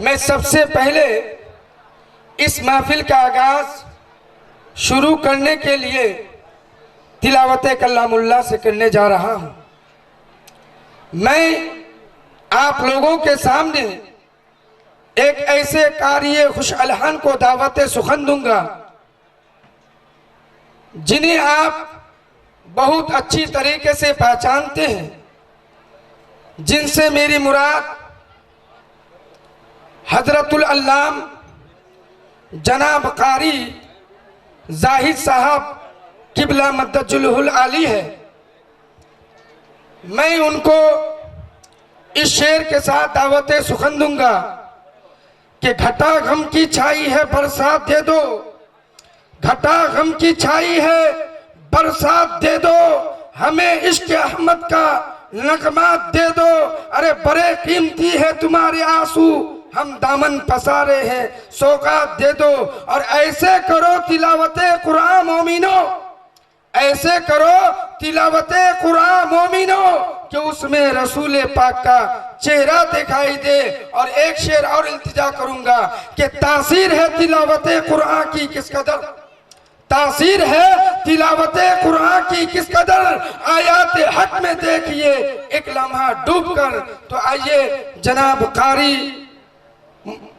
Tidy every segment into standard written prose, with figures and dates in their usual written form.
मैं सबसे पहले इस महफिल का आगाज शुरू करने के लिए तिलावत कलामुल्लाह से करने जा रहा हूँ। मैं आप लोगों के सामने एक ऐसे कारी खुश अलहन को दावत सुखन दूंगा जिन्हें आप बहुत अच्छी तरीके से पहचानते हैं, जिनसे मेरी मुराद हजरतुल अल्लाम जनाब कारी जाहिद साहब किबला मद्दजुल आली है। मैं उनको इस शेर के साथ दावत सुखन दूंगा कि घटा गम की छाई है बरसात दे दो, घटा गम की छाई है बरसात दे दो, हमें इश्क अहमद का नगमात दे दो। अरे बड़े कीमती है तुम्हारे आंसू, हम दामन पसारे हैं, सौगात दे दो। और ऐसे करो तिलावते कुरान मोमिनो, ऐसे करो तिलावते कुरान मोमिनो कि उसमें रसूल पाक का चेहरा दिखाई दे। और एक शेर और इल्तिजा करूंगा कि तासीर है तिलावते कुरान की किस कदर, तासीर है तिलावते कुरान की किस कदर, आयात हक में देखिए एक लम्हा डूब कर। तो आइए जनाब कारी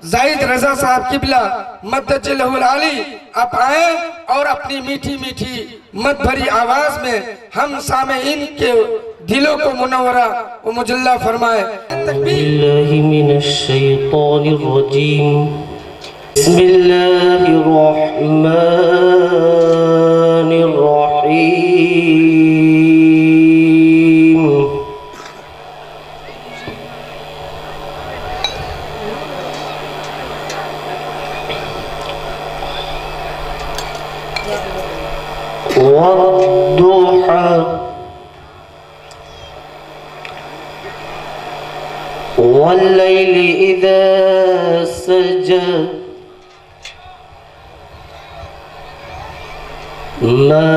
जाहिद रजा साहब किबला मद्दजुल आली आप आए और अपनी मीठी मीठी मत भरी आवाज में हम सामेईन के दिलों को मुनव्वरा व मुजल्ला फरमाए। والضحى والليل إذا سجى ما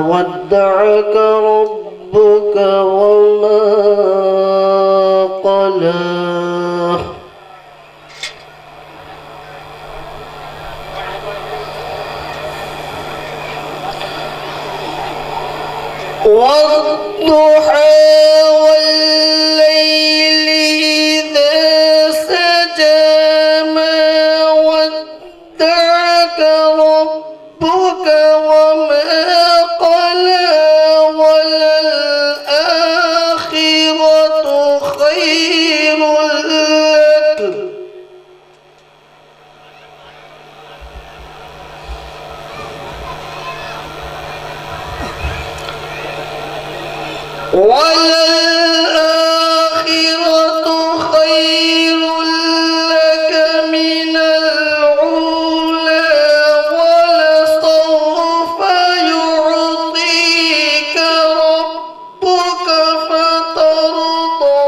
ودعك ربك وما قلى والضحى والليل إذا سجى ما ودعك ربك وما قلى وللآخرة خير لك وللآخرة خير لك من الأولى ولسوف يعطيك ربك فترضى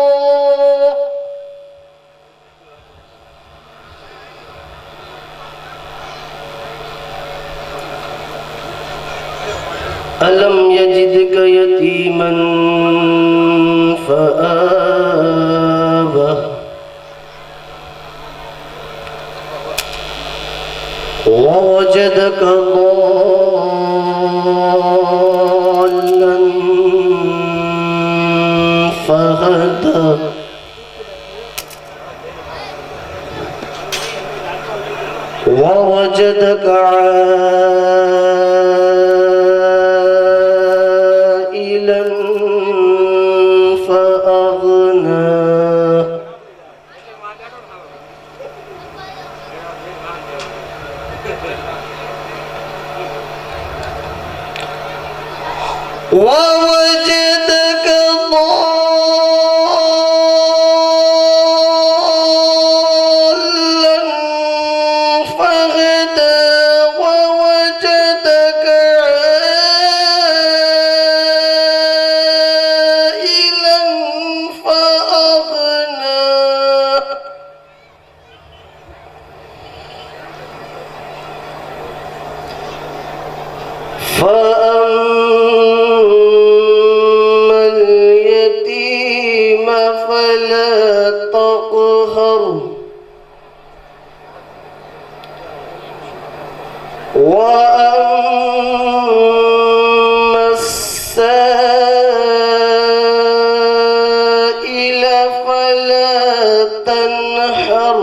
ألم يجدك يتيما فآوى ووجدك ضالا فهدى ووجدك عائلا فأغنى ووجدك ضالا فهدى ووجدك عائلا فأغنى فأما اليتيم فلا تقهر وأما السائل فلا تنحر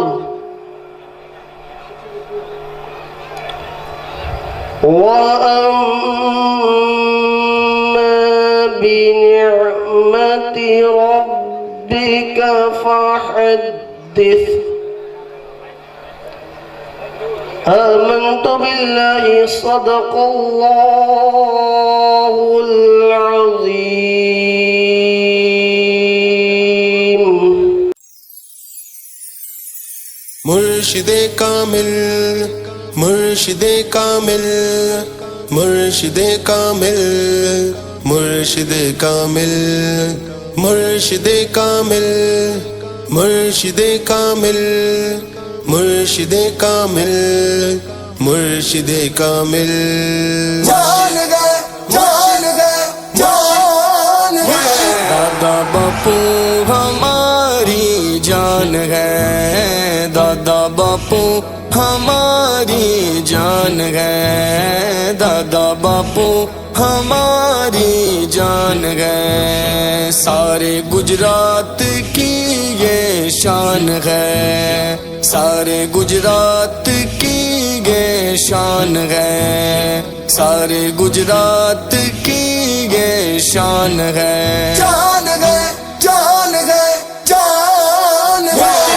وأما بنعمة ربك فحدث آمنت بالله صدق الله العظيم मुर्शिदे कामिल मुर्शिदे कामिल मुर्शिदे कामिल मुर्शिदे कामिल मुर्शिदे कामिल मुर्शिदे कामिल मुर्शिदे कामिल मुर्शिदे कामिल जान गए जान गए जान गए दादा बापू हमारी जान है दादा बापू हमारी जान है दादा बापू हमारी जान है सारे गुजरात की ये शान है सारे गुजरात की ये शान है सारे गुजरात की ये शान है जान गए जान गए जान गए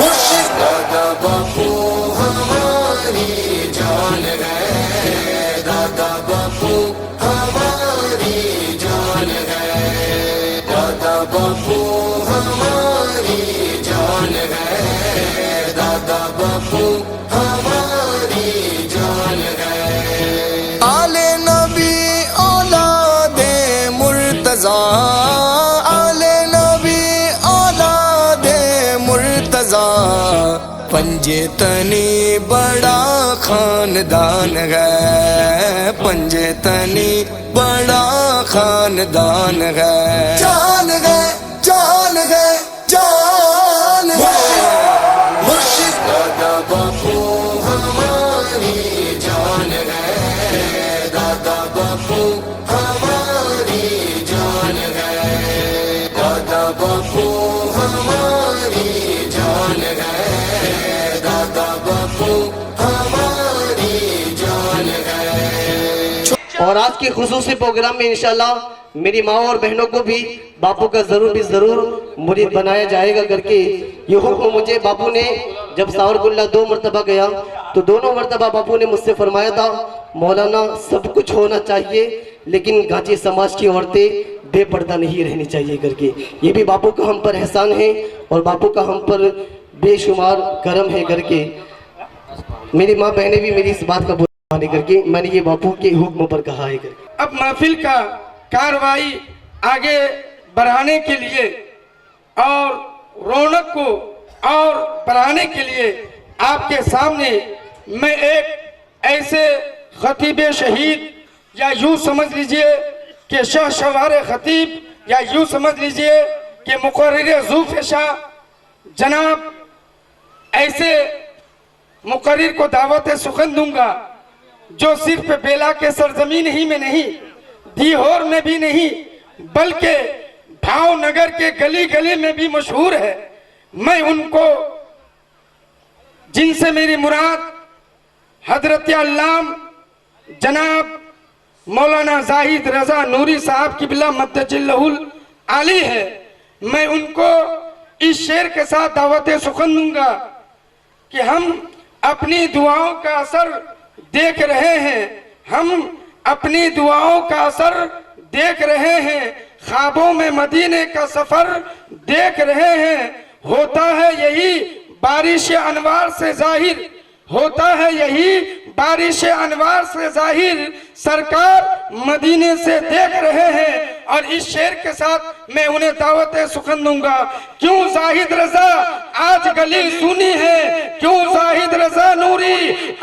मुर्शिद दादा बापू हमारी जान है दादा बापू हमारी जान है दादा बापू हमारी जान है दादा बापू हमारी जान है आले नबी औलादे मुर्तजा आले नबी औलादे मुर्तजा पंजे तनी बड़ा खानदान है पंजे तनी बड़ा खानदान है जान गए जान गए जान गए मुर्शिद दादा बापू हमारी जान है दादा बापू हमारी जान है दादा बापू हमारी जान है दादा बापू हमारी जान है। और आज के खुसूसी प्रोग्राम में इंशाल्लाह मेरी माँ और बहनों को भी बापू का जरूर मुरीद बनाया जाएगा करके ये हुक्म मुझे बापू ने जब सावरकुंडला 2 मरतबा गया तो दोनों मरतबा बापू ने मुझसे फरमाया था मौलाना सब कुछ होना चाहिए लेकिन गाजी समाज की औरतें बेपर्दा नहीं रहनी चाहिए करके ये भी बापू का हम पर एहसान है और बापू का हम पर बेशुमार करम है करके मेरी माँ बहने भी मेरी इस बात का बुरा करके मैंने ये बापू के हुक्म पर कहा है करके अब महफिल का कार्रवाई आगे बढ़ाने के लिए और रौनक को और बढ़ाने के लिए आपके सामने मैं एक ऐसे खतीब शहीद या यूं समझ लीजिए कि शाह सवार खतीब या यूं समझ लीजिए कि मुकर्रिर ज़ूफ़ेशा जनाब ऐसे मुकर्रिर को दावत सुखन दूंगा जो सिर्फ बेला के सरजमीन ही में नहीं दीहोर में भी नहीं बल्कि भावनगर के गली गली में भी मशहूर है। मैं उनको जिनसे मेरी मुराद हजरत अल्लाम जनाब मौलाना जाहिद रजा नूरी साहब की बिला मद्दजिल्लहुल आली है मैं उनको इस शेर के साथ दावत सुखन दूंगा कि हम अपनी दुआओं का असर देख रहे हैं हम अपनी दुआओं का असर देख रहे हैं ख्वाबों में मदीने का सफर देख रहे हैं होता है यही बारिश अनवार से जाहिर होता है यही बारिश अनवार से जाहिर सरकार मदीने से देख रहे हैं और इस शेर के साथ मैं उन्हें दावत सुखन दूंगा क्यों जाहिद रजा आज गली सुनी है क्यों जाहिद रजा नूरी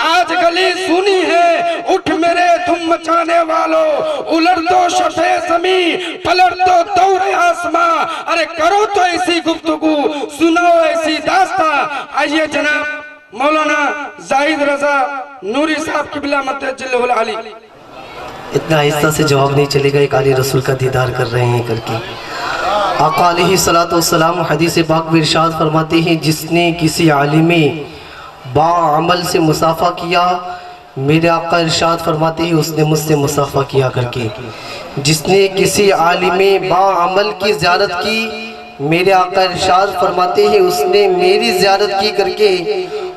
आज गली सुनी है उठ मेरे धुम मचाने वालों उलट दो शफे जमी पलट दो दौरे आसमां अरे करो तो ऐसी गुफ्तगू सुनाओ ऐसी दास्तां आइए जनाब मौलाना जाहिद रजा नूरी साहब की बिला मद्दजिल्लहुल आली। इतना आहिस्ता से जवाब नहीं चलेगा, एक आली रसूल का दीदार कर रहे हैं करके। आका अलैहिस्सलातु वस्सलाम हदीस पाक में इरशाद फरमाते हैं, जिसने किसी आलिम बाअमल से मुसाफा किया, मेरे आका इरशाद फरमाते हैं उसने मुझसे मुसाफा किया करके। जिसने किसी आलिम बाअमल की ज़ियारत की, मेरे आका इरशाद फरमाते हैं उसने मेरी ज़ियारत की करके।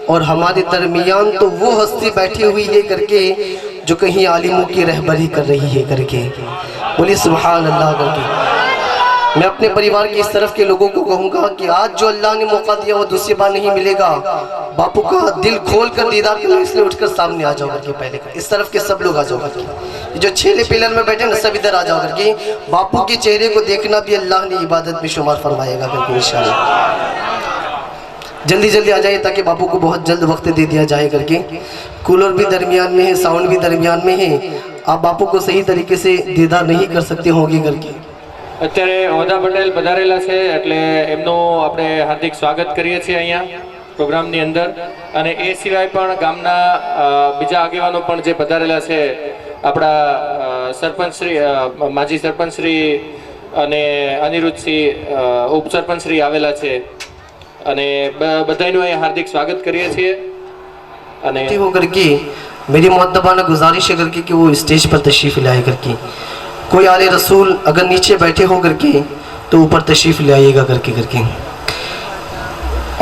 और हमारे दरमियान तो वो हस्ती बैठी हुई है करके जो कहीं आलिमों की रहबरी कर रही है करके। बोलिए सुभान अल्लाह करके। मैं अपने परिवार के इस तरफ के लोगों को कहूँगा कि आज जो अल्लाह ने मौका दिया वो दूसरी बार नहीं मिलेगा। बापू का दिल खोल कर दीदार करना, इसलिए उठकर सामने आ जाओ करके। पहले इस तरफ के सब लोग आ जाओ करके, जो 6 पिलर में बैठे ना सब इधर आ जाओ करके। बापू के चेहरे को देखना भी अल्लाह ने इबादत में शुमार फरमाएगा करके इंशाअल्लाह। जल्दी जल्दी आ जाइए ताकि बापू को बहुत जल्द वक्त दे दिया जाए करके। कूलर भी दरमियान में है, साउंड भी दरमियान में है। आप बापू को सही तरीके से दीदार नहीं कर सकते होंगे करके। અત્યારે હોદા પટેલ પધારેલા છે એટલે એમનું આપણે હાર્દિક સ્વાગત કરીએ છીએ અહીંયા પ્રોગ્રામની અંદર। અને એ સિવાય પણ ગામના બીજા આગેવાનો પણ જે પધારેલા છે, આપણા સરપંચ શ્રી, માજી સરપંચ શ્રી અને અનિરુદ્ધસિંહ ઉપસરપંચ શ્રી આવેલા છે અને બધાનું અહીંયા હાર્દિક સ્વાગત કરીએ છીએ। અને होकर के मेरी मुअद्दबाना गुजारिश है करके कि वो स्टेज पर तशरीफ़ लाए करके। कोई आले रसूल अगर नीचे बैठे हो करके तो ऊपर तशरीफ़ ले आइएगा करके करके।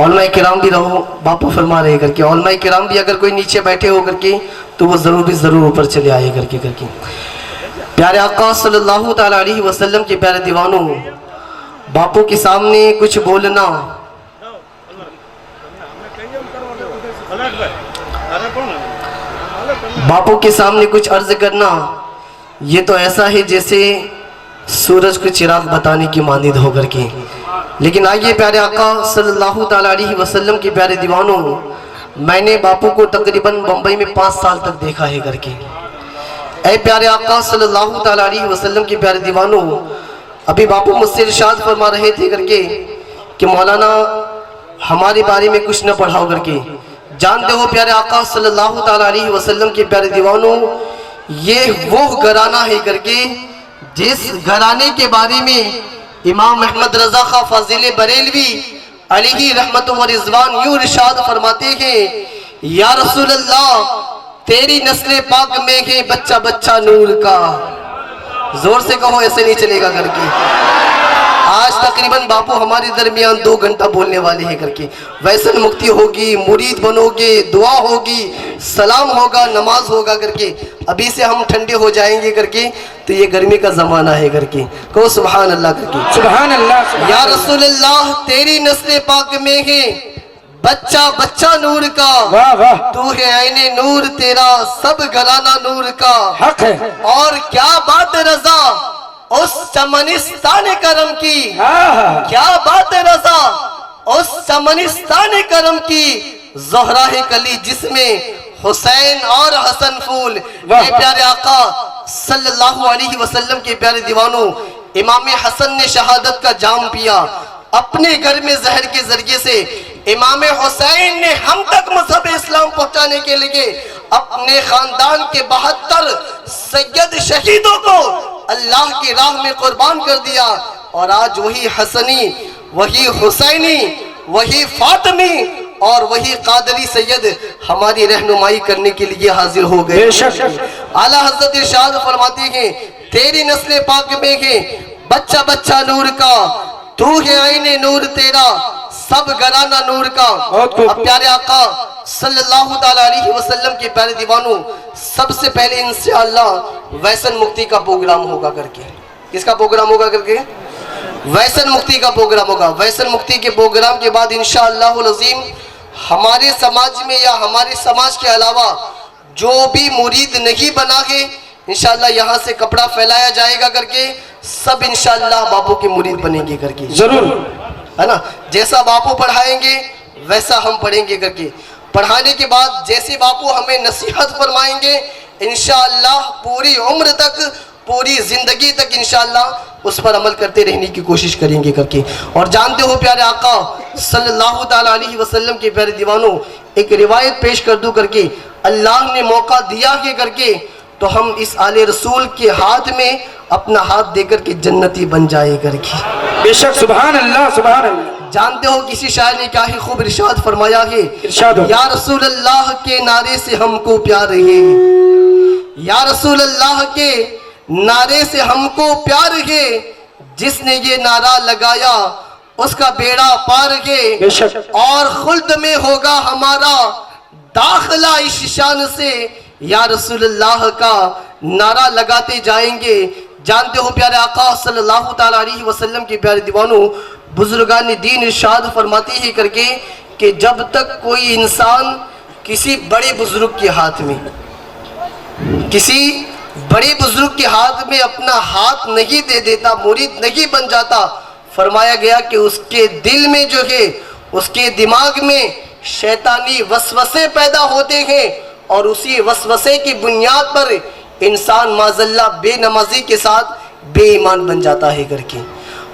औलमाए किराम भी रहो, बापू फरमा रहे करके। औलमाए किराम भी अगर कोई नीचे बैठे हो करके तो वो ज़रूर ऊपर चले आए करके करके। प्यारे आका सल्लल्लाहु ताला अलैहि वसल्लम के प्यारे दीवानों, बापू के सामने कुछ बोलना, बापू के सामने कुछ अर्ज करना, ये तो ऐसा है जैसे सूरज को चिराग बताने की मानिद हो करके। लेकिन आइए प्यारे आका सल्लल्लाहु ताला अलैहि वसल्लम के प्यारे दीवानों, मैंने बापू को तकरीबन बम्बई में 5 साल तक देखा है करके। ऐ प्यारे आका सल्लल्लाहु ताला अलैहि वसल्लम के प्यारे दीवानों, अभी बापू मुझसे इरशाद फरमा रहे थे करके कि मौलाना हमारे बारे में कुछ न पढ़ाओ करके। जानते हो प्यारे आका सल्लल्लाहु ताला अलैहि वसल्लम के प्यारे दीवानों, ये वो घराना है करके जिस घराने के बारे में इमाम अहमद रजा खा फाजिल बरेलवी अलैहि रहमत व रिजवान यूं इरशाद फरमाते हैं, या रसूल अल्लाह तेरी नस्ल पाक में है बच्चा बच्चा नूर का। जोर से कहो, ऐसे नहीं चलेगा करके। आज तकरीबन बापू हमारे दरमियान 2 घंटा बोलने वाले हैं करके। वैसन मुक्ति होगी, मुरीद बनोगे, दुआ होगी, सलाम होगा, नमाज होगा करके। अभी से हम ठंडे हो जाएंगे करके तो ये गर्मी का जमाना है करके। कहो सुभान अल्लाह करके। सुभान अल्लाह। या रसूल अल्लाह तेरी नस्ल पाक में है बच्चा बच्चा नूर का। वाह वाह। तू है ऐने नूर, तेरा सब घराना नूर का। हक है। और क्या बात रजा उस चमनिस्तान करम की, क्या बात है रजा उस चमनिस्तान करम की। ज़ोहरा है कली जिसमें हुसैन और हसन फूल। ये प्यारे आका सल्लल्लाहु अलैहि वसल्लम के प्यारे दीवानों, इमाम हसन ने शहादत का जाम पिया अपने घर में जहर के जरिए से। इमाम हुसैन ने हम तक मजहब इस्लाम पहुंचाने के लिए अपने खानदान के 72 सैयद शहीदों को अल्लाह की राह में कुर्बान कर दिया। और आज वही हसनी, वही हुसैनी, वही फातिमी और वही कादरी सैयद हमारी रहनुमाई करने के लिए हाजिर हो गए। आला हजरत इरशाद फरमाते हैं, तेरी नस्ल पाक में है बच्चा बच्चा नूर का। तू है आईने नूर, तेरा सब घराना नूर का। अब प्यारे आका सल्लल्लाहु ताला अलैहि वसल्लम के प्यारे दीवानों, सबसे पहले इंशाअल्लाह वैसन मुक्ति का प्रोग्राम होगा करके। किसका प्रोग्राम होगा करके? वैसन मुक्ति का प्रोग्राम होगा। वैसन मुक्ति के प्रोग्राम के बाद इंशाअल्लाह अज़ीम हमारे समाज में या हमारे समाज के अलावा जो भी मुरीद नहीं बना है, इंशाअल्लाह यहाँ से कपड़ा फैलाया जाएगा करके। सब इंशाअल्लाह बापू के मुरीद बनेंगे करके। जरूर, है ना। जैसा बापू पढ़ाएंगे वैसा हम पढ़ेंगे करके। पढ़ाने के बाद जैसे बापू हमें नसीहत फरमाएंगे, इंशाअल्लाह पूरी उम्र तक पूरी जिंदगी तक इंशाअल्लाह उस पर अमल करते रहने की कोशिश करेंगे करके। और जानते हो प्यारे आका सल्लल्लाहु ताला अलैहि वसल्लम के प्यारे दीवानों, एक रिवायत पेश कर दूं करके, अल्लाह ने मौका दिया है करके तो हम इस आले रसूल के हाथ में अपना हाथ देकर के जन्नती बन जाए करके। बेशक, सुभान अल्लाह, सुभान अल्लाह। जानते हो किसी शायर ने क्या ही खूब इरशाद फरमाया है, इरशाद हो। या रसूल अल्लाह के नारे से हमको प्यार है, या रसूल अल्लाह के नारे से हमको प्यार है, जिसने ये नारा लगाया उसका बेड़ा पार है, बेशक। और खुल्द में होगा हमारा दाखिला इस शान से, या रसूल अल्लाह का नारा लगाते जाएंगे। जानते हो प्यारे आका सल्लल्लाहु ताला अलैहि वसल्लम के प्यारे दीवानों, बुजुर्गान दीन इरशाद फरमाते ही करके कि जब तक कोई इंसान किसी बड़े बुजुर्ग के हाथ में, किसी बड़े बुजुर्ग के हाथ में अपना हाथ नहीं दे देता, मुरीद नहीं बन जाता, फरमाया गया कि उसके दिल में जो है, उसके दिमाग में शैतानी वसवसे पैदा होते हैं और उसी वसवसे की बुनियाद पर इंसान माज़ल्ला बेनमाजी के साथ बेईमान बन जाता है करके।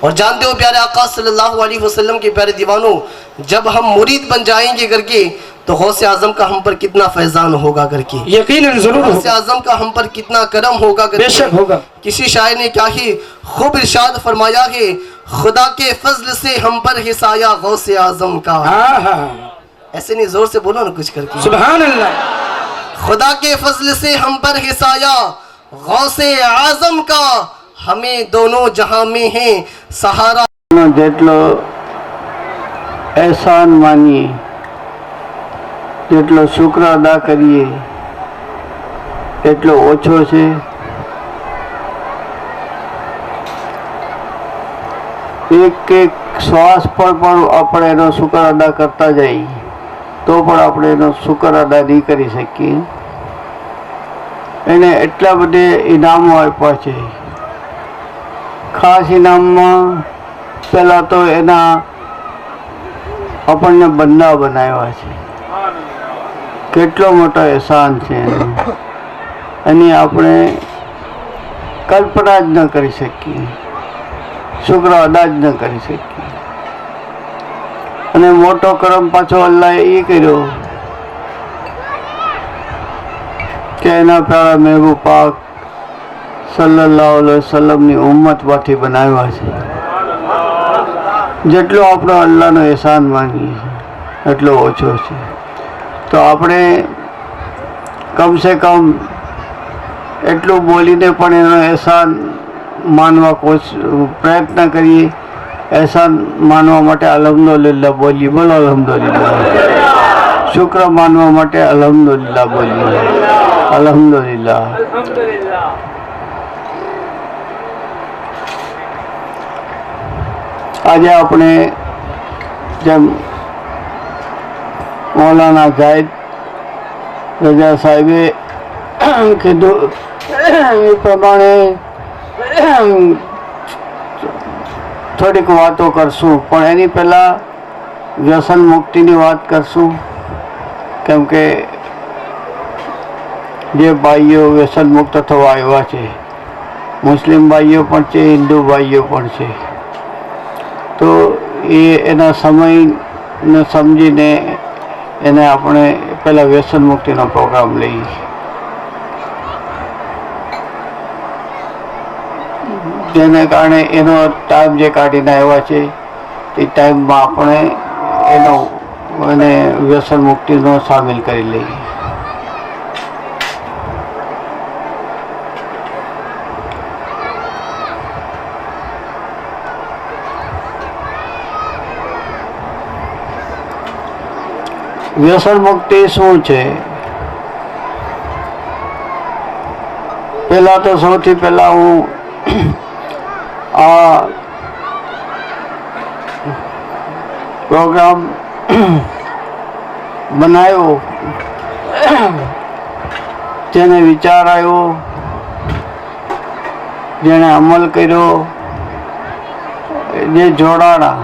और जानते हो प्यारे आका सल्लल्लाहु अलैहि वसल्लम के प्यारे दीवानों, जब हम मुरीद बन जाएंगे करके तो गौसे आजम का हम पर कितना फैजान होगा करके, यकीनन जरूर गौसे होगा। आजम का हम पर कितना करम होगा करके। बेशक होगा। किसी शायर ने क्या ही खूब इरशाद फरमाया है, खुदा के फजल से हम पर हिसाया गौसे आजम का। हाँ हाँ, ऐसे नहीं, जोर से बोलो ना कुछ करके। सुभान अल्लाह। खुदा के फजल से हम पर हिसाया गौसे आजम का, हमें दोनों जहां में है सहारा। જેટલો એહસાન માનીએ, જેટલો શુક્ર અદા કરીએ એટલો ઓછો છે। એક એક શ્વાસ પર પણ આપણે એનો શુક્ર અદા કરતા જઈએ તો પણ આપણે એનો શુક્ર અદા નહીં કરી શકીએ। એને એટલા બધે ઇનામો આપ્યા છે। ખાસ ઇનામમાં પહેલાં તો એના આપણને બંદા બનાવ્યા છે। કેટલો મોટો એહસાન છે એની આપણે કલ્પના જ ન કરી શકીએ, શુક્ર અદા જ ન કરી શકીએ। અને મોટો કરમ પાછો અલ્લાહે એ કર્યો કે એના પ્યારા મહેબૂબ પાક સલ્લલ્લાહુ અલૈહિ વસલ્લમની ઉમ્મતમાંથી બનાવ્યા છે। જેટલો આપણો અલ્લાહનો એહસાન માનીએ છીએ એટલો ઓછો છે। તો આપણે કમસે કમ એટલું બોલીને પણ એનો એહસાન માનવા પ્રયત્ન કરીએ। એહસાન માનવા માટે અલ્હમ્દુલિલ્લાહ બોલીએ, બોલો અલ્હમ્દુલિલ્લાહ। શુક્ર માનવા માટે અલ્હમ્દુલિલ્લાહ બોલીએ, અલ્હમ્દુલિલ્લાહ। આજે આપણે જેમ મૌલાના જાહિદ રજા સાહેબે કીધું એ પ્રમાણે થોડીક વાતો કરશું, પણ એની પહેલાં વ્યસન મુક્તિની વાત કરશું। કેમ કે જે ભાઈઓ વ્યસન મુક્ત થવા આવ્યા છે, મુસ્લિમ ભાઈઓ પણ છે, હિન્દુ ભાઈઓ પણ છે, તો એ એના સમયને સમજીને એને આપણે પહેલાં વ્યસન મુક્તિનો પ્રોગ્રામ લઈએ। જેને કારણે એનો ટાઈમ જે કાઢીને આવ્યા છે એ ટાઈમમાં આપણે એને વ્યસન મુક્તિનો સામેલ કરી લઈએ। વ્યસન મુક્તિ શું છે? પહેલાં તો સૌથી પહેલાં હું આ પ્રોગ્રામ બનાવ્યો, જેને વિચાર આવ્યો, જેણે અમલ કર્યો, જે જોડાણા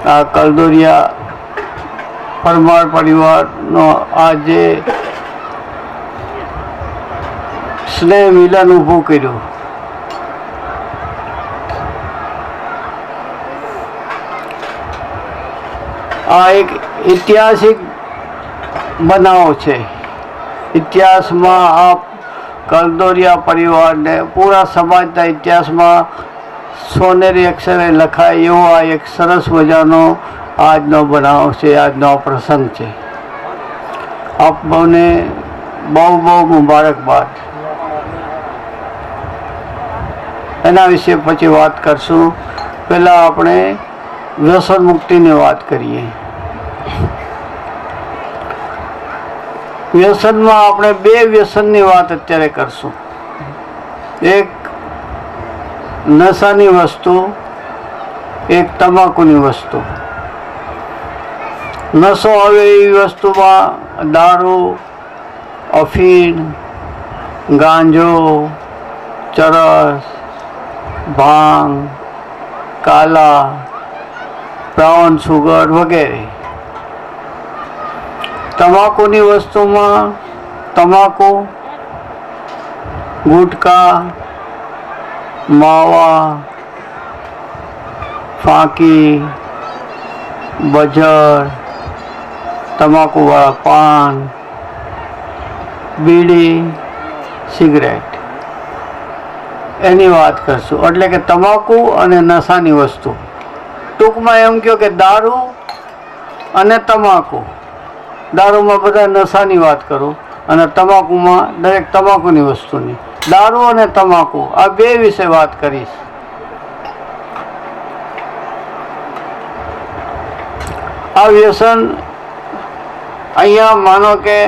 આ કલદોરિયા પરમાર પરિવારનો આ જે સ્નેહ મિલન ઊભું કર્યું. આ એક ઐતિહાસિક બનાવ છે. ઇતિહાસમાં આ કલદોરિયા પરિવારને પૂરા સમાજના ઇતિહાસમાં સોનેરી અક્ષરે લખાય એવો આ એક સરસ મજાનો આજનો બનાવ છે, આજનો પ્રસંગ છે. આપને બહુ બહુ મુબારકબાદ. એના વિશે પછી વાત કરશું. પહેલાં આપણે વ્યસન મુક્તિની વાત કરીએ. વ્યસનમાં આપણે બે વ્યસનની વાત અત્યારે કરશું. એક નશાની વસ્તુ, એક તમાકુની વસ્તુ. નશો હવે એવી વસ્તુમાં દારૂ, અફીણ, ગાંજો, ચરસ, ભાંગ, કાલા, બ્રાઉન સુગર વગેરે. તમાકુની વસ્તુમાં તમાકુ, ગુટકા, માવા, ફાંકી, બજર, તમાકુવાળા પાન, બીડી, સિગરેટ, એની વાત કરશું. એટલે કે તમાકુ અને નશાની વસ્તુ. ટૂંકમાં એમ કહો કે દારૂ અને તમાકુ. દારૂમાં બધા નશાની વાત કરું અને તમાકુમાં દરેક તમાકુની વસ્તુની. દારૂ અને તમાકુ આ બે વિશે વાત કરીશ. આ વ્યસન અહીંયા માનો કે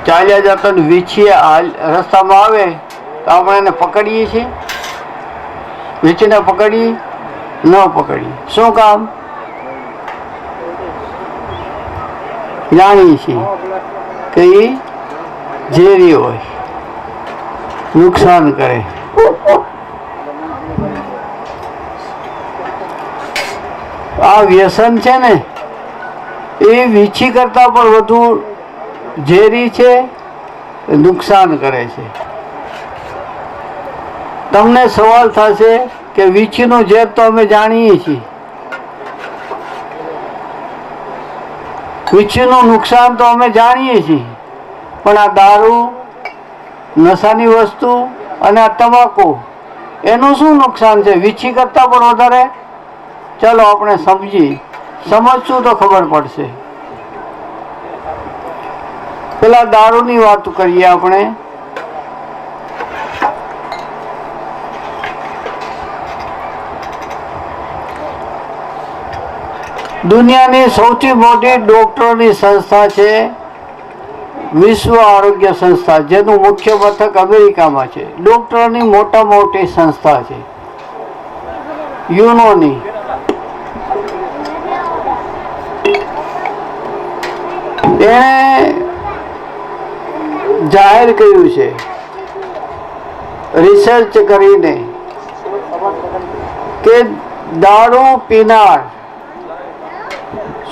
ચાલ્યા જતા વીછીએ રસ્તામાં આવે તો આપણે એને પકડીએ છીએ. વીછીને પકડીએ ન પકડીએ. શું કામ? જાણીએ છીએ કે એ ઝેરી હોય, નુકસાન કરે. આ વ્યસન છે ને એ વીછી કરતાં પણ વધુ ઝેરી છે, નુકસાન કરે છે. તમને સવાલ થશે કે વીછીનું ઝેર તો અમે જાણીએ છીએ, વીછીનું નુકસાન તો અમે જાણીએ છીએ, પણ આ દારૂ, નશાની વસ્તુ અને આ તમાકુ એનું શું નુકસાન છે વીછી કરતાં પણ વધારે? ચાલો આપણે સમજશું તો ખબર પડશે. પેલા દારૂની વાત કરીએ આપણે. દુનિયાની સૌથી મોટી ડોક્ટરોની સંસ્થા છે વિશ્વ આરોગ્ય સંસ્થા, જેનું મુખ્ય મથક અમેરિકામાં છે. ડોક્ટરોની મોટામાં મોટી સંસ્થા છે. યુનોની એણે જાહેર કર્યું છે રિસર્ચ કરીને કે દારૂ પીનાર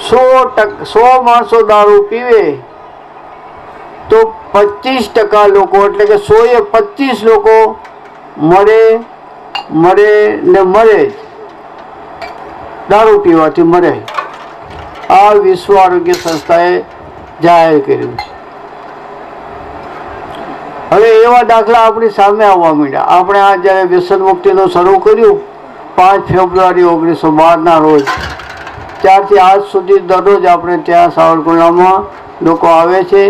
100 માણસો દારૂ પીવે તો 25% લોકો, એટલે કે 125 લોકો મરે જ. દારૂ પીવાથી મરે. આ વિશ્વ આરોગ્ય સંસ્થાએ જાહેર કર્યું છે. હવે એવા દાખલા આપણી સામે આવવા માંડ્યા. આપણે આ જ્યારે વ્યસન મુક્તિનું શરૂ કર્યું 5 ફેબ્રુઆરી 1912ના રોજ, ત્યારથી આજ સુધી દરરોજ આપણે ત્યાં સાવરકુંડલામાં લોકો આવે છે.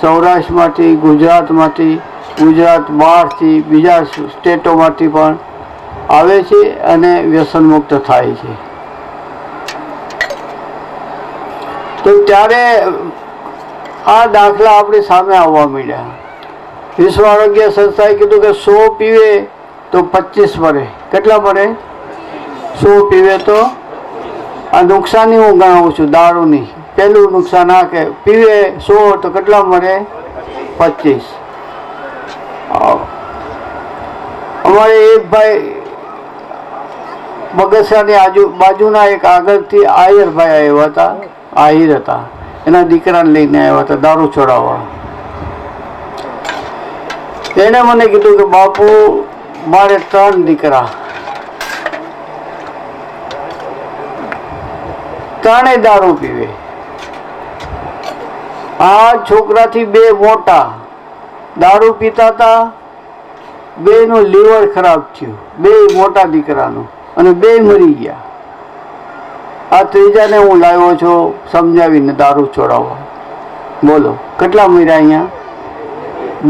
સૌરાષ્ટ્રમાંથી, ગુજરાતમાંથી, ગુજરાત બહારથી, બીજા સ્ટેટોમાંથી પણ આવે છે અને વ્યસન મુક્ત થાય છે. તો ત્યારે આ દાખલા આપણી સામે આવવા માંડ્યા. વિશ્વ આરોગ્ય સંસ્થાએ કીધું કે 100 પીવે તો 25 મરે. કેટલા મરે? 100 પીવે તો. આ નુકસાની હું ગણાવું છું દારૂની. પહેલું નુકસાન આ કે પીવે 100 તો કેટલા મરે? 25. અમારે એક ભાઈ બગસરાની બાજુના એક આગળથી આહિરભાઈ આવ્યા હતા. આહિર હતા, એના દીકરાને લઈને આવ્યા હતા દારૂ છોડાવવા. એને મને કીધું કે બાપુ મારે 3 દીકરા, 3 દારૂ પીવે. આ છોકરાથી 2 મોટા દારૂ પીતા હતા, 2 નું લીવર ખરાબ થયું, 2 મોટા દીકરાનું, અને 2 મરી ગયા. આ ત્રીજાને હું લાવ્યો છું સમજાવીને દારૂ છોડાવવા. બોલો કેટલા મર્યા? અહીંયા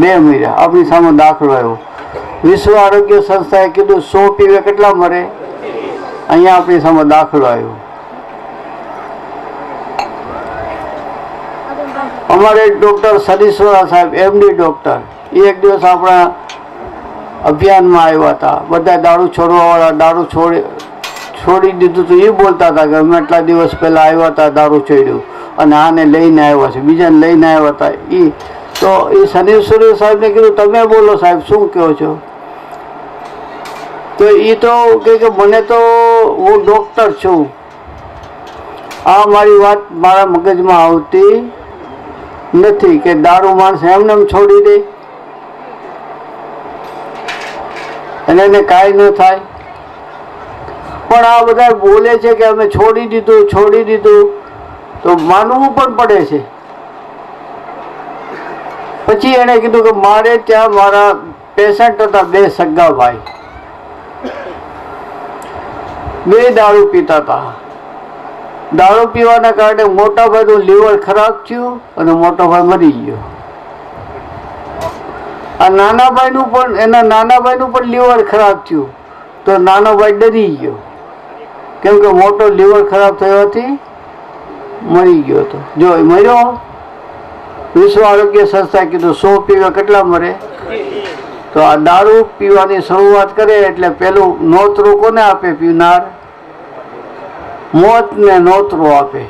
2 મર્યા. આપણી સામે દાખલો આવ્યો. વિશ્વ આરોગ્ય સંસ્થાએ કીધું 100 પીવે કેટલા મરે? અહીંયા આપણી સામે દાખલો આવ્યો. અમારે ડૉક્ટર સદીશ્વરા સાહેબ MD ડૉક્ટર, એ એક દિવસ આપણા અભિયાનમાં આવ્યા હતા. બધા દારૂ છોડવાવાળા દારૂ છોડી દીધું તો એ બોલતા હતા કે અમે આટલા દિવસ પહેલાં આવ્યા હતા, દારૂ છોડ્યું, અને આને લઈને આવ્યા છે, બીજાને લઈને આવ્યા હતા. એ તો એ સદીશ્વરા સાહેબને કીધું તમે બોલો સાહેબ, શું કહો છો? તો એ તો કે મને તો હું ડૉક્ટર છું, આ મારી વાત મારા મગજમાં આવતી નથી કે દારૂ માણસ એમને એમ છોડી દે અને એને કાંઈ ન થાય. પણ આ બધા બોલે છે કે અમે છોડી દીધું, તો માનવું પણ પડે છે. પછી એણે કીધું કે મારે ત્યાં મારા પેશન્ટ હતા 2 સગા ભાઈ, 2 દારૂ પીતા હતા. દારૂ પીવાના કારણે મોટા ભાઈનું લીવર ખરાબ થયું અને મોટો ભાઈ મરી ગયો. આ નાના ભાઈનું પણ લીવર ખરાબ થયું તો નાનો ભાઈ ડરી ગયો, કેમ કે મોટો લીવર ખરાબ થવાથી મરી ગયો હતો. જો મર્યો. વિશ્વ આરોગ્ય સંસ્થાએ કીધું 100 પીવે કેટલા મરે? તો આ દારૂ પીવાની શરૂઆત કરે એટલે પેલું નોતરું કોને આપે? પીનાર મોતને નોતરું આપે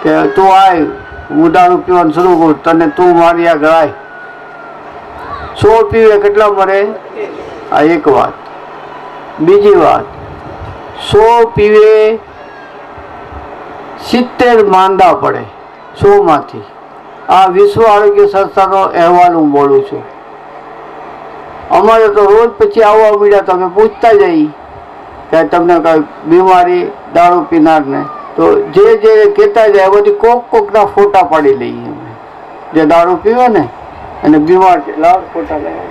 કે તું આય, હું દારૂ પીવાનું શરૂ કરું, તને તું મારી આગળ આય. 100 પીવે કેટલા મરે? આ એક વાત. બીજી વાત, 100 પીવે 70 માંદા પડે 100 માંથી. આ વિશ્વ આરોગ્ય સંસ્થાનો અહેવાલ હું બોલું છું. અમારે તો રોજ પછી આવવા મળ્યા, તમે પૂછતા જઈ કે તમને કઈ બીમારી દારૂ પીનારને, તો જે કહેતા જાય બધી કોકના ફોટા પાડી લઈએ અમે, જે દારૂ પીવે ને અને બીમાર છે, લાવ ફોટા લેવા.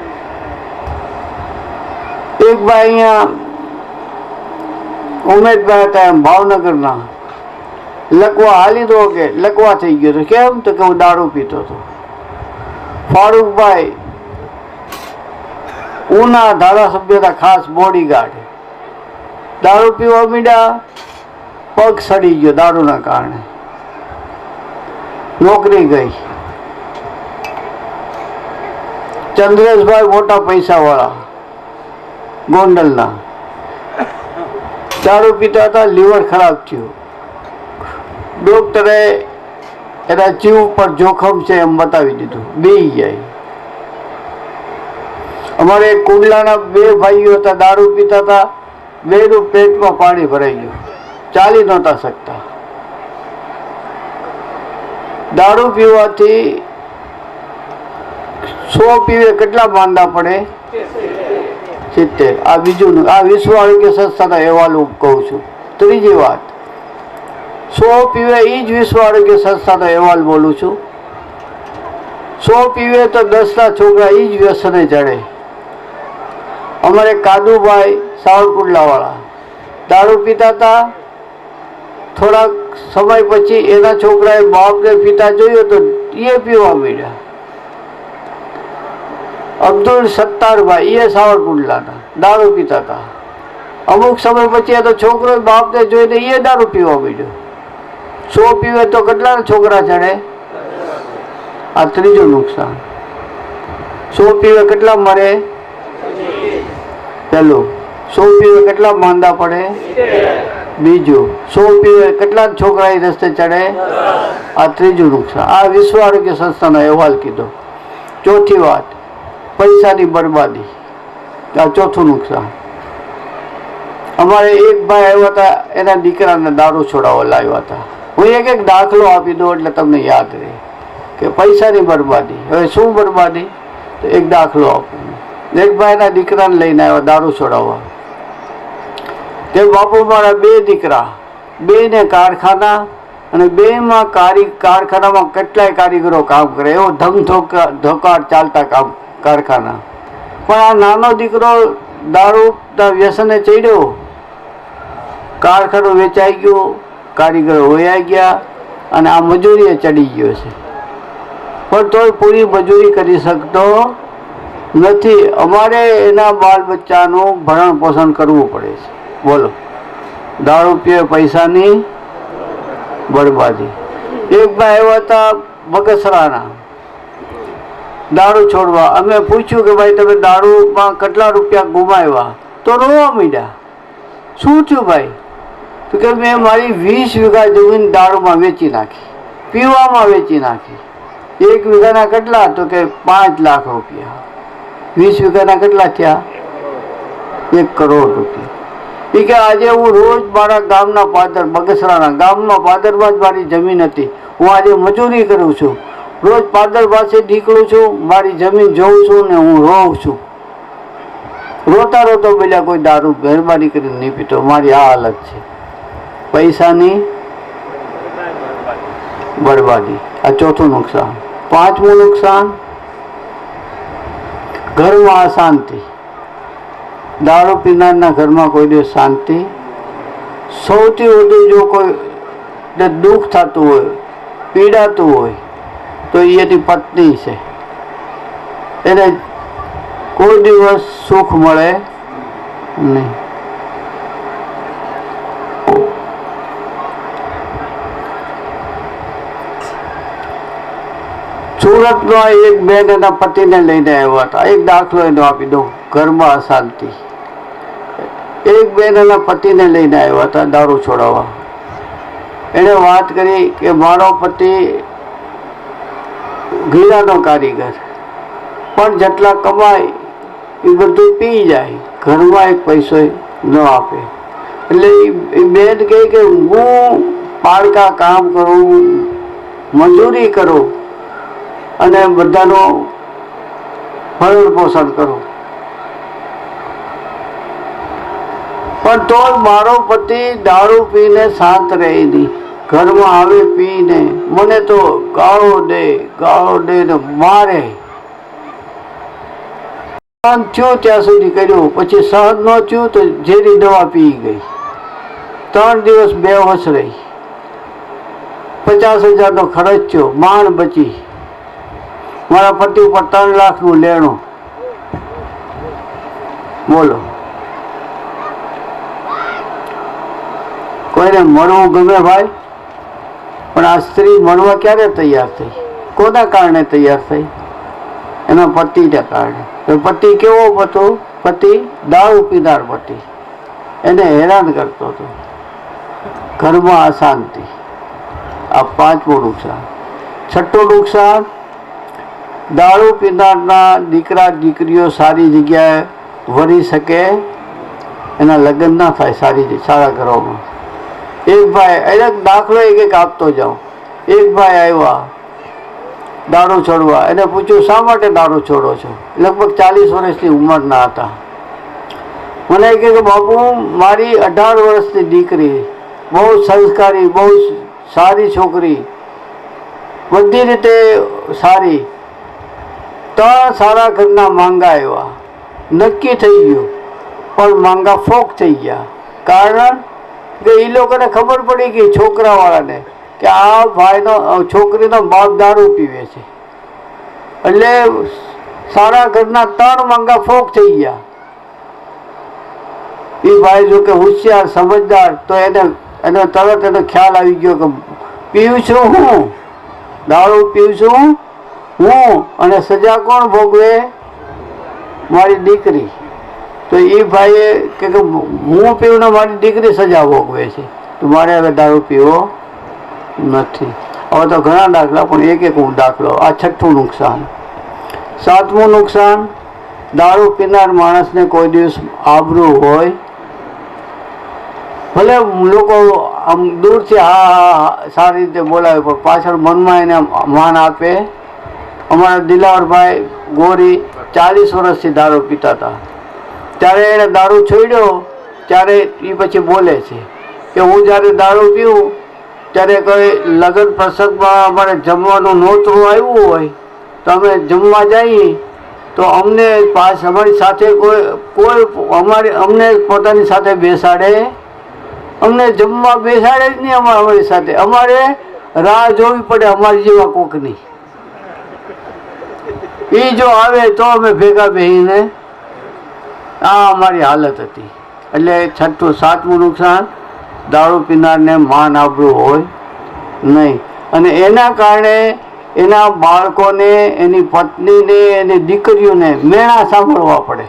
એક ભાઈ અહીંયા ઉમેદભાઈ હતા એમ ભાવનગરના, લકવા હાલી દો કે લકવા થઈ ગયો હતો. કેમ? તો કે હું દારૂ પીતો હતો. ફારૂકભાઈ ઉના ધારાસભ્યના ખાસ બોડીગાર્ડ, દારૂ પીવા મીડ્યા, પગ સડી ગયો દારૂના કારણે, નોકરી ગઈ. ચંદ્રેશભાઈ મોટા પૈસાવાળા ગોંડલના, દારૂ પીતા હતા, લીવર ખરાબ થયું. ડોક્ટરે એના જીવ પર જોખમ છે એમ બતાવી દીધું, બી જાય. અમારે કુંડલાના 2 ભાઈઓ હતા, દારૂ પીતા હતા, 2નું પેટમાં પાણી ભરાઈ ગયું, ચાલી નહોતા શકતા. દારૂ પીવાથી 100 પીવે કેટલા માંદા પડે? 70. આ બીજું, આ વિશ્વ આરોગ્ય સંસ્થાના અહેવાલ હું કહું છું. ત્રીજી વાત, 100 પીવે એ જ વિશ્વ આરોગ્ય સંસ્થાનો અહેવાલ બોલું છું. 100 પીવે તો 10ના છોકરા એ જ વ્યસને ચડે. અમારે કાદુભાઈ સાવરકુંડલાવાળા દારૂ પીતા હતા, થોડાક સમય પછી એના છોકરાએ બાપને પીતા જોયો તો એ પીવા માંડ્યા. અબ્દુલ સત્તારભાઈ એ સાવરકુંડલાના દારૂ પીતા હતા. અમુક સમય પછી એ તો છોકરો બાપને જોઈને એ દારૂ પીવા માંડ્યો. 100 પીવે તો કેટલા છોકરા ચડે? આ ત્રીજું નુકસાન. 100 પીવે કેટલા મરે? પેલું. 100 પીવે કેટલા માંદા પડે? બીજું. 100 પીવે કેટલા છોકરા રસ્તે ચડે? આ ત્રીજું નુકસાન. આ વિશ્વ આરોગ્ય સંસ્થાનો અહેવાલ કીધો. ચોથી વાત, પૈસાની બરબાદી. આ ચોથું નુકસાન. અમારે એક ભાઈ આવ્યા હતા, એના દીકરાને દારૂ છોડાવવા લાવ્યા હતા. હું એક દાખલો આપી દઉં એટલે તમને યાદ રહે કે પૈસાની બરબાદી. હવે શું બરબાદી? તો એક દાખલો આપું. એક ભાઈના દીકરાને લઈને આવ્યા દારૂ છોડાવવા. તે બાપુ મારા 2 દીકરા, 2 ને કારખાના, અને 2માં કારખાનામાં કેટલાય કારીગરો કામ કરે, એવો ધમધોકાર ચાલતા કામ કારખાના. પણ આ નાનો દીકરો દારૂના વ્યસને ચડ્યો, કારખાનું વેચાઈ ગયું, કારીગરો વયા ગયા, અને આ મજૂરીએ ચડી ગયો છે. પણ તોય પૂરી મજૂરી કરી શકતો નથી. અમારે એના બાળ બચ્ચાનું ભરણ પોષણ કરવું પડે છે. બોલો, દારૂ પીએ પૈસાની બરબાદી. એક ભાઈ આવ્યા હતા બગસરાના દારૂ છોડવા. અમે પૂછ્યું કે ભાઈ તમે દારૂમાં કેટલા રૂપિયા ગુમાવ્યા? તો રોવા માંડ્યા. શું થયું ભાઈ? તો કે મેં મારી 20 વીઘા જમીન દારૂમાં વેચી નાખી, પીવામાં વેચી નાખી. 1 વીઘાના કેટલા? તો કે 5 લાખ રૂપિયા. 20 વીઘાના કેટલા થયા? 1 કરોડ રૂપિયા. એ કે આજે હું રોજ મારા ગામના પાદર, બગસરાના ગામમાં પાદરમાં જ મારી જમીન હતી. હું આજે મજૂરી કરું છું, રોજ પાદર પાસે નીકળું છું, મારી જમીન જોઉં છું ને હું રોઉં છું. રોતા રોતો બોલ્યા કોઈ દારૂ મહેરબાની કરીને નહીં પીતો, મારી આ હાલત છે. પૈસાની બરબાદી, આ ચોથું નુકસાન. 5મું નુકસાન, ઘરમાં અશાંતિ. દારૂ પીનારના ઘરમાં કોઈ દિવસ શાંતિ. સૌથી વધુ જો કોઈ દુઃખ થતું હોય, પીડાતું હોય, તો એની પત્ની છે. એને કોઈ દિવસ સુખ મળે નહીં. સુરતમાં એક બેન એના પતિને લઈને આવ્યા હતા. એક દાખલો એનો આપી દઉં. ઘરમાં અશાંતિ. એક બેન એના પતિને લઈને આવ્યા હતા દારૂ છોડાવવા. એણે વાત કરી કે મારો પતિ ગીરાનો કારીગર, પણ જેટલા કમાય એ બધું પી જાય, ઘરમાં એક પૈસો ન આપે. એટલે એ બેન કહે કે હું પાડકા કામ કરું, મજૂરી કરું અને બધાનું ભરણ પોષણ કરું, પણ તો મારો પતિ દારૂ પીને શાંત રહે નહીં. ઘરમાં આવે પીને મને તો ગાળો દે ને મારે. સહન થયું ત્યાં સુધી કર્યું, પછી સહન ન થયું તો ઝેરી દવા પી ગઈ. 3 દિવસ બેહોશ રહી. 50,000નો ખર્ચ થયો, માંડ બચી. મારા પતિ ઉપર 3 લાખનું લેણું. બોલો, કોઈને મળવું ગમે ભાઈ? પણ આ સ્ત્રી મળવા ક્યારે તૈયાર થઈ? કોના કારણે તૈયાર થઈ? એના પતિને કારણે. પતિ કેવો હતો? પતિ દારૂ પીનાર પતિ. એને હેરાન કરતો હતો. ઘરમાં અશાંતિ. આ 5મું નુકસાન. 6થું નુકસાન, દારૂ પીનારના દીકરા દીકરીઓ સારી જગ્યાએ વળી શકે, એના લગ્ન ના થાય સારા ઘરોમાં. એક ભાઈ, એને દાખલો એક આપતો જાઉં. એક ભાઈ આવ્યા દારૂ છોડવા. એને પૂછ્યું શા માટે દારૂ છોડો છો? લગભગ 40 વર્ષની ઉંમરના હતા. મને કહે કે બાપુ મારી 18 વર્ષની દીકરી, બહુ સંસ્કારી, બહુ સારી છોકરી, બધી રીતે સારી, 3 સારા ઘરના માંગા આવ્યા. નક્કી થઈ ગયું, પણ માંગા ફોક થઈ ગયા. કારણ કે એ લોકોને ખબર પડી ગઈ છોકરાવાળાને કે આ ભાઈનો છોકરીનો બાપ દારૂ પીવે છે. એટલે સારા ઘરના 3 માંગા ફોક થઈ ગયા. એ ભાઈ જો કે હોશિયાર સમજદાર, તો એને તરત એનો ખ્યાલ આવી ગયો કે પીવું છું હું, દારૂ પીવું છું હું, અને સજા કોણ ભોગવે? મારી દીકરી. તો એ ભાઈએ કે હું પીવું ને મારી દીકરી સજા ભોગવે છે, તો મારે હવે દારૂ પીવો નથી. હવે તો ઘણા દાખલા, પણ એક હું દાખલો. આ 6થું નુકસાન. 7મું નુકસાન, દારૂ પીનાર માણસને કોઈ દિવસ આબરૂ હોય, ભલે લોકો આમ દૂરથી હા સારી રીતે બોલાવે, પણ પાછળ મનમાં એને માન આપે અમારા દિલાવરભાઈ ગોરી 40 વર્ષથી દારૂ પીતા હતા. ત્યારે એણે દારૂ છોડ્યો ત્યારે એ પછી બોલે છે કે હું જ્યારે દારૂ પીવું ત્યારે કોઈ લગ્ન પ્રસંગમાં અમારે જમવાનું નોતરું આવ્યું હોય તો અમે જમવા જઈએ તો અમને પાસ અમારી સાથે કોઈ અમને પોતાની સાથે બેસાડે, અમને જમવા બેસાડે જ નહીં. અમારી સાથે અમારે રાહ જોવી પડે અમારી જેવા કોકની. એ જો આવે તો અમે ભેગા બેસીને, આ અમારી હાલત હતી. એટલે છઠ્ઠું સાતમું નુકસાન, દારૂ પીનારને માન આબરૂ હોય નહીં, અને એના કારણે એના બાળકોને, એની પત્નીને, એની દીકરીઓને મેણા સાંભળવા પડે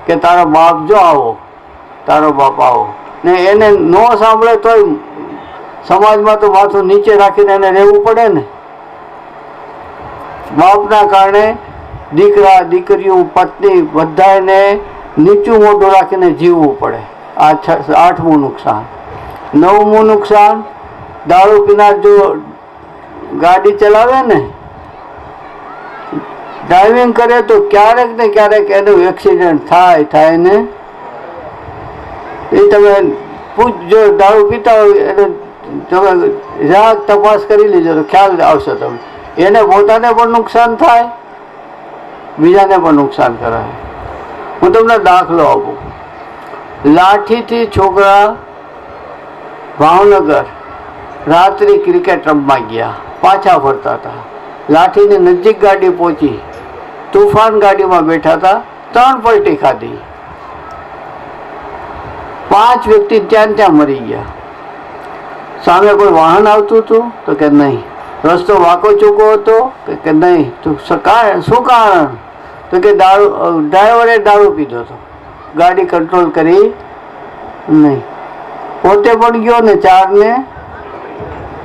કે તારો બાપ જો આવો, તારો બાપ આવો. ને એને ન સાંભળે તોય સમાજમાં તો માથું નીચે રાખીને એને રહેવું પડે ને. બાપના કારણે દીકરા, દીકરીઓ, પત્ની બધાને નીચું મોઢું રાખીને જીવવું પડે. આ 8મું નુકસાન. 9મું નુકસાન, દારૂ પીનાર જો ગાડી ચલાવે ને, ડ્રાઇવિંગ કરે તો ક્યારેક ને ક્યારેક એનું એક્સિડન્ટ થાય ને. એ તમે પૂછજો, દારૂ પીતા હોય એટલે તમે જરાક તપાસ કરી લેજો તો ખ્યાલ આવશે તમે. એને પોતાને પણ નુકસાન થાય, બીજાને પણ નુકસાન કરાય. હું તમને દાખલો આપું. લાઠીથી છોકરા ભાવનગર રાત્રે ક્રિકેટ રમવા ગયા, પાછા ફરતા હતા. લાઠીની નજીક ગાડી પહોંચી, તુફાન ગાડીમાં બેઠા હતા, 3 પલટી ખાધી. 5 વ્યક્તિ ત્યાં મરી ગયા. સામે કોઈ વાહન આવતું હતું તો કે નહીં. રસ્તો વાંકો ચૂકો હતો કે નહીં. તો શું કારણ? તો કે ડ્રાઈવરે દારૂ પીધો હતો, ગાડી કંટ્રોલ કરી નહીં, પોતે પણ ગયો ને 4ને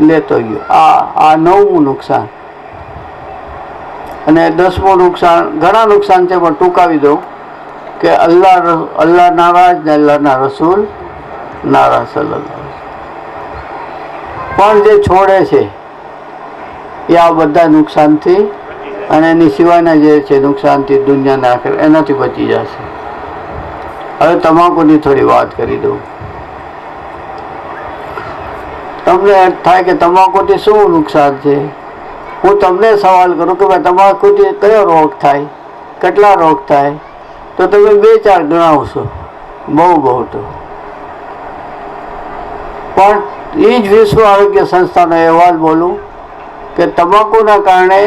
લેતો ગયો. આ 9મું નુકસાન. અને 10મું નુકસાન, ઘણા નુકસાન છે પણ ટૂંકાવી દઉં કે અલ્લાહ નારાજ ને અલ્લાહના રસૂલ નારાજ સલ્લલ્લાહુ. પણ જે છોડે છે એ આ બધા નુકસાનથી અને એની સિવાયના જે છે નુકસાનથી દુનિયાને આખરે એનાથી બચી જશે. હવે તમાકુની થોડી વાત કરી દઉં. તમને થાય કે તમાકુથી શું નુકસાન છે. હું તમને સવાલ કરું કે ભાઈ તમાકુથી કયો રોગ થાય, કેટલા રોગ થાય, તો તમે 2-4 ગણાવશો બહુ તો. પણ એ જ વિશ્વ આરોગ્ય સંસ્થાનો અહેવાલ બોલું કે તમાકુના કારણે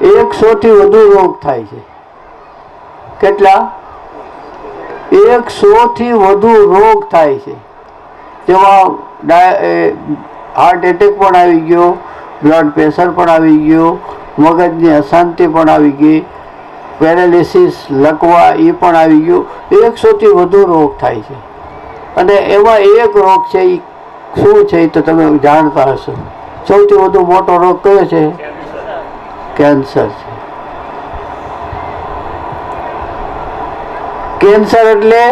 100થી વધુ રોગ થાય છે. કેટલા? 100થી વધુ રોગ થાય છે. જેમાં હાર્ટ એટેક પણ આવી ગયો, બ્લડ પ્રેશર પણ આવી ગયો, મગજની અશાંતિ પણ આવી ગઈ, પેરાલિસિસ, લકવા એ પણ આવી ગયું. 100થી વધુ રોગ થાય છે. અને એમાં એક રોગ છે, એ શું છે એ તો તમે જાણતા હશો. સૌથી વધુ મોટો રોગ કયો છે? કેન્સર છે. કેન્સર એટલે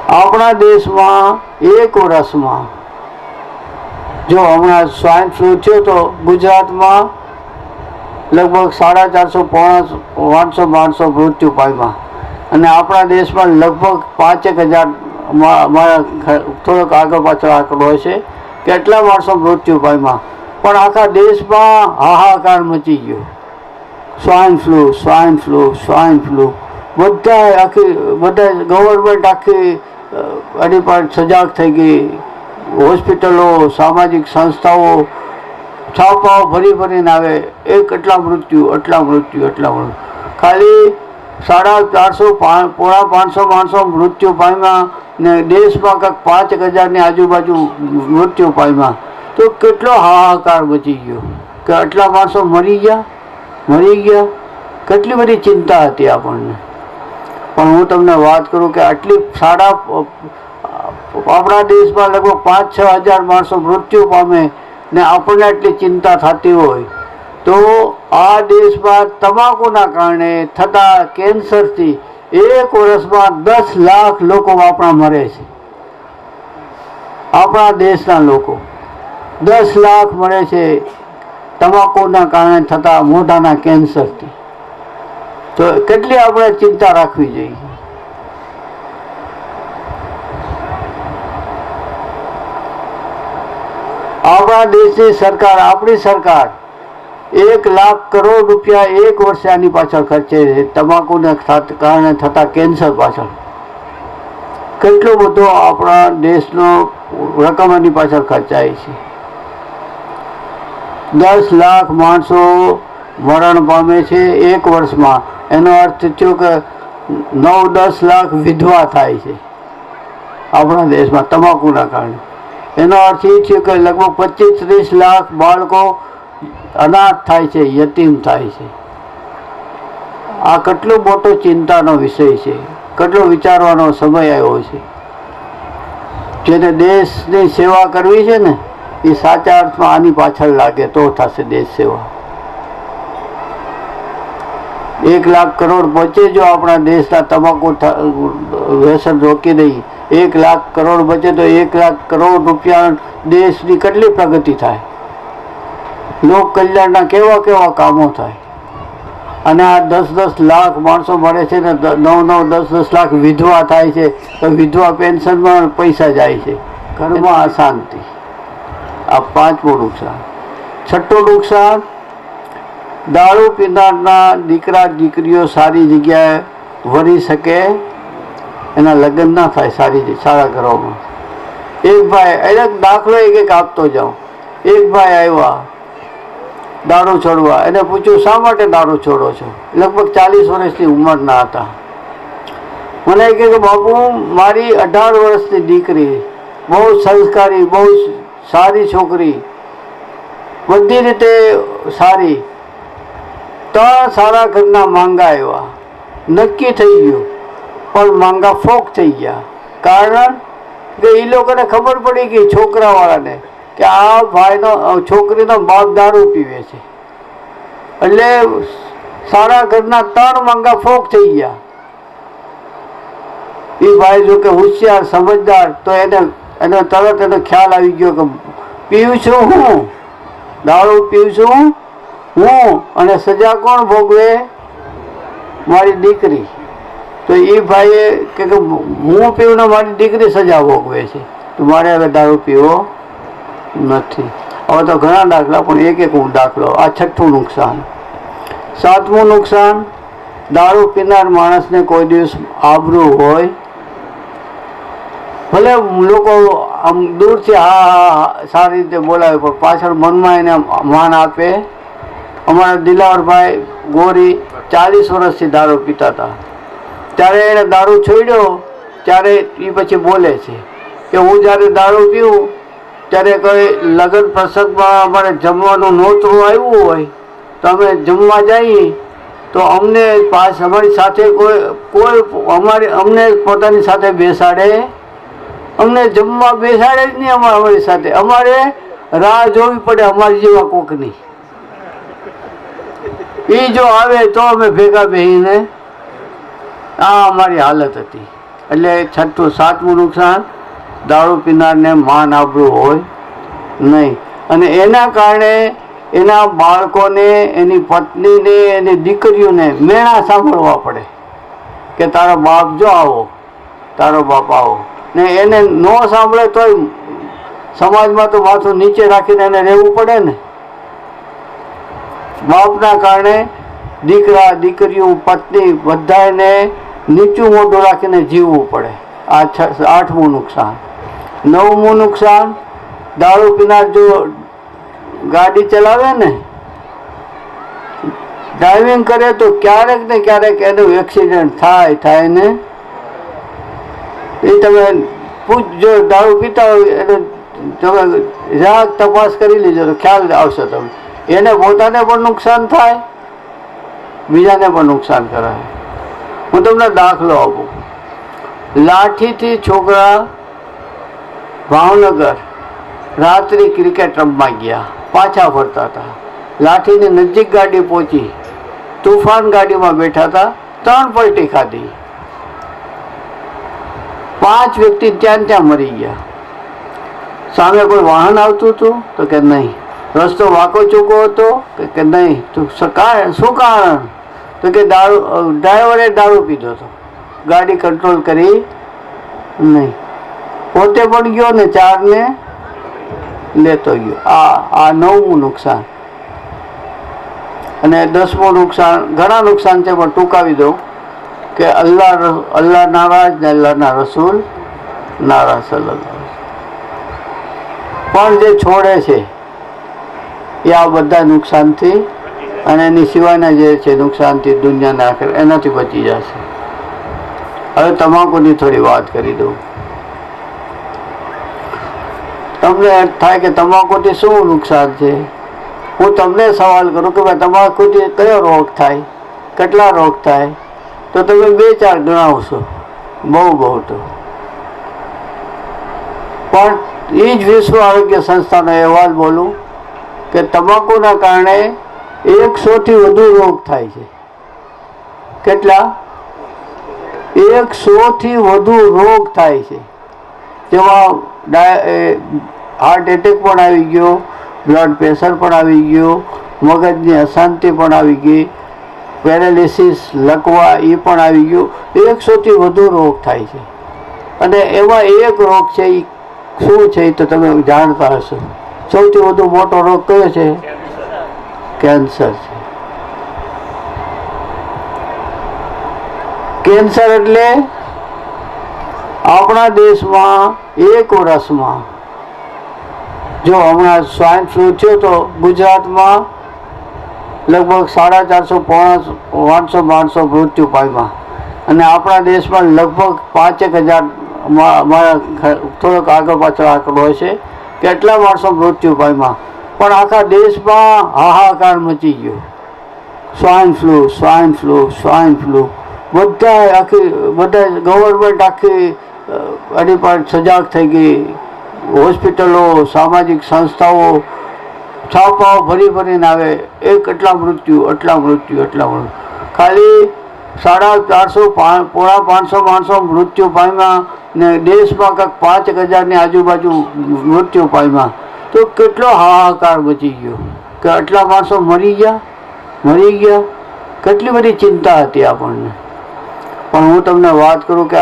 આપણા દેશમાં 1 વર્ષમાં, જો હમણાં સ્વાઇન ફ્લૂ થયો તો ગુજરાતમાં લગભગ 450-500 માણસો મૃત્યુ પામ્યા, અને આપણા દેશમાં લગભગ 5,000, મારા થોડોક આગળ પાછળ આંકડો હોય છે, કેટલા માણસો મૃત્યુ પામ્યા. પણ આખા દેશમાં હાહાકાર મચી ગયો. સ્વાઇન ફ્લૂ બધા ગવર્મેન્ટ આખી આની પર સજાગ થઈ ગઈ. હોસ્પિટલો, સામાજિક સંસ્થાઓ છાપાઓ ભરીને આવે, એટલા મૃત્યુ. ખાલી 450, પોણા 500 માણસો મૃત્યુ પામ્યા ને દેશમાં કંઈક 5,000ની આજુબાજુ મૃત્યુ પામ્યા. તો કેટલો હાહાકાર મચી ગયો કે આટલા માણસો મરી ગયા. કેટલી બધી ચિંતા હતી આપણને. પણ હું તમને વાત કરું કે આપણા દેશમાં લગભગ 5-6 હજાર માણસો મૃત્યુ પામે ને આપણને આટલી ચિંતા થતી હોય તો આ દેશમાં તમાકુના કારણે થતા કેન્સરથી 1 વર્ષમાં 10 લાખ લોકો આપણા મરે છે. આપણા દેશના લોકો 10 લાખ મરે છે તમાકુના કારણે થતા મોઢાના કેન્સરથી. તો કેટલી આપણે ચિંતા રાખવી જોઈએ. આપણા દેશની સરકાર, આપણી સરકાર 1 લાખ કરોડ રૂપિયા એક વર્ષે આની પાછળ ખર્ચે છે, તમાકુને કારણે થતા કેન્સર પાછળ. કેટલો બધો આપણા દેશનો રકમ આની પાછળ ખર્ચાય છે. 10 લાખ માણસો મરણ પામે છે એક વર્ષમાં. એનો અર્થ થયો કે 9-10 લાખ વિધવા થાય છે આપણા દેશમાં તમાકુના કારણે. એનો અર્થ એ થયો કે લગભગ 25-30 લાખ બાળકો અનાથ થાય છે, યતીમ થાય છે. આ કેટલો મોટો ચિંતાનો વિષય છે, કેટલો વિચારવાનો સમય આવ્યો છે. જેને દેશની સેવા કરવી છે ને, એ સાચા અર્થમાં આની પાછળ લાગે તો થશે દેશ સેવા. 1 લાખ કરોડ બચે જો આપણા દેશના તમાકુ વ્યસન રોકી દઈએ. 1 લાખ કરોડ બચે તો 1 લાખ કરોડ રૂપિયા દેશની કેટલી પ્રગતિ થાય, લોક કલ્યાણના કેવા કેવા કામો થાય. અને આ 10-10 લાખ માણસો મળે છે ને 9-10 લાખ વિધવા થાય છે, તો વિધવા પેન્શનમાં પૈસા જાય છે, ઘરમાં અશાંતિ. આ 5મું નુકસાન. 6થું નુકસાન, દારૂ પીનારના દીકરા દીકરીઓ સારી જગ્યાએ વળી શકે, એના લગ્ન ના થાય સારા ઘરોમાં. એક ભાઈ, એને દાખલો એક આપતો જાઉં. એક ભાઈ આવ્યા દારૂ છોડવા. એને પૂછ્યું શા માટે દારૂ છોડો છો? લગભગ 40 વર્ષની ઉંમરના હતા. મને કહે કે બાપુ, મારી 18 વર્ષની દીકરી, બહુ સંસ્કારી, બહુ સારી છોકરી, બધી રીતે સારી, 3 સારા ઘરના માંગા આવ્યા, નક્કી થઈ ગયું, પણ માંગા ફોક થઈ ગયા. કારણ કે એ લોકોને ખબર પડી ગઈ, છોકરાવાળાને, કે આ ભાઈનો છોકરીનો બાપ દારૂ પીવે છે. એટલે સારા ઘરના 3 માંગા ફોક થઈ ગયા. એ ભાઈ જો કે હોશિયાર સમજદાર, તો એને તરત એનો ખ્યાલ આવી ગયો કે પીવું છું હું, દારૂ પીવું છું હું, અને સજા કોણ ભોગવે? મારી દીકરી. તો એ ભાઈએ કે હું પીવું ને મારી દીકરી સજા ભોગવે છે, તો મારે હવે દારૂ પીવો નથી. હવે તો ઘણા દાખલા, પણ એક હું દાખલો. આ 6થું નુકસાન. 7મું નુકસાન, દારૂ પીનાર માણસને કોઈ દિવસ આબરૂ હોય, ભલે લોકો આમ દૂરથી હા સારી રીતે બોલાવે, પણ પાછળ મનમાં એને માન આપે. અમારા દિલાવરભાઈ ગોરી 40 વર્ષથી દારૂ પીતા હતા. ત્યારે એને દારૂ છોડ્યો, ત્યારે એ પછી બોલે છે કે હું જ્યારે દારૂ પીવું ત્યારે કોઈ લગ્ન પ્રસંગમાં અમારે જમવાનું નોતરું આવ્યું હોય તો અમે જમવા જઈએ, તો અમને અમારી સાથે કોઈ અમને પોતાની સાથે બેસાડે, અમને જમવા બેસાડે જ નહીં. અમારી સાથે અમારે રાહ જોવી પડે અમારી જેવા કોકની. એ જો આવે તો અમે ભેગા બેસીને, આ અમારી હાલત હતી. એટલે 6થું 7મું નુકસાન, દારૂ પીનારને માન આબરૂ હોય નહીં. અને એના કારણે એના બાળકોને, એની પત્નીને, એની દીકરીઓને મેણા સાંભળવા પડે કે તારો બાપ જો આવો, તારો બાપ આવો. ને એને ન સાંભળે તોય સમાજમાં તો માથું નીચે રાખીને એને રહેવું પડે ને. બાપના કારણે દીકરા દીકરીઓ પત્ની બધાને નીચું મોઢું રાખીને જીવવું પડે. આ 8મું નુકસાન. 9મું નુકસાન, દારૂ પીનાર જો ગાડી ચલાવે ને, ડ્રાઇવિંગ કરે, તો ક્યારેક ને ક્યારેક એનું એક્સિડન્ટ થાય ને. એ તમે જો દારૂ પીતા હોય એને તમે જરાક તપાસ કરી લેજો તો ખ્યાલ આવશે. તમે એને પોતાને પણ નુકસાન થાય, બીજાને પણ નુકસાન કરાય. હું તમને દાખલો આપું. લાઠીથી છોકરા ભાવનગર રાત્રે ક્રિકેટ રમવા ગયા, પાછા ફરતા હતા. લાઠીની નજીક ગાડી પહોંચી, તુફાન ગાડીમાં બેઠા હતા, 3 પલટી ખાધી, 5 વ્યક્તિ ત્યાં મરી ગયા. સામે કોઈ વાહન આવતું હતું તો કે નહીં. રસ્તો વાંકો ચૂકો હતો કે નહીં? તો શું કારણ? તો કે ડ્રાઈવરે દારૂ પીધો હતો, ગાડી કંટ્રોલ કરી નહીં, પોતે પણ ગયો ને 4 ને લેતો ગયો. આ 9મું નુકસાન. અને 10મું નુકસાન, ઘણા નુકસાન છે પણ ટૂંકાવી દઉં કે અલ્લાહ નારાજ ને અલ્લાહના રસૂલ નારાજ સલ્લલ્લાહુ. પણ જે છોડે છે એ આ બધા નુકસાનથી અને એની સિવાયના જે છે નુકસાનથી દુનિયાના આખરે એનાથી બચી જશે. હવે તમાકુની થોડી વાત કરી દઉં. તમને થાય કે તમાકુથી શું નુકસાન છે? હું તમને સવાલ કરું કે ભાઈ તમાકુથી કયો રોગ થાય, કેટલા રોગ થાય? તો તમે 2-4 ગણાવશો, બહુ તો. પણ એ જ વિશ્વ આરોગ્ય સંસ્થાનો અહેવાલ બોલું કે તમાકુના કારણે 100થી વધુ રોગ થાય છે. કેટલા? 100થી વધુ રોગ થાય છે. જેમાં હાર્ટ એટેક પણ આવી ગયો, બ્લડ પ્રેશર પણ આવી ગયું, મગજની અશાંતિ પણ આવી ગઈ, પેરાલિસિસ, લકવા એ પણ આવી ગયું. 100થી વધુ રોગ થાય છે. અને એમાં એક રોગ છે, એ શું છે એ તો તમે જાણતા હશો. સૌથી વધુ મોટો રોગ કયો છે? કેન્સર છે. કેન્સર એટલે આપણા દેશમાં 1 વર્ષમાં, જો હમણાં સ્વાઇન ફ્લૂ થયો તો ગુજરાતમાં લગભગ 450-500 માણસો મૃત્યુ પામ્યા. અને આપણા દેશમાં લગભગ 5,000, મારા થોડોક આગળ પાછળ આંકડો હોય છે કે એટલા માણસો મૃત્યુ પામ્યા. પણ આખા દેશમાં હાહાકાર મચી ગયો. Swine flu. બધા ગવર્મેન્ટ આખી અડીપાડ સજાગ થઈ ગઈ. હોસ્પિટલો, સામાજિક સંસ્થાઓ છાપાઓ ભરીને આવે, એટલા મૃત્યુ. ખાલી 450-500 માણસો મૃત્યુ પામ્યા ને દેશમાં કંઈક 5,000ની આજુબાજુ મૃત્યુ પામ્યા. તો કેટલો હાહાકાર મચી ગયો કે આટલા માણસો મરી ગયા. કેટલી બધી ચિંતા હતી આપણને. પણ હું તમને વાત કરું કે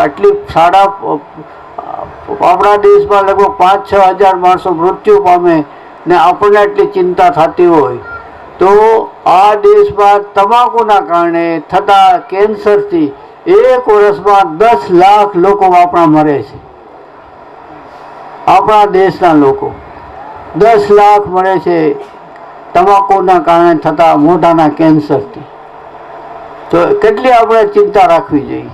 આપણા દેશમાં લગભગ 5-6 હજાર માણસો મૃત્યુ પામે ને આપણને એટલી ચિંતા થતી હોય તો આ દેશમાં તમાકુના કારણે થતા કેન્સરથી 1 વર્ષમાં 10 લાખ લોકો આપણા મરે છે. આપણા દેશના લોકો 10 લાખ મરે છે તમાકુના કારણે થતા મોઢાના કેન્સરથી. તો કેટલી આપણે ચિંતા રાખવી જોઈએ.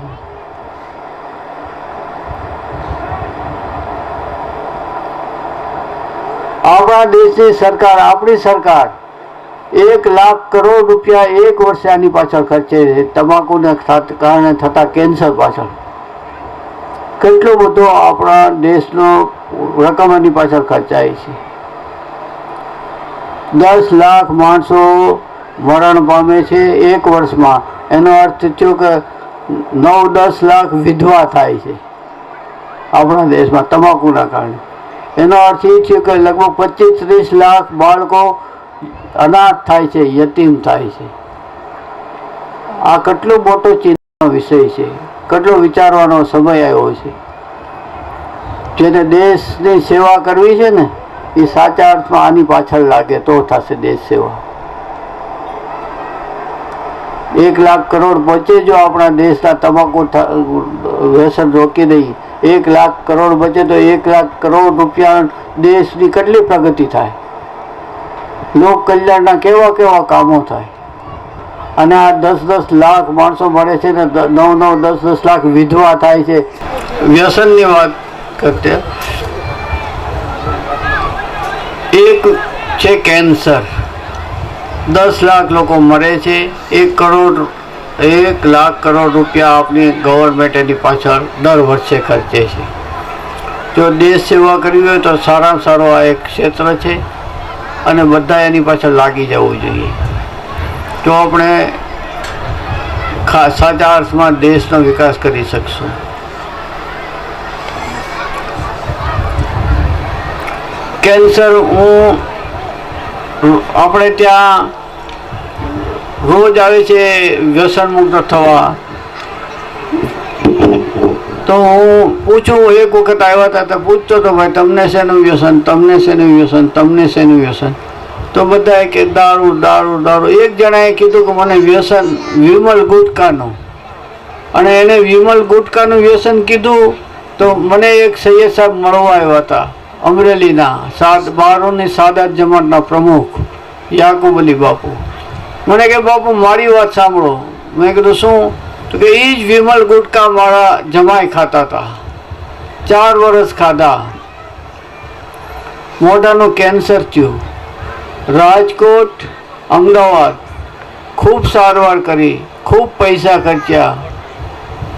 આપણા દેશની સરકાર, આપણી સરકાર 1 લાખ કરોડ રૂપિયા 1 વર્ષે આની પાછળ ખર્ચે છે, તમાકુને કારણે થતા કેન્સર પાછળ. કેટલો બધો આપણા દેશનો રકમ આની પાછળ ખર્ચાય છે. 10 લાખ માણસો મરણ પામે છે 1 વર્ષમાં. એનો અર્થ થયો કે 9-10 લાખ વિધવા થાય છે આપણા દેશમાં તમાકુના કારણે. એનો અર્થ એ થયો કે લગભગ 25-30 લાખ બાળકો અનાથ થાય છે, યતીમ થાય છે. આ કેટલો મોટો ચિંતાનો વિષય છે, કેટલો વિચારવાનો સમય આવ્યો છે. જેને દેશની સેવા કરવી છે ને એ સાચા અર્થમાં આની પાછળ લાગે તો થશે દેશ સેવા. 1 લાખ કરોડ બચે જો આપણા દેશના તમાકુ વ્યસન રોકી દઈએ. 1 લાખ કરોડ બચે તો 1 લાખ કરોડ રૂપિયા દેશની કેટલી પ્રગતિ થાય, લોક કલ્યાણના કેવા કામો થાય. અને આ 10-10 લાખ માણસો મળે છે ને 9-10 લાખ વિધવા થાય છે. વ્યસનની વાત કરતે એક છે કેન્સર. 10 લાખ લોકો મરે છે. 1 લાખ કરોડ રૂપિયા આપણી ગવર્મેન્ટ એની પાછળ દર વર્ષે ખર્ચે છે. જો દેશ સેવા કરવી હોય તો સારામાં સારો આ એક ક્ષેત્ર છે અને બધા એની પાછળ લાગી જવું જોઈએ. તો આપણે સાચા અર્થમાં દેશનો વિકાસ કરી શકશું. કેન્સર હું આપણે ત્યાં રોજ આવે છે વ્યસન મુક્ત થવા. તો હું પૂછું, એક વખત આવ્યા હતા તો પૂછતો હતો, ભાઈ તમને શેનું વ્યસન, તમને શેનું વ્યસન, તમને શેનું વ્યસન? તો બધાએ કે દારૂ દારૂ દારૂ. એક જણાએ કીધું કે મને વ્યસન વિમલ ગુટકાનું. અને એને વિમલ ગુટકાનું વ્યસન કીધું તો મને એક સૈયદ સાહેબ મળવા આવ્યા હતા અમરેલીના, બારોની સાદાત જમાતના પ્રમુખ યાકુબ અલી બાપુ. મને કે બાપુ મારી વાત સાંભળો. મેં કીધું શું? તો કે એ જ વિમલ ગુટકા મારા જમાઈ ખાતા હતા, 4 વર્ષ ખાધા, મોઢાનું કેન્સર થયું, રાજકોટ અમદાવાદ ખૂબ સારવાર કરી, ખૂબ પૈસા ખર્ચ્યા,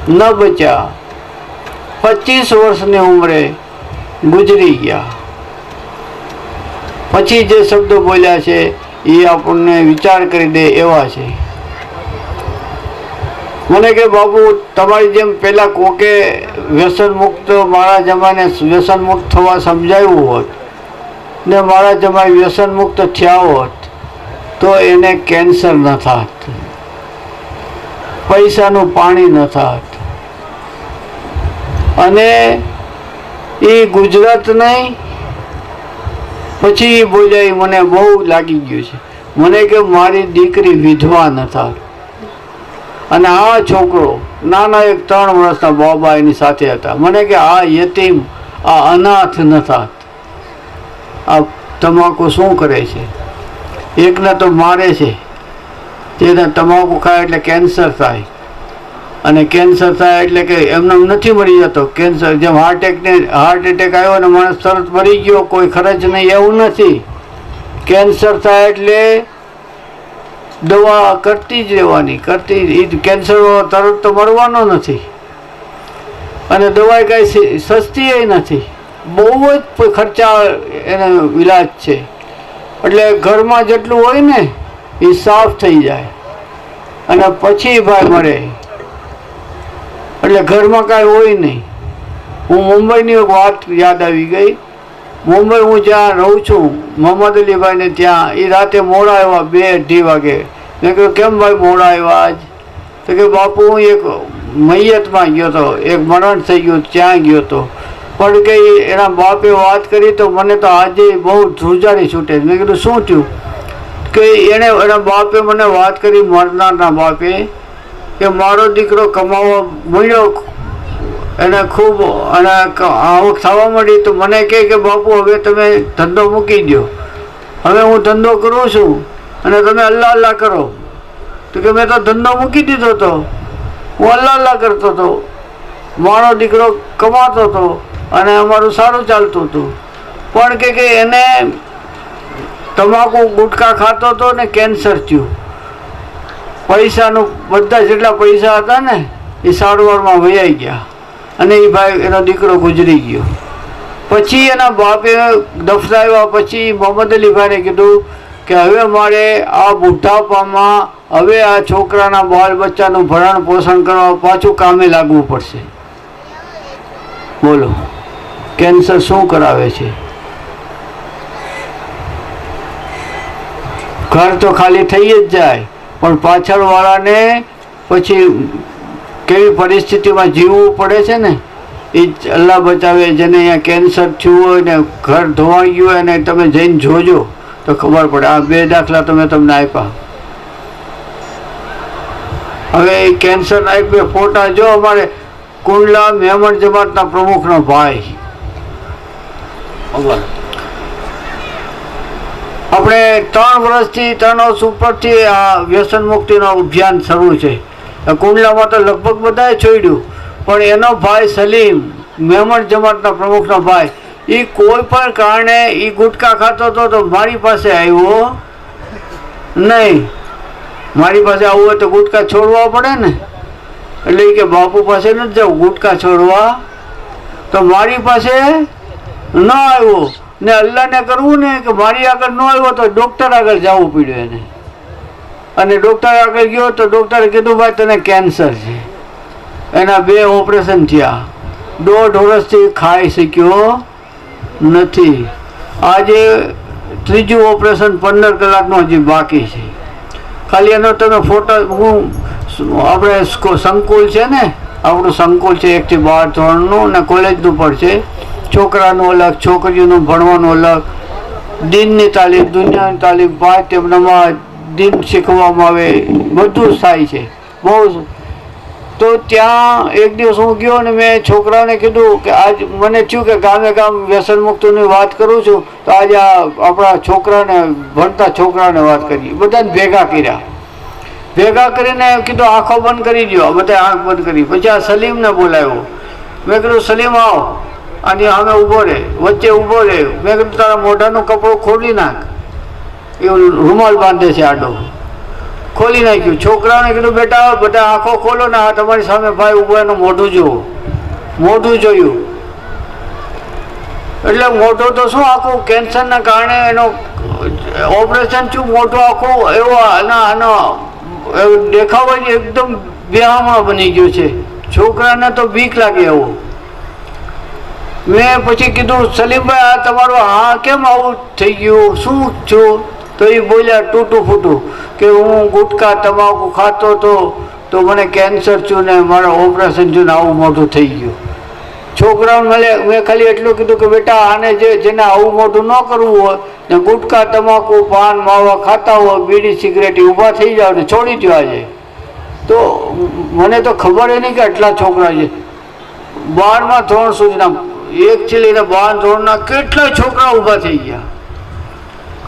ન બચ્યા, 25 વર્ષની ઉંમરે ગુજરી ગયા. પછી જે શબ્દો બોલ્યા છે એ આપણને વિચાર કરી દે એવા છે. મને કે બાપુ તમારી જેમ પહેલાં કોકે વ્યસન મુક્ત મારા જમાને વ્યસન મુક્ત થવા સમજાવ્યું હોત ને મારા જમાઈ વ્યસન મુક્ત થયા હોત તો એને કેન્સર ન થાત, પૈસાનું પાણી ન થાત. અને એ ગુજરાત નહીં. પછી એ બોલ્યા, મને બહુ લાગી ગયું છે. મને કે મારી દીકરી વિધવા ન થાત અને આ છોકરો નાના એક 3 વર્ષના બાબા એની સાથે હતા. મને કે આ યતીમ, આ અનાથ ન થાત. આ તમાકુ શું કરે છે? એકને તો મારે છે, જેને તમાકુ ખાય એટલે કેન્સર થાય. અને કેન્સર થાય એટલે કે એમને નથી મરી જતો કેન્સર. જેમ હાર્ટ એટેક આવ્યો અને માણસ તરત મરી ગયો, કોઈ ખર્ચ નહીં, એવું નથી. કેન્સર થાય એટલે દવા કરતી જ રહેવાની, કેન્સર તરત તો મરવાનો નથી. અને દવા કાંઈ સસ્તી નથી, બહુ જ ખર્ચા એનો ઈલાજ છે. એટલે ઘરમાં જેટલું હોય ને એ સાફ થઈ જાય અને પછી ભાઈ મરે. એટલે ઘરમાં કાંઈ હોય નહીં. હું મુંબઈની એક વાત યાદ આવી ગઈ. મુંબઈ હું જ્યાં રહું છું મોહમ્મદ અલીભાઈને ત્યાં, એ રાતે મોડા આવ્યા 2-2:30 વાગે. મેં કહ્યું કેમ ભાઈ મોડા આવ્યા આજ? તો કે બાપુ હું એક મૈયતમાં ગયો હતો, એક મરણ થઈ ગયું, ત્યાં ગયો હતો. પણ કે એના બાપે વાત કરી તો મને તો આજે બહુ ધ્રુજારી છૂટે. મેં કીધું શું થયું? કે એના બાપે મને વાત કરી, મરનારના બાપે, કે મારો દીકરો કમાવા મળ્યો એને ખૂબ અને આવક થવા મળી. તો મને કહે કે બાપુ હવે તમે ધંધો મૂકી દો, હવે હું ધંધો કરું છું અને તમે અલ્લાહ અલ્લાહ કરો. તો કે મેં તો ધંધો મૂકી દીધો હતો, હું અલ્લાહ અલ્લાહ કરતો હતો, મારો દીકરો કમાતો હતો અને અમારું સારું ચાલતું હતું. પણ કે એને તમાકુ ગુટકા ખાતો હતો ને કેન્સર થયું. પૈસાનું બધા જેટલા પૈસા હતા ને એ સારવારમાં વહી ગયા અને એ ભાઈ એનો દીકરો ગુજરી ગયો. પછી એના બાપે દફનાવ્યા. પછી મોહમ્મદ અલીભાઈને કીધું કે હવે મારે આ બુઢાપામાં હવે આ છોકરાના બાળ બચ્ચાનું ભરણ પોષણ કરવા પાછું કામે લાગવું પડશે. બોલો કેન્સર શું કરાવે છે? ઘર તો ખાલી થઈ જ જાય પણ પાછળવાળાને પછી કેવી પરિસ્થિતિમાં જીવવું પડે છે ને એ અલ્લાહ બચાવે. જેને અહીંયા કેન્સર થયું હોય ને ઘર ધોવાઈ ગયું હોય ને તમે જઈને જોજો તો ખબર પડે. આ 2 દાખલા તમે તમને આપ્યા. હવે એ કેન્સરના 1-2 ફોટા જો. અમારે કુંડલા મહેમણ જમાતના પ્રમુખનો ભાઈ, આપણે 3 વર્ષથી 3 વર્ષ ઉપરથી આ વ્યસન મુક્તિનો અભિયાન શરૂ છે. કુંડલામાં તો લગભગ બધાએ છોડ્યું, પણ એનો ભાઈ સલીમ મહેમણ જમાતના પ્રમુખનો ભાઈ, એ કોઈ પણ કારણે એ ગુટકા ખાતો હતો તો મારી પાસે આવ્યો નહીં. મારી પાસે આવવું હોય તો ગુટકા છોડવા પડે ને. એટલે કે બાપુ પાસે નથી જવું ગુટકા છોડવા, તો મારી પાસે ન આવ્યો ને અલ્લાહને કરવું ને કે મારી આગળ ન આવ્યો તો ડૉક્ટર આગળ જવું પડ્યું એને. અને ડૉક્ટર આગળ ગયો તો ડૉક્ટરે કીધું ભાઈ તને કેન્સર છે. એના 2 ઓપરેશન થયા. 1.5 વર્ષથી ખાઈ શક્યો નથી. આજે ત્રીજું ઓપરેશન 15 કલાકનું હજી બાકી છે. ખાલી એનો તમે ફોટો આપણે સંકુલ છે ને, આપણું સંકુલ છે 1 થી 12 ધોરણનું ને કોલેજનું પણ છે. છોકરાનું અલગ, છોકરીઓનું ભણવાનું અલગ, દિનની તાલીમ, દુનિયાની તાલીમ, 5 ટાઈમ નમાઝ, દિન શીખવામાં આવે, બધું થાય છે બહુ. તો ત્યાં એક દિવસ હું ગયો ને મેં છોકરાઓને કીધું કે આજ મને થયું કે ગામે ગામ વ્યસન મુક્તની વાત કરું છું, તો આજે આપણા છોકરાને, ભણતા છોકરાને વાત કરી. બધાને ભેગા કર્યા, ભેગા કરીને કીધું આંખો બંધ કરી દો. બધા આંખ બંધ કરી. પછી આ સલીમને બોલાવ્યો. મેં કીધું સલીમ આવો, અને અમે ઊભો રહે, વચ્ચે ઊભો રહે. મેં કીધું તારા મોઢાનું કપડું ખોલી નાખ. એવું રૂમાલ બાંધે છે આડો, ખોલી નાખ્યું. છોકરાઓને કીધું બેટા બધા આંખો ખોલો ને, આ તમારી સામે ભાઈ ઊભો, એનું મોઢું જુઓ. મોઢું જોયું એટલે મોઢું તો શું, આખું કેન્સરના કારણે એનો ઓપરેશન થયું. મોઢું આખું એવો આનો દેખાવ જ એકદમ બેહામણો બની ગયો છે. છોકરાને તો બીક લાગે એવો. મેં પછી કીધું સલીમભાઈ આ તમારું હા કેમ આવું થઈ ગયું, શું છું? તો એ બોલ્યા તૂટું ફૂટું કે હું ગુટકા તમાકુ ખાતો હતો તો મને કેન્સર થયું ને મારા ઓપરેશન થયું ને આવું મોઢું થઈ ગયું. છોકરાઓને મેં ખાલી એટલું કીધું કે બેટા આને જેને આવું મોઢું ન કરવું હોય ને ગુટકા તમાકુ પાન માવા ખાતા હોય, બીડી સિગરેટ ઊભા થઈ જાવ ને છોડી દો આજે. તો મને તો ખબર નહીં કે આટલા છોકરા છે 12મા ધોરણ સુધીના, 1 થી લઈને 12 ધોરણના કેટલા છોકરા ઊભા થઈ ગયા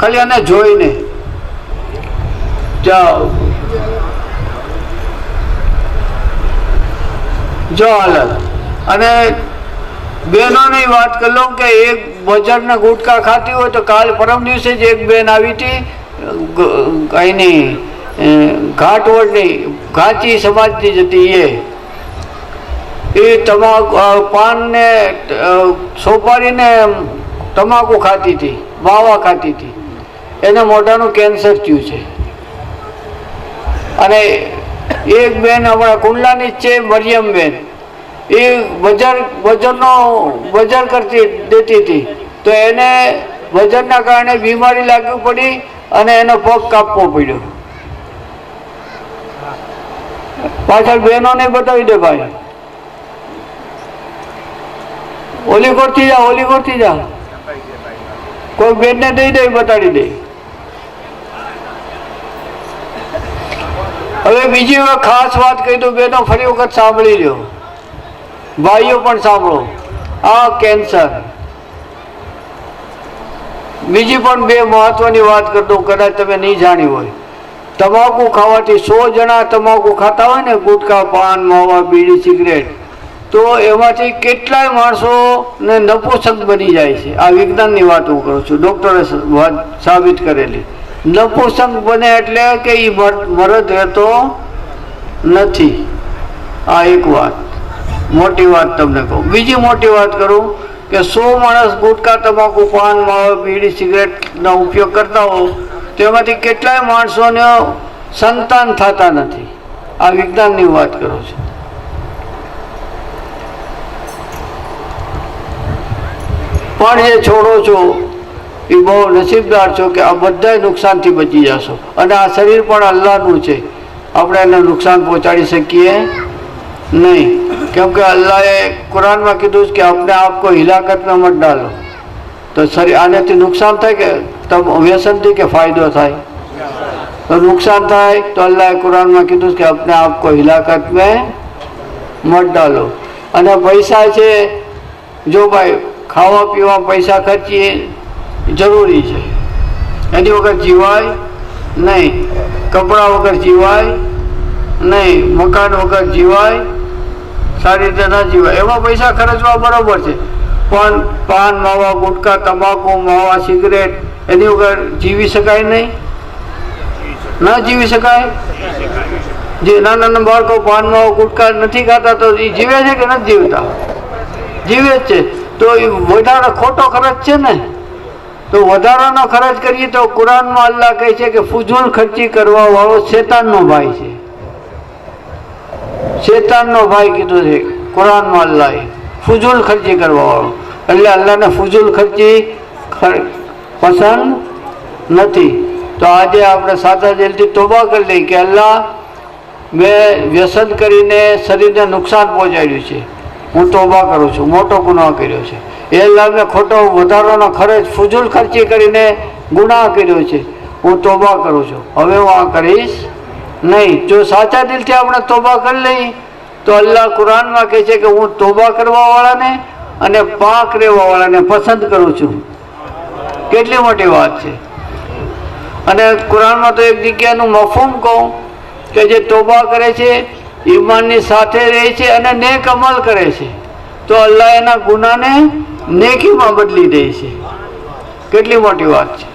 ખાલી આને જોઈને. જો હાલત. અને બહેનોની વાત કરી લઉં કે એક બજારના ગુટકા ખાતી હોય તો કાલ પરમ દિવસે જ એક બેન આવી હતી, કંઈની ઘાટવડની ઘાંચી સમાજની જ હતી. એ તમાકુ પાન ને સોપારીને તમાકુ ખાતી હતી, માવા ખાતી હતી. એને મોઢાનું કેન્સર થયું છે. અને એક બેન આપણા કુંડલાની જ છે, મરિયમબેન, એ બજાર કરતી દેતી હતી. તો એને વજનના કારણે બીમારી લાગવી પડી અને એનો પગ કાપવો પડ્યો. પાછળ બહેનોને બતાવી દે ભાઈ, ઓલી કોરથી જા, ઓલી કોરથી જા, કોઈ બેનને દઈ દે, બતાડી દે. હવે બીજી વખત ખાસ વાત કહી દઉં બેનો, ફરી વખત સાંભળી લો, ભાઈઓ પણ સાંભળો. આ કેન્સર. બીજી પણ 2 મહત્વની વાત કરી દઉં, કદાચ તમે નહીં જાણી હોય. તમાકુ ખાવાથી 100 જણા તમાકુ ખાતા હોય ને, ગુટકા પાન માવા બીડી સિગરેટ, તો એમાંથી કેટલાય માણસોને નપુંસક બની જાય છે. આ વિજ્ઞાનની વાત હું કરું છું, ડૉક્ટરે વાત સાબિત કરેલી. નપુંસક બને એટલે કે એ મરદ રહેતો નથી. આ એક વાત, મોટી વાત તમને કહું. બીજી મોટી વાત કરું કે 100 માણસ ગુટકા તમાકુ પાન માવા બીડી સિગરેટનો ઉપયોગ કરતા હો, તેમાંથી કેટલાય માણસોને સંતાન થતા નથી. આ વિજ્ઞાનની વાત કરું છું. પણ જે છોડો છો એ બહુ નસીબદાર છો કે આ બધા નુકસાનથી બચી જશો. અને આ શરીર પણ અલ્લાહનું છે, આપણે એને નુકસાન પહોંચાડી શકીએ નહીં. કેમ કે અલ્લાહે કુરાનમાં કીધું છે કે अपने आप को हिलाकत में मत डालो. તો શરીર આનાથી નુકસાન થાય કે વ્યસનથી કે ફાયદો થાય? તો નુકસાન થાય. તો અલ્લાહે કુરાનમાં કીધું કે अपने आप को हिलाकत में मत डालो. અને પૈસા છે, જો ભાઈ ખાવા પીવા પૈસા ખર્ચીએ જરૂરી છે, એની વગર જીવાય નહીં. કપડાં વગર જીવાય નહીં, મકાન વગર જીવાય, સારી રીતે ના જીવાય. એમાં પૈસા ખર્ચવા બરાબર છે, પણ પાન માવા ગુટકા તમાકુ માવા સિગરેટ એની વગર જીવી શકાય નહીં, ના જીવી શકાય. જે નાના નાના બાળકો પાન માવા ગુટકા નથી ખાતા તો એ જીવે છે કે નથી જીવતા? જીવે જ છે. તો એ વધારે ખોટો ખર્ચ છે ને. તો વધારાનો ખર્ચ કરીએ તો કુરાનમાં અલ્લાહ કહે છે કે ફુજૂલ ખર્ચી કરવા વાળો શેતાનનો ભાઈ છે. શેતાનનો ભાઈ કીધું છે કુરાનમાં અલ્લાહે, ફુજૂલ ખર્ચી કરવા વાળો. એટલે અલ્લાહને ફુજૂલ ખર્ચી પસંદ નથી. તો આજે આપણે સાચા દિલથી તોબા કરી લઈએ કે અલ્લાહ, મેં વ્યસન કરીને શરીરને નુકસાન પહોંચાડ્યું છે, હું તોબા કરું છું, મોટો ગુનાહ કર્યો છે. એ અલ્લાહ, મેં ખોટો વધારાનો ખર્ચ ફુજૂલ ખર્ચી કરીને ગુનાહ કર્યો છે, હું તોબા કરું છું, હવે હું આ કરીશ નહીં. જો સાચા દિલથી આપણે તોબા કરી લઈએ તો અલ્લાહ કુરાનમાં કહે છે કે હું તોબા કરવાવાળાને અને પાક રહેવાવાળાને પસંદ કરું છું. કેટલી મોટી વાત છે. અને કુરાનમાં તો એક જગ્યાનું મફહૂમ કહું કે જે તોબા કરે છે, ઈમાનની સાથે રહે છે અને નેક અમલ કરે છે, તો અલ્લાહ એના ગુનાને નેકીમાં બદલી દે છે. કેટલી મોટી વાત છે.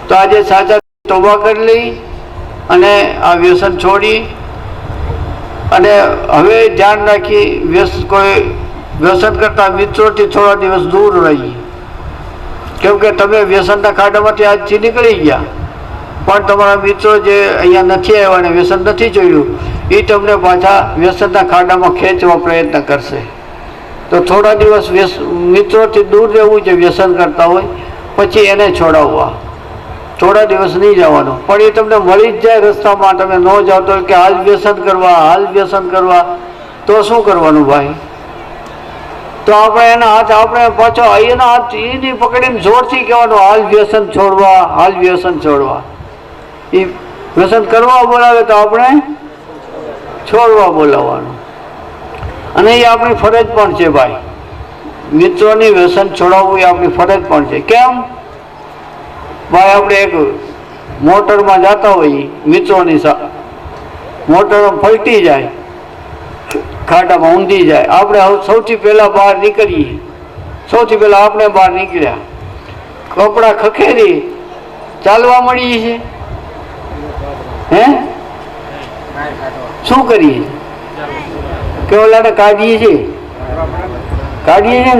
તો આજે સાચા તોબા કરી લઈ અને આ વ્યસન છોડી અને હવે ધ્યાન રાખી કોઈ વ્યસન કરતા મિત્રોથી થોડા દિવસ દૂર રહીએ. કેમ કે તમે વ્યસનના ખાડામાંથી આજથી નીકળી ગયા, પણ તમારા મિત્રો જે અહીંયા નથી આવ્યા અને વ્યસન નથી જોયું, એ તમને પાછા વ્યસનના ખાડામાં ખેંચવા પ્રયત્ન કરશે. તો થોડા દિવસ મિત્રોથી દૂર રહેવું જે વ્યસન કરતા હોય, પછી એને છોડાવવા. થોડા દિવસ નહીં જવાનું, પણ એ તમને મળી જ જાય રસ્તામાં, તમે ન જાઓ તો કે હાલ વ્યસન કરવા, હાલ વ્યસન કરવા, તો શું કરવાનું ભાઈ? તો આપણે એના હાથ, આપણે પાછો એના હાથ એની પકડીને જોરથી કહેવાનું હાલ વ્યસન છોડવા, હાલ વ્યસન છોડવા. એ વ્યસન કરવા બોલાવે તો આપણે છોડવા બોલાવવાનું. અને એ આપણી ફરજ પણ છે ભાઈ. મિત્રોની વ્યસન છોડાવવું એ આપણી ફરજ પણ છે. કેમ ભાઈ? આપણે એક મોટરમાં જતા હોઈએ મિત્રોની સાથે, મોટર પલટી જાય, ખાડામાં ઊંધી જાય, આપણે સૌથી પહેલા બહાર નીકળીએ. સૌથી પહેલા આપણે બહાર નીકળ્યા, કપડાં ખખેરી ચાલવા મળીએ છીએ. હે, શું કરીએ? કે ઓલાને કાઢીએ છીએ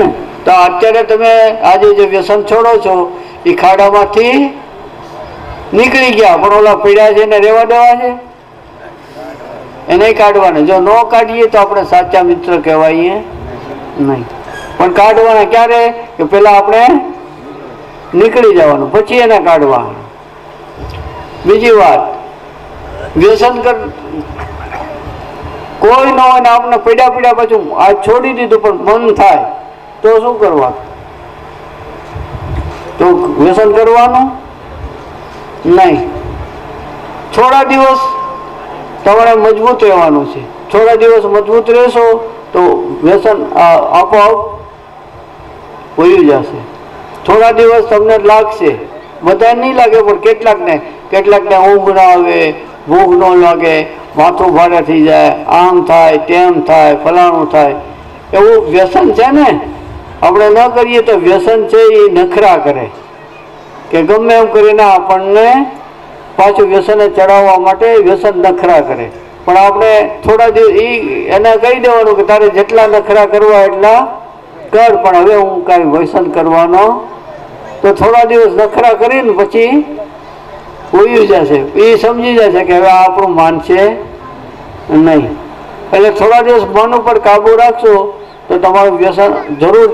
ને. તો અત્યારે તમે આજે જે વ્યસન છોડો છો એ ખાડામાંથી નીકળી ગયા, પણ ઓલા પીડા છે એને રહેવા દેવા છે, એને કાઢવાના. જો ન કાઢીએ તો આપણે સાચા મિત્ર કહેવાઈએ નહીં. પણ કાઢવાના ક્યારે? કે પેલા આપણે નીકળી જવાનું, પછી એને કાઢવા. બીજી વાત, વ્યસન કોઈ ન હોય ને આપણે પીડા પાછું આ છોડી દીધું પણ બંધ થાય તો શું કરવાનું? તો વ્યસન કરવાનું નહીં. થોડા દિવસ તમારે મજબૂત રહેવાનું છે. થોડા દિવસ મજબૂત રહેશો તો વ્યસન આપોઆપ વયું જશે. થોડા દિવસ તમને લાગશે, બધા નહીં લાગે પણ કેટલાકને ઊંઘ ના આવે, ભૂખ ન લાગે, માથું ભારે થઈ જાય, આમ થાય, તેમ થાય, ફલાણું થાય. એવું વ્યસન છે ને. આપણે ન કરીએ તો વ્યસન છે એ નખરા કરે કે ગમે એમ કરીને આપણને પાછું વ્યસને ચડાવવા માટે વ્યસન નખરા કરે. પણ આપણે થોડા દિવસ એને કહી દેવાનું કે તારે જેટલા નખરા કરવા એટલા કર, પણ હવે હું કાંઈ વ્યસન કરવાનો. તો થોડા દિવસ નખરા કરીને પછી ઉયું જશે, એ સમજી જશે કે હવે આપણું માનશે નહીં. એટલે થોડા દિવસ મન ઉપર કાબુ રાખશો તો તમારું વ્યસન જરૂર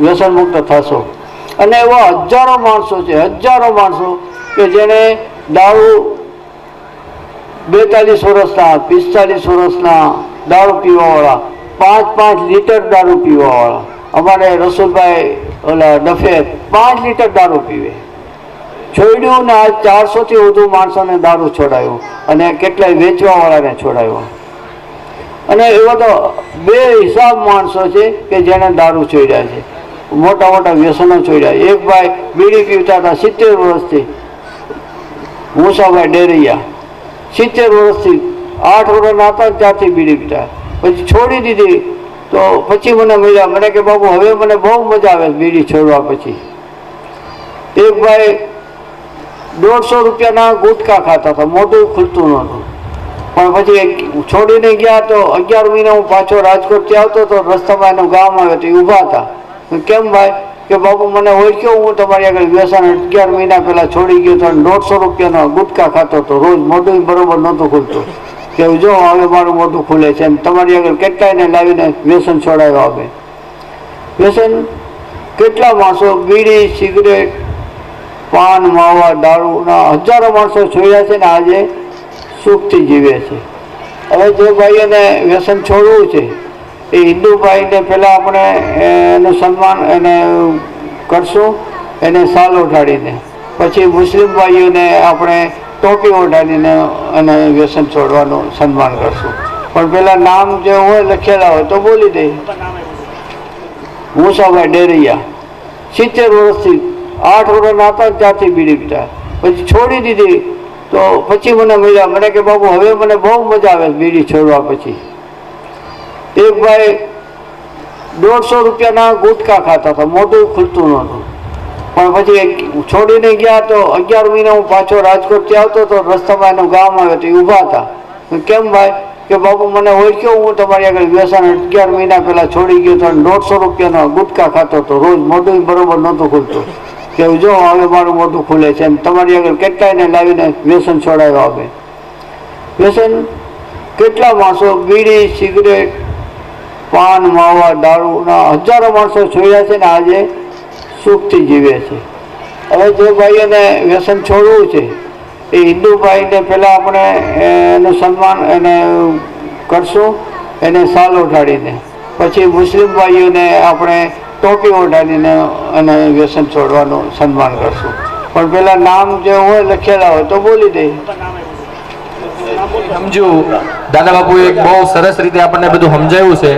વ્યસન મુક્ત થશો. અને એવા હજારો માણસો છે, હજારો માણસો કે જેને દારૂ 42 વર્ષના 45 વર્ષના દારૂ પીવાવાળા, 5 લીટર દારૂ પીવાવાળા. અમારે રસુલભાઈ ઓલા ડફેર 5 લીટર દારૂ પીવે, છોડ્યું ને આજ 400થી વધુ માણસોને દારૂ છોડાયું અને કેટલાય વેચવાવાળાને છોડાયું. અને એવા તો બેહિસાબ માણસો છે કે જેને દારૂ છોડ્યા છે, મોટા વ્યસનો છોડ્યા. એક ભાઈ બીડી પીવતા હતા 70 વર્ષથી, મુસાભાઈ ડેરૈયા, 70 વર્ષથી, 8 વર્ષના હતા ત્યારથી બીડી પીતા, પછી છોડી દીધી. તો પછી મને મળ્યા, મને કે બાપુ હવે મને બહુ મજા આવે બીડી છોડવા પછી. એક ભાઈ 150 રૂપિયાના ગુટકા ખાતા હતા, મોઢું ખુલતું નહોતું, પણ પછી છોડીને ગયા તો 11 મહિના હું પાછો રાજકોટથી આવતો હતો, રસ્તામાં એનું ગામ આવ્યો તો એ ઊભા હતા. કેમ ભાઈ? કે બાપુ મને ઓળખ્યો, હું તમારી આગળ વ્યસન 11 મહિના પહેલાં છોડી ગયો તો 150 રૂપિયાનો ગુટકા ખાતો હતો રોજ, મોઢું બરોબર નહોતું ખુલતું. કે જો હવે મારું મોઢું ખુલે છે, તમારી આગળ કેટલાયને લાવીને વ્યસન છોડાવ્યો આવે. વ્યસન કેટલા માણસો બીડી સિગરેટ પાન માવા દારૂના હજારો માણસો છોડ્યા છે ને આજે સુખથી જીવે છે. હવે જે ભાઈઓને વ્યસન છોડવું છે એ હિન્દુ ભાઈને પહેલાં આપણે એનું સન્માન એને કરશું, એને સાલ ઓઢાડીને. પછી મુસ્લિમ ભાઈઓને આપણે ટોપી ઓઢાડીને અને વ્યસન છોડવાનું સન્માન કરશું. પણ પહેલાં નામ જે હોય લખેલા હોય તો બોલી દે. મુસાભાઈ ડેરૈયા 70 વર્ષથી 8 વર્ષના હતા ત્યારથી બીડી પીતા, પછી છોડી દીધી. તો પછી મને મળ્યા, મને કે બાપુ હવે મને બહુ મજા આવે બીડી છોડવા. પછી એક ભાઈ 150 રૂપિયાના ગુટકા ખાતા હતા, મોઢું ખુલતું નહોતું. પણ પછી છોડીને ગયા તો 11 મહિના હું પાછો રાજકોટથી આવતો હતો, રસ્તામાં એનું ગામ આવ્યો તો એ ઊભા હતા. કેમ ભાઈ? કે બાપુ મને ઓળખ્યો, હું તમારી આગળ વ્યસન 11 મહિના પહેલાં છોડી ગયો તો 150 રૂપિયાનો ગુટકા ખાતો હતો રોજ, મોઢું બરોબર નહોતું ખુલતું. કે જો હવે મારું મોઢું ખુલે છે, એમ તમારી આગળ કેટલાયને લાવીને વ્યસન છોડાવ્યા. હવે વ્યસન કેટલા માણસો બીડી સિગરેટ પાન માવા દારૂના હજારો માણસો છોડ્યા છે ને આજે સુખથી જીવે છે. હવે જે ભાઈઓને વ્યસન છોડવું છે એ હિન્દુ ભાઈને પહેલાં આપણે એનું સન્માન એને કરશું, એને સાલ ઓઢાડીને. પછી મુસ્લિમ ભાઈઓને આપણે ટોપી ઓઢાડીને અને વ્યસન છોડવાનું સન્માન કરશું. પણ પહેલાં નામ જે હોય લખેલા હોય તો બોલી દે. સમજુ દાદા બાપુએ એક બહુ સરસ રીતે આપણને બધું સમજાવ્યું છે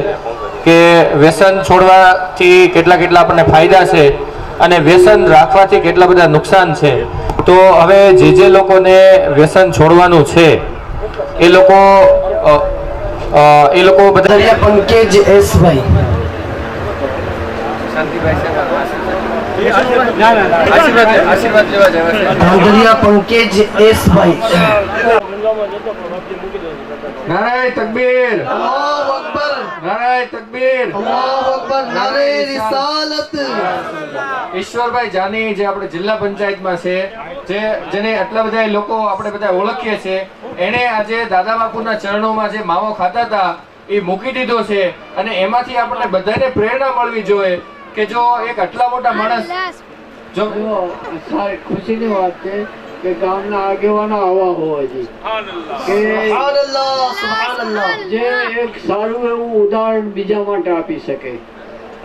કે વ્યસન છોડવાથી કેટલા આપણને ફાયદા છે અને વ્યસન રાખવાથી કેટલા બધા નુકસાન છે. તો હવે જે લોકોને વ્યસન છોડવાનું છે એ લોકો બધા પંકજ એસ ભાઈ, પંકજ એસ ભાઈ. નારાય તકબીર, નારાય તકબીર. ઈશ્વરભાઈ જાની જે આપણે જિલ્લા પંચાયતમાં છે, જેને આટલા બધા લોકો આપણે બધા ઓળખીએ છીએ, એને આજે દાદા બાપુના ચરણોમાં જે માવો ખાતા હતા એ મૂકી દીધો છે. અને એમાંથી આપણે બધાને પ્રેરણા મળવી જોઈએ કે જો એક આટલા મોટા માણસ જો ખુશીની વાત છે કે ગામના આગેવાનો આવા હોવા જોઈએ કે જે એક સારું એવું ઉદાહરણ બીજા માટે આપી શકે.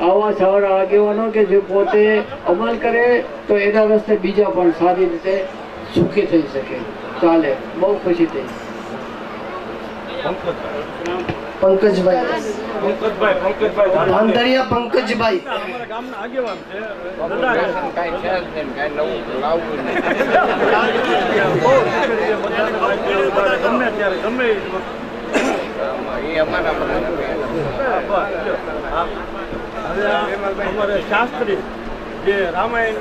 આવા સારા આગેવાનો કે જે પોતે અમલ કરે તો એના રસ્તે બીજા પણ સારી રીતે સુખી થઈ શકે. ચાલે, બહુ ખુશી થઈ. પંકજભાઈ, ધાંધરિયા પંકજભાઈ. શાસ્ત્રી જે રામાયણ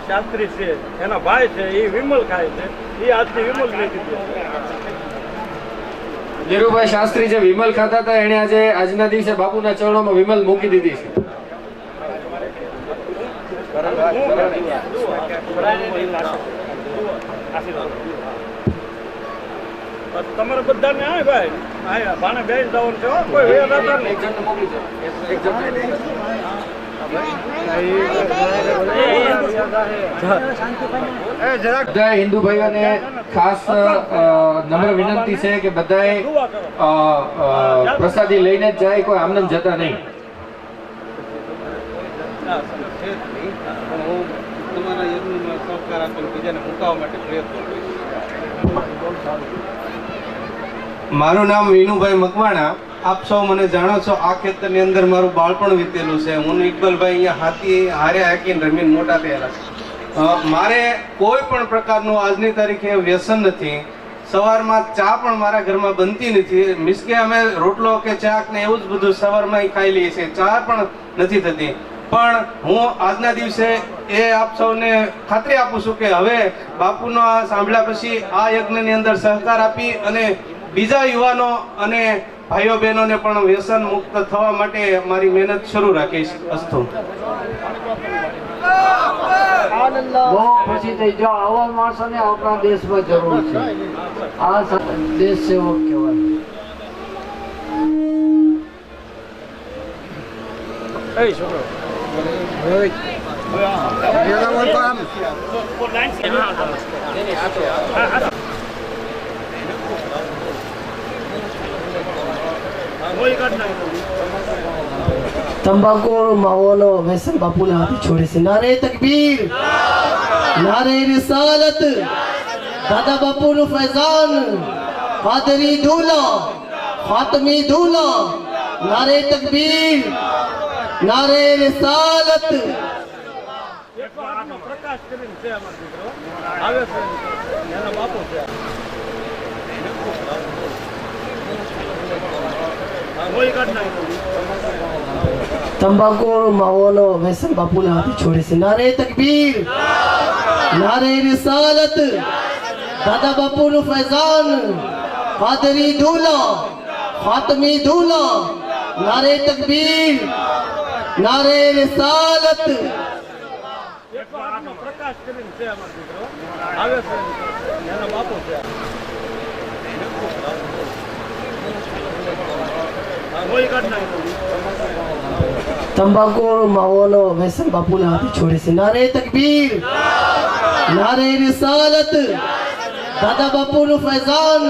શાસ્ત્રી છે એના ભાઈ છે, એ વિમલ ખાય છે, એ આજથી વિમલ નથી. ધીરુભાઈ શાસ્ત્રી જે વિમલ ખાતા હતા એને આજે આજના દિવસે બાપુના ચરણોમાં વિમલ મૂકી દીધી છે. તમારે બધાને આવે ભાઈ, ભાણે બેસી જવાનું છે, કોઈ વેર હતા નહીં. બધા હિન્દુ ભાઈઓને ખાસ નમ્ર વિનંતી છે કે બધાએ પ્રસાદી લઈને જ જાય, કોઈ આમનામ જતા નહીં. મારું નામ વિનુભાઈ મકવાણા. આપ સૌ મને જાણો છો, આ ખેતરની અંદર મારું બાળપણ વીતેલું છે. હું ઇકબાલભાઈ અહીંયા હાથી હારે હાકીને રમીને મોટા થયેલા છે. મારે કોઈ પણ પ્રકારનું આજની તારીખે વ્યસન નથી. સવારમાં ચા પણ મારા ઘરમાં બનતી નથી. મીન્સ કે અમે રોટલો કે ચા ને એવું જ બધું સવારમાં ખાઈ લઈએ છીએ, ચા પણ નથી થતી. પણ હું આજના દિવસે એ આપ સૌને ખાતરી આપું છું કે હવે બાપુનો સાંભળ્યા પછી આ યજ્ઞની અંદર સહકાર આપી અને બીજા યુવાનો અને ભાઈઓ બહેનોને પણ વ્યસન મુક્ત થવા માટે મારી મહેનત શરૂ રાખીશ. અસ્તુ. બહુ ખુશી થઈ. જો આવા માણસોને આપણા દેશમાં જરૂર છે. આ દેશ સેવક કહેવાય. तंबाकू और मावोनो व्यसन बापू ने हाथी छोड़े से। नारे तकबीर, नारे रिसालत, दादा बापू नु फैजान, कादरी दूल्हा, फातमी दूल्हा, नारे तकबीर, नारे रिसालत। પ્રકાશ કરીને છે અમારો દીકરો આવે છે એના બાપુ છે કોઈ કાઢ નાખ્યું तंबाकू और मावोनो व्यसन बापू ने हाथी छोड़े से। नारे तकबीर, नारे रिसालत, दादा बापू नु फैजान, कादरी दूल्हा, फातमी दूल्हा, नारे तकबीर, नारे रिसालत। પ્રકાશ કરીને છે અમારો દીકરો આવે છે એના બાપુ છે કોઈ કાઢ નાખ્યું तंबाकू और मावोनो व्यसन बापू ने हाथी छोड़े से। नारे तकबीर, नारे रिसालत, दादा बापू नु फैजान,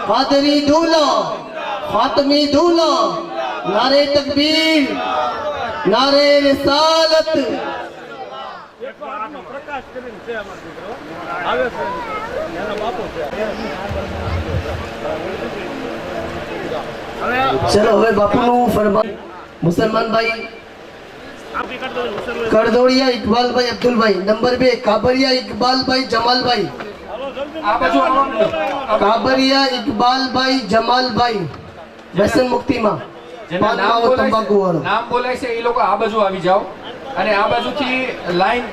कादरी दूल्हा, फातमी दूल्हा, नारे तकबीर, नारे रिसालत। પ્રકાશ કરીને છે અમારો દીકરો આવે છે એના બાપુ છે चलो હવે બાપુનું ફરમાન। મુસલમાન ભાઈ કરદોડિયા ઇકબાલભાઈ અબ્દુલભાઈ, નંબર 2 કાબરિયા ઇકબાલભાઈ જમાલભાઈ, કાબરિયા ઇકબાલભાઈ જમાલભાઈ વ્યસન મુક્તિમાં જેના નામ પાન બોલાય તંબાકુ છે, વાળો। નામ બોલાય છે એ લોકો આ બાજુ આવી જાઓ અને આ બાજુથી લાઈન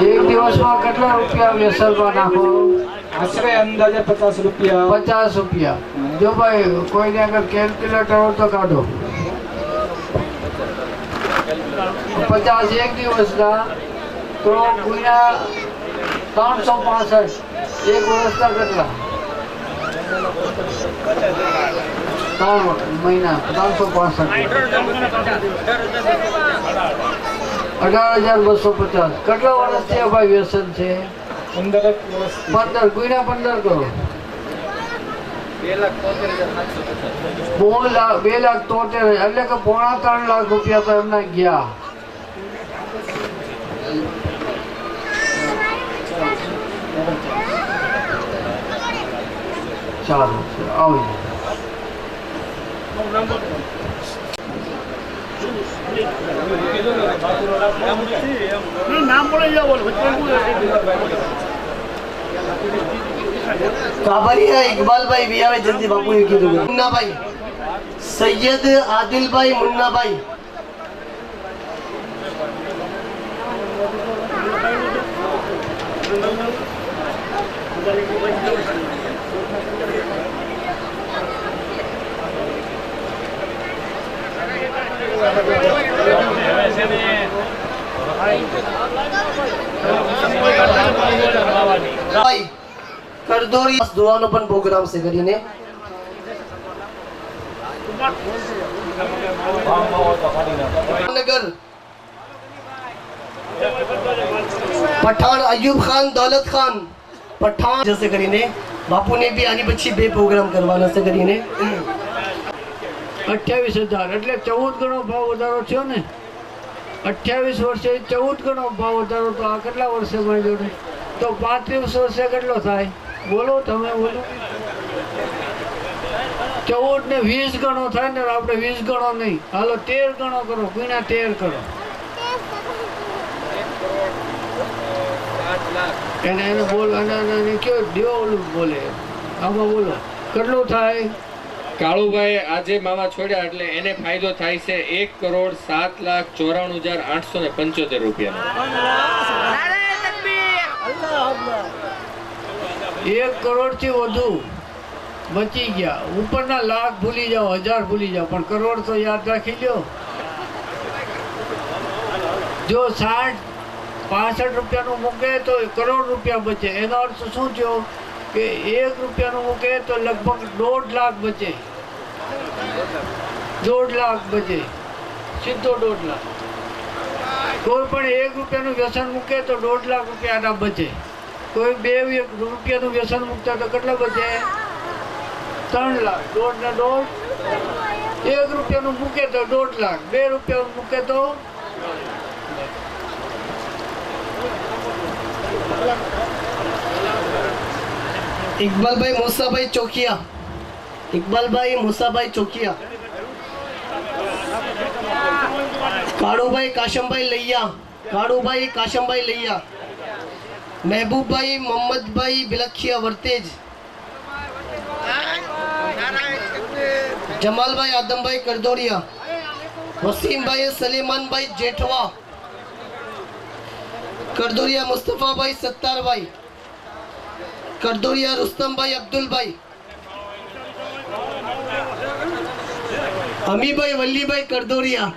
એક દિવસમાં કેટલા રૂપિયા વ્યસનમાં નાખો? આશરે અંદાજે 50 રૂપિયા। 50 રૂપિયા। જો ભાઈ કોઈને અગર કેલ્ક્યુલેટર હોય તો કાઢો। 50 એક દિવસના તો ગુણ્યા 365 એક વર્ષના કેટલા? 3 મહિના 365 18,250। કેટલા વર્ષ છે ભાઈ વ્યસન છે? 15 વર્ષ। 15 ગુણ્યા 15 કરો। 2,73,000 એટલે કે 3.5 લાખ રૂપિયા તો એમના ગયા। ચાલો આવજો। નામ બોલે જાઓ કાબરિયા ઇકબાલભાઈ વિયાવે જલ્દી બાપુએ કીધું। મુન્નાભાઈ, સૈયદ આદિલભાઈ મુન્નાભાઈ, ભાઈ કરદોરી દુઆનો પણ પ્રોગ્રામ છે કરીને। नगर पठान अयूब खान दौलत खान पठान जैसे કરીને બાપુ ને બી આની પછી 2 પ્રોગ્રામ કરવાના છે કરીને। 28,000 એટલે 14 ગણો ભાવ વધારો થયો ને। 28 વર્ષે 14 ગણો ભાવ વધારો તો આ કેટલા વર્ષે મારી જોડે તો 35 વર્ષે કેટલો થાય? બોલો તમે બોલો। 14 ને 20 ગણો થાય ને આપણે 20 ગણો નહીં, હાલો 13 ગણો કરો, ગુણ્યા 13 કરો। એને બોલ અને કયો દેવો ઓલું બોલે આમાં બોલો કેટલું થાય? કાળુભાઈ આજે માવા છોડ્યા એટલે એને ફાયદો થાય છે 1,07,94,875 રૂપિયા। 1 કરોડ થી વધુ બચી ગયા। ઉપરના લાખ ભૂલી જાઓ, 1000 ભૂલી જાઓ, પણ કરોડ તો યાદ રાખી લ્યો। જો 60-65 રૂપિયાનું મૂકે તો કરોડ રૂપિયા બચે। એનો અર્થ શું થયો કે 1 રૂપિયાનું મૂકે તો લગભગ 1.5 લાખ બચે। 1.5 લાખ બચે। સીધો 1.5 લાખ. કોઈ પણ 1 રૂપિયાનું વ્યસન મૂકે તો 1.5 લાખ રૂપિયાના બચે. કોઈ 2 રૂપિયાનું વ્યસન મૂકતા તો કેટલા બચે? 3 લાખ. 1.5 ને 1.5. 1 રૂપિયાનું મૂકે તો 1.5 લાખ. 2 રૂપિયાનું મૂકે તો ઇકબાલભાઈ મુસાભાઈ ચોકિયા. ઇકબાલભાઈ મુસાભાઈ ચોકિયા. કાળુભાઈ કાશમભાઈ લૈયા. કાળુભાઈ કાશમભાઈ લૈયા. મહેબૂબભાઈ મોહમ્મદભાઈ બિલખિયા વર્તેજ. જમાલભાઈ આદમભાઈ કરદોરિયા. વસીમભાઈ સલેમાનભાઈ જેઠવા. કરદોરિયા મુસ્તફાભાઈ સત્તારભાઈ. કરદોરિયા રુસ્તમભાઈ અબ્દુલભાઈ. અમીભાઈ વલ્લીભાઈ કરદોરિયા.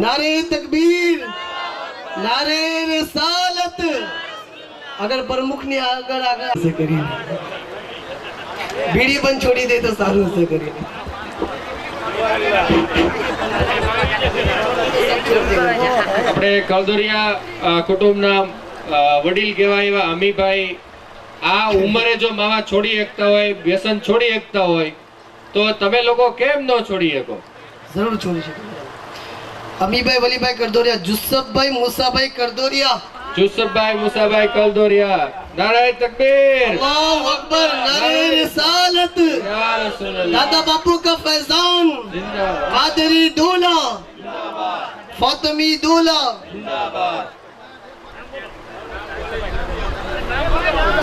नारे तकबीर, नारे रिसालत. अगर प्रमुख ने अगर आगे से करी बीड़ी बंद छोड़ी दे तो सारू से करी. આપણે કલદોરિયા કુટુંબના વડીલ કહેવાય એવા અમીભાઈ આ ઉંમરે જો માવા છોડી શકતા હોય, વ્યસન છોડી શકતા હોય, તો તમે લોકો કેમ ન છોડી શકો? જરૂર છોડી શકો. અમીભાઈ વલીભાઈ કરદોરિયા. જુસફભાઈ મુસાભાઈ કરદોરિયા. જુસફભાઈ મુસાભાઈ કલદોરિયા. નારાય તકબીર, અલ્લાહુ અકબર, નારે रिसालत. યા રસૂલલ્લાહ. दादा बापू का फैजान. जिंदाबाद, कादरी दूल्हा. फातिमी दूल्हा.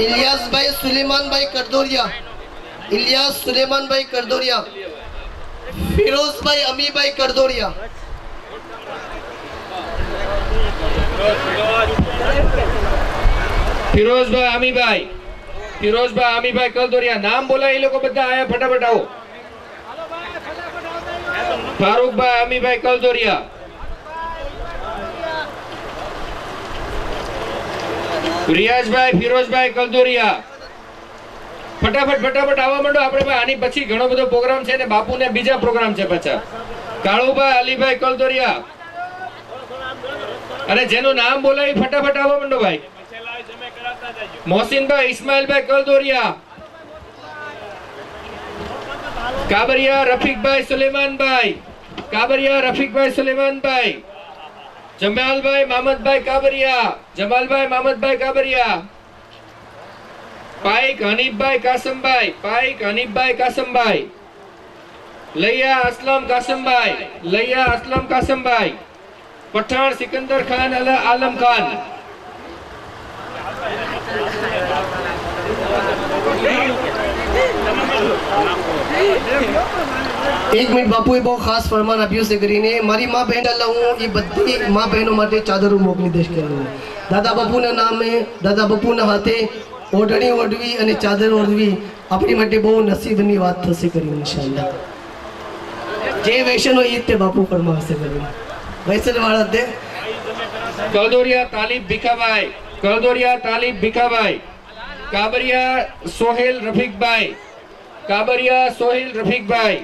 इलियासभाई सुलेमानभाई करदोरिया. इलियास सुलेमानभाई करदोरिया. फिरोजभाई अमीभाई करदोरिया. ફિરોઝભાઈ અમીભાઈ. ફિરોઝભાઈ અમીભાઈ કલદોરિયા. નામ બોલાય એ લોકો બધા આયા, ફટાફટ આવો. ફારૂકભાઈ અમીભાઈ કલદોરિયા. રિયાઝભાઈ ફિરોઝભાઈ કલદોરિયા. ફટાફટ ફટાફટ આવવા માંડો. આપણે ભાઈ આની પછી ઘણો બધો પ્રોગ્રામ છે ને બાપુને બીજા પ્રોગ્રામ છે પાછા. કાળુભાઈ અલીભાઈ કલદોરિયા. અને જેનું નામ બોલાય ફટાફટ આવવા માંડો ભાઈ. મોહસિનભાઈ ઇસ્માઇલભાઈ કલદોરિયા. કાબરિયા રફીકભાઈ સુલેમાનભાઈ. કાબરિયા રફીકભાઈ સુલેમાનભાઈ. જમાલભાઈ મામદભાઈ કાબરિયા. જમાલભાઈ મામદભાઈ કાબરિયા. પાઈક હનીફભાઈ કાસમભાઈ. પાઈક હનીફભાઈ કાસમભાઈ. લૈયા અસલમ કાસમભાઈ. લૈયા અસલમ કાસમભાઈ. પઠાણ સિકંદર ખાન આલમ ખાન. એક મિનિટ બાપુએ બહુ ખાસ ફરમાન આપ્યું છે કરીને મારી મા બહેન હું એ બધી મા બહેનો માટે ચાદરો મોકલી દઈશ કરીને. દાદા બાપુના નામે, દાદા બાપુના હાથે ઓઢણી ઓઢવી અને ચાદર ઓઢવી આપણી માટે બહુ નસીબની વાત થશે કરીને ઇન્શાઅલ્લાહ. જે વૈષ્ણવ ઈદ તે બાપુ ફરમાવશે કરીને. વૈષ્ણવ વાળા તે કલદોરિયા તાલીબ ભીખાભાઈ. કલદોરિયા તાલીબ ભીખાભાઈ. કાબરિયા સોહેલ રફીકભાઈ. કાબરિયા સોહેલ રફીકભાઈ.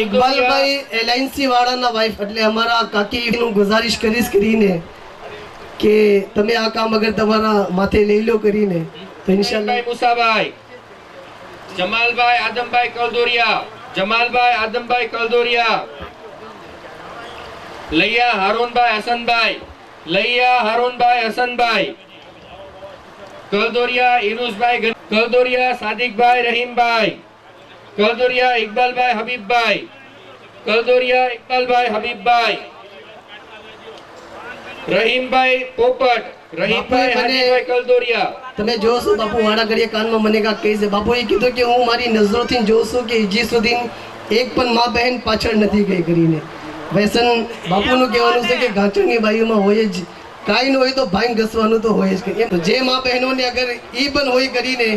ઇકબાલભાઈ એલઆઈસી વાળાના વાઇફ એટલે અમારા કાકીનું ગુજારિશ કરીશ કરીને કે તમે આ કામ અગર તમારા માથે લઈ લો કરીને તો ઇન્શાઅલ્લાહ. મુસાભાઈ. જમાલભાઈ આદમભાઈ કલદોરિયા. જમાલભાઈ આદમભાઈ કલદોરિયા. લૈયા હારૂનભાઈ હસનભાઈ. લૈયા હારૂનભાઈ હસનભાઈ. કલદોરિયા ઇનુસભાઈ. કલદોરિયા સાદિકભાઈ રહીમભાઈ. કલદોરિયા ઇકબાલભાઈ હબીબભાઈ. કલદોરિયા ઇકબાલભાઈ હબીબભાઈ. રહીમભાઈ પોપટ. રહીમભાઈ હાજીભાઈ કલદોરિયા. તમે જોશો બાપુ વાડા ઘડીએ કાનમાં મને કાંક કહે છે. બાપુએ કીધું કે હું મારી નજરોથી જોઉં છું કે હજી સુધી એક પણ મા બહેન પાછળ નથી ગઈ કરીને. વ્યસન બાપુનું કહેવાનું છે કે ગાંચણની બાયુમાં હોય જ. કાંઈ ન હોય તો ભાંગ ઘસવાનું તો હોય જ. જે મા બહેનોને અગર એ પણ હોય કરીને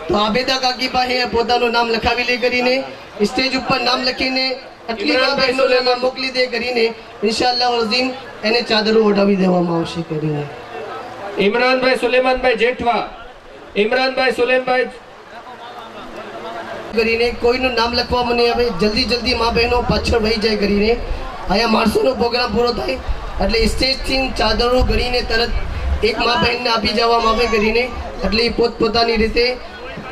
તો આબેદા કાકી પાસે પોતાનું નામ લખાવી લે કરીને સ્ટેજ ઉપર નામ લખીને આટલી મા બહેનોને નામ મોકલી દે કરીને ઇન્શાઅલ્લાહ અઝીમ એને ચાદરો ઓઢાવી દેવામાં આવશે કરીને. ઇમરાનભાઈ સુલેમાનભાઈ જેઠવા. ઇમરાનભાઈ સુલેમાનભાઈ કરીને કોઈનું નામ લખવામાં નહીં આવે, જલ્દી મા બહેનો પાછળ વહી જાય કરીને અહીંયા માણસોનો પ્રોગ્રામ પૂરો થાય એટલે સ્ટેજથી ચાદરો ગણીને તરત એક મા બહેનને આપી જવામાં આવે કરીને એટલે એ પોતપોતાની રીતે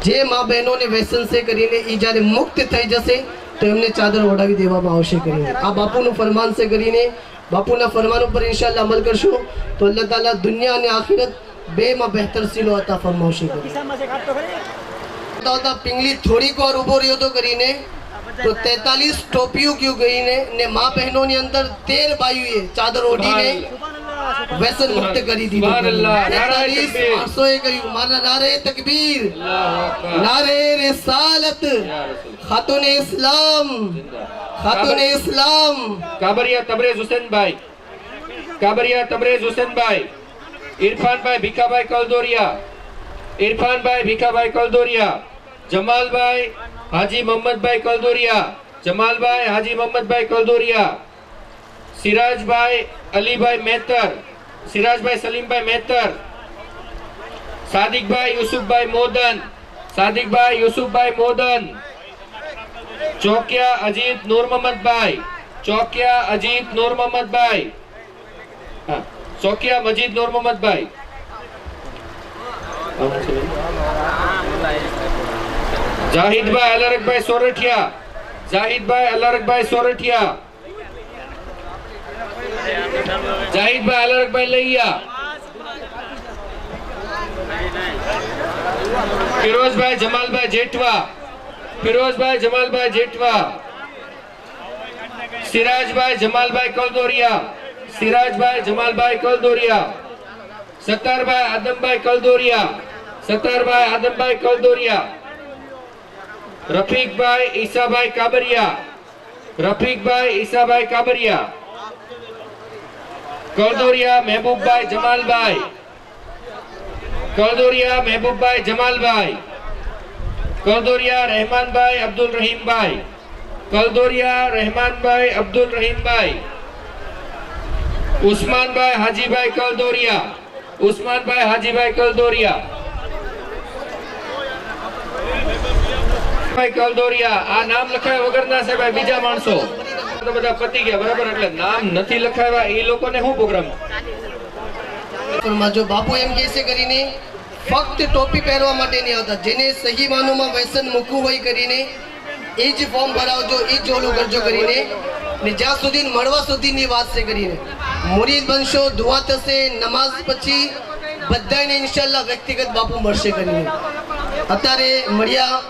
જે મા બહેનોને વ્યસન છે કરીને એ જ્યારે મુક્ત થઈ જશે તો એમને ચાદર ઓઢાવી દેવામાં આવશે કરીને આ બાપુનું ફરમાન છે કરીને બાપુના ફરમાન ઉપર ઇન્શાઅલ્લાહ અમલ કરશું તો અલ્લાહ તાલા દુનિયા અને આખિરત બેમાં બહેતર સીલો અતા ફરમાવશે કરીને પિંગલી થોડીક વાર ઊભો રહ્યો તો કરીને તો 43 ટોપીઓ ક્યું ગઈને ને મા બહેનોની અંદર 13 બાયુએ ચાદર ઓઢીને व्यसन मुक्त करी थी। माणसोए કહ્યું મારા નારે તકબીર નારે રિસાલત ખાતુને ઇસ્લામ કાબરિયા તબરેજ હુસેનભાઈ ઇરફાનભાઈ ભીખાભાઈ કલદોરિયા જમાલભાઈ હાજી મોહમ્મદભાઈ કલદોરિયા સિરાજભાઈ અલીભાઈ મેતર સિરાજભાઈ સલીમભાઈ મેતર સાદિકભાઈ યુસુફભાઈ મોદન ચોકિયા અજીત નૂર મોહમ્મદભાઈ જાહિદભાઈ અલરકભાઈ સોરઠિયા જાહિદભાઈ લૈયા ફિરોઝભાઈ જમાલભાઈ જેઠવા સિરાજભાઈ જમાલભાઈ કલદોરિયા સત્તારભાઈ આદમભાઈ કલદોરિયા રફીકભાઈ ઈસાભાઈ કાબરિયા કલદોરિયા મહેબૂબભાઈ જમાલભાઈ કલદોરિયા રહેમાનભાઈ અબ્દુલ રહીમભાઈ ઉસ્માનભાઈ હાજીભાઈ કલદોરિયા આ નામ લખાયા વગરના છે ભાઈ બીજા માણસો તો બધા પતી ગયા બરાબર એટલે નામ નથી લખાવ્યા એ લોકોને શું પ્રોગ્રામ જો બાપુ એમ કહે છે કરીને ફક્ત ટોપી પહેરવા માટે નહીં આવતા જેને સહી માનોમાં વ્યસન મૂકવું હોય કરીને એ જ ફોર્મ ભરાવજો એ જ ઓલું કરજો કરીને ને જ્યાં સુધી મળવા સુધીની વાત છે કરીને મુરીદ બનશો દુઆ થશે નમાઝ પછી બધાને ઇન્શાઅલ્લાહ વ્યક્તિગત બાપુ મળશે કરીને અત્યારે મળ્યા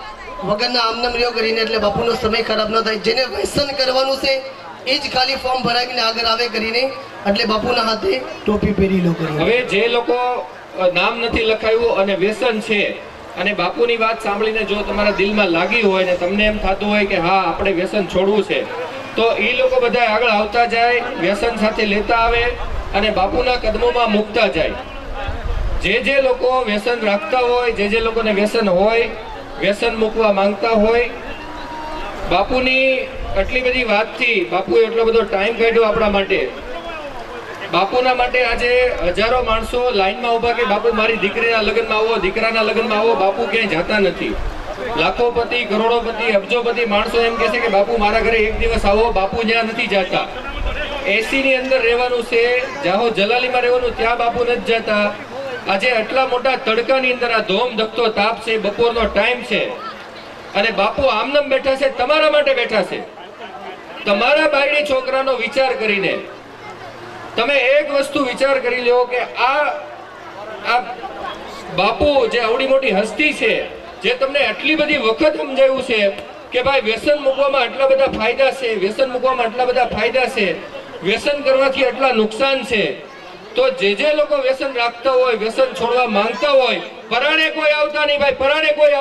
વગરના આમનામ રહ્યો કરીને એટલે બાપુનો સમય ખરાબ ન થાય જેને વ્યસન કરવાનું છે એ જ ખાલી ફોર્મ ભરાવીને આગળ આવે કરીને એટલે બાપુના હાથે ટોપી પહેરી લો કરીને હવે જે લોકો નામ નથી લખાયું અને વ્યસન છે અને બાપુની વાત સાંભળીને જો તમારા દિલમાં લાગી હોય ને તમને એમ થતું હોય કે હા આપણે વ્યસન છોડવું છે તો એ લોકો બધા આગળ આવતા જાય વ્યસન સાથે લેતા આવે અને બાપુના કદમોમાં મૂકતા જાય જે લોકો વ્યસન રાખતા હોય જે લોકોને વ્યસન હોય વ્યસન મૂકવા માંગતા હોય બાપુની આટલી બધી વાતથી બાપુએ એટલો બધો ટાઈમ કાઢ્યો આપણા માટે બાપુના માટે આજે હજારો માણસો લાઈનમાં ઉભા કે બાપુ મારી દીકરીના લગ્નમાં આવો દીકરાના લગ્નમાં આવો બાપુ ક્યાંય જતા નથી લાખોપતિ કરોડોપતિ અબજોપતિ માણસો એમ કહે છે કે બાપુ મારા ઘરે એક દિવસ આવો બાપુ જ્યાં નથી જતા એસી ની અંદર રહેવાનું છે જાહો જલાલીમાં રહેવાનું ત્યાં બાપુ નથી જતા આજે આટલા મોટા તડકાની અંદર આ ધોમ ધકતો તાપ છે બપોરનો ટાઈમ છે અને બાપુ આમનામ બેઠા છે તમારા માટે બેઠા છે તમારા બાયડી છોકરાનો વિચાર કરીને તમે એક વસ્તુ વિચાર કરી લો કે આ બાપુ જે આવડી મોટી હસ્તી છે જે તમને આટલી બધી વખત સમજાવ્યું છે કે ભાઈ વ્યસન મૂકવામાં આટલા બધા ફાયદા છે વ્યસન કરવાથી આટલા નુકસાન છે તો જે લોકો વ્યસન રાખતા હોય વ્યસન છોડવા માંગતા હોય પરાણે કોઈ આવતા નહીં ભાઈ પરાણે કોઈ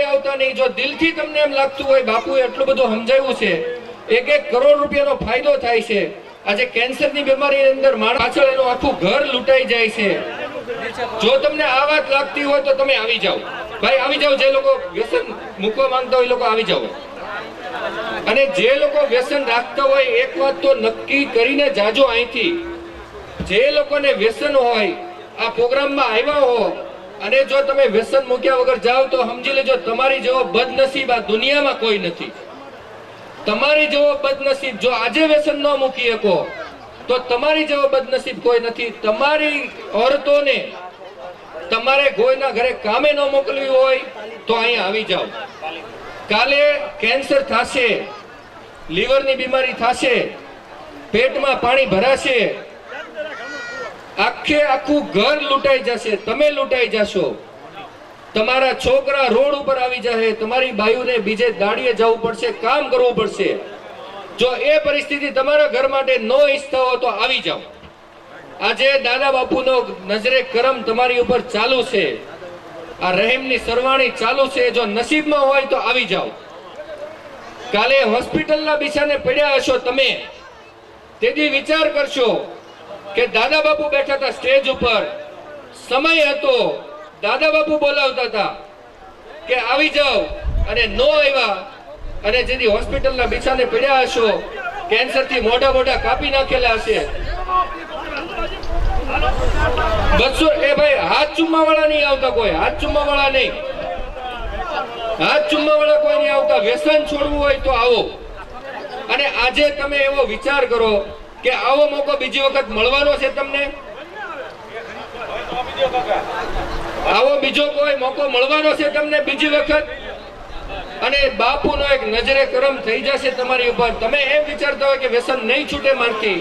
આવતા નહીં જો દિલથી તમને એમ લાગતું હોય બાપુએ એટલું બધું સમજાવ્યું છે 1 કરોડ રૂપિયાનો ફાયદો થાય છે આજે કેન્સરની બીમારીની અંદર માણસ પાછળ એનું આખું ઘર લૂંટાઈ જાય છે જો તમને આ વાત લાગતી હોય તો તમે આવી જાઓ ભાઈ આવી જાઓ જે લોકો વ્યસન મૂકવા માંગતા હોય એ લોકો આવી જાઓ અને જે લોકો વ્યસન રાખતા હોય એક વાત તો નક્કી કરીને જાજો અહીંથી જે લોકોને વ્યસન હોય આ પ્રોગ્રામમાં આવ્યા હો અને જો તમે વ્યસન મૂક્યા વગર જાઓ તો સમજી લેજો તમારી જેવો બદનસીબ આ દુનિયામાં કોઈ નથી. તમારી જેવો બદનસીબ જો આજે વ્યસન ન મૂકી શકો તો તમારી જેવો બદનસીબ કોઈ નથી. તમારી ઓરતોને તમારે કોઈના ઘરે કામે ન મોકલવી હોય તો અહીંયા આવી જાઓ. કાલે કેન્સર થશે, લીવરની બીમારી થશે, પેટમાં પાણી ભરાશે, આખે આખું ઘર લૂંટાઈ જશે, તમે લૂંટાઈ જશો, તમારા છોકરા રોડ ઉપર આવી જશે, તમારી બાયુને બીજે દાડીએ જવું પડશે, કામ કરવું પડશે. જો એ પરિસ્થિતિ તમારા ઘર માટે ન ઈચ્છતા હો તો આવી જાઓ. આજે દાદા બાપુનો નજરે કરમ તમારી ઉપર ચાલુ છે, આ રહેમની સરવાણી ચાલુ છે. જો નસીબમાં હોય તો આવી જાઓ. કાલે હોસ્પિટલના બિછાને પડ્યા હશો તમે, તેથી વિચાર કરશો કે દાદા બાપુ બેઠા હતા સ્ટેજ ઉપર, સમય હતો, દાદા બાપુ બોલાવતા હતા કે આવી જાઓ, અને નો આવ્યા. અને જેથી હોસ્પિટલના બિછાને પડ્યા હશો, કેન્સરથી મોઢા મોઢા કાપી નાખેલા હશે. બસો એ ભાઈ હાથ ચુમ્મા વાળા નહીં આવતા, કોઈ હાથ ચુમ્મા વાળા નહીં, હાથ ચુમ્મા વાળા કોઈ નહીં આવતા. વ્યસન છોડવું હોય તો આવો. અને આજે તમે એવો વિચાર કરો કે આવો મોકો બીજી વખત મળવાનો છે તમને, આવો બીજો કોઈ મોકો મળવાનો છે તમને બીજી વખત. અને બાપુનો એક નજરે કરમ થઈ જશે તમારી ઉપર. તમે એમ વિચારતા હોય કે વ્યસન નહીં છૂટે મારથી,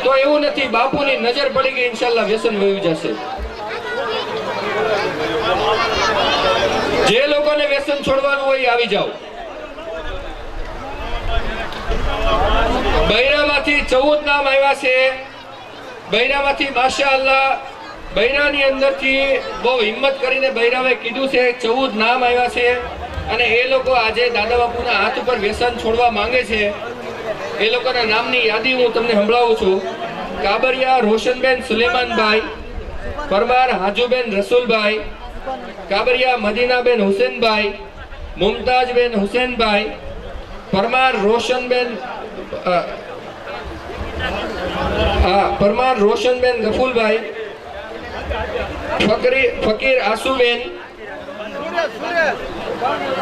તો એવું નથી. બાપુની નજર પડી ગઈ, ઇન્શાલ્લાહ વ્યસન વહી જશે. જે લોકોને વ્યસન છોડવાનું હોય આવી જાઓ. બૈરામાંથી 14 નામ આવ્યા છે. બૈરામાંથી માશાઅલ્લાહ, બૈરાની અંદરથી બહુ હિંમત કરીને બૈરાવે કીધું છે, 14 નામ આવ્યા છે. અને એ લોકો આજે દાદા બાપુના હાથ ઉપર વ્યસન છોડવા માંગે છે. એ લોકોના નામની યાદી હું તમને સંભળાવું છું. કાબરિયા રોશનબેન સુલેમાનભાઈ, પરમાર હાજુબેન રસુલભાઈ, કાબરિયા મદીનાબેન હુસેનભાઈ, મુમતાજબેન હુસેનભાઈ, પરમાર રોશનબેન પરમાર રોશનબેન ગફુલભાઈ, ફકીર આસુબેન,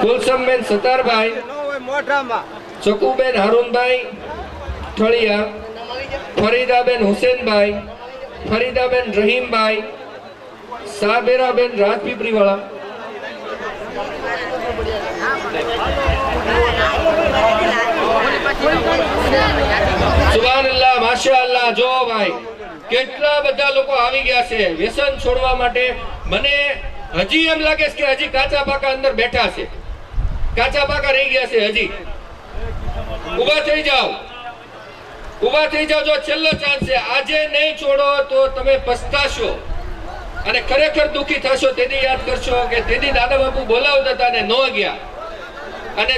કુલસમબેન સતારભાઈ, ચકુબેન હારૂનભાઈ ઠળિયા, ફરીદાબેન હુસેનભાઈ, ફરીદાબેન રહીમભાઈ, સાબેરાબેન રાજપીપળીવાળા, સુભાનઅલ્લાહ, માશાઅલ્લાહ. જો ભાઈ કેટલા બધા લોકો આવી ગયા છે વ્યસન છોડવા માટે. મને હજી એમ લાગે છે કે હજી કાચા પાકા અંદર બેઠા છે, કાચા પાકા રહી ગયા છે. હજી ઉભા થઈ જાઓ, ઉભા થઈ જાઓ. જો છેલ્લો ચાન્સ છે, આજે નહીં છોડો તો તમે પસ્તાશો અને ખરેખર દુખી થશો. તેથી યાદ કરશો કે તેથી દાદા બાપુ બોલાવતા હતા ને ન ગયા. અને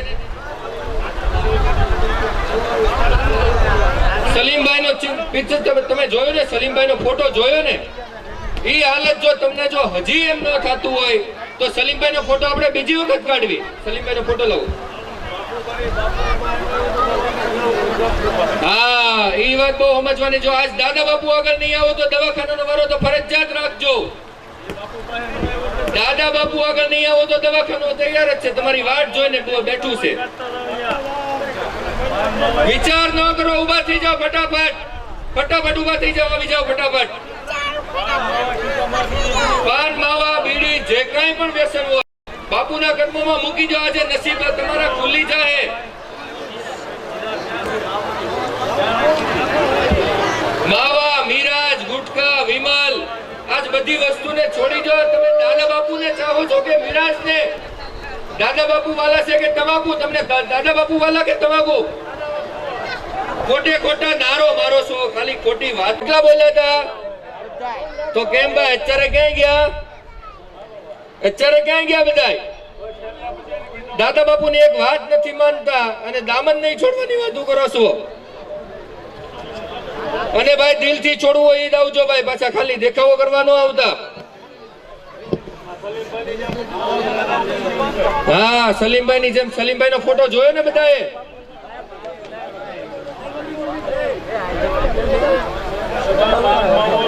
સલીમભાઈ નો પિક્ચર તમે જોયો ને, સલીમભાઈ નો ફોટો જોયો ને, એ હાલત જો તમને જો હજી એમ ન થતું હોય તો સલીમભાઈ નો ફોટો આપણે બીજી વખત કાઢવી. સલીમભાઈ નો ફોટો લાવો. હા, એ વાત બહુ સમજવાની. જો આજ દાદા બાપુ આગળ નહીં આવો તો દવાખાનાનો વારો તો ફરજિયાત રાખજો. દાદા બાપુ આગળ નહીં આવો તો દવાખાનું તૈયાર જ છે, તમારી વાટ જોઈને બેઠું છે. વિચાર ન કરો, ઉભા થઈ જાઓ ફટાફટ, ફટાફટ ઉભા થઈ જાઓ, આવી જાઓ ફટાફટ. પાન માવા બીડી જે કઈ પણ વ્યસન હોય બાપુના કર્મોમાં મૂકી દો. આજે નસીબ તમારા ખુલી જાય. માવા, મિરાજ, ગુટકા, વિમલ, આજ બધી વસ્તુને છોડી દો. તમે દાદા બાપુને ચાહો છો કે મિરાજને? દાદા બાપુ વાલા છે કે તમાકુ? તમને દાદા બાપુ વાલા કે તમાકુ? ખોટે ખોટા નારો મારો છો, ખાલી ખોટી વાત. કેટલા બોલ્યા હતા તો કેમ ભાઈ? અત્યારે ક્યાં ગયા? અત્યારે ક્યાં ગયા બધા? દાદા બાપુની એક વાત નથી માનતા અને દામન નહીં છોડવાની વાતો કરો છો. અને ભાઈ દિલથી છોડવું હોય ઈ જ આવજો ભાઈ, પાછા ખાલી દેખાવો કરવાનો આવતા. હા, સલીમભાઈ ની જેમ. સલીમભાઈ નો ફોટો જોયો ને બધાએ?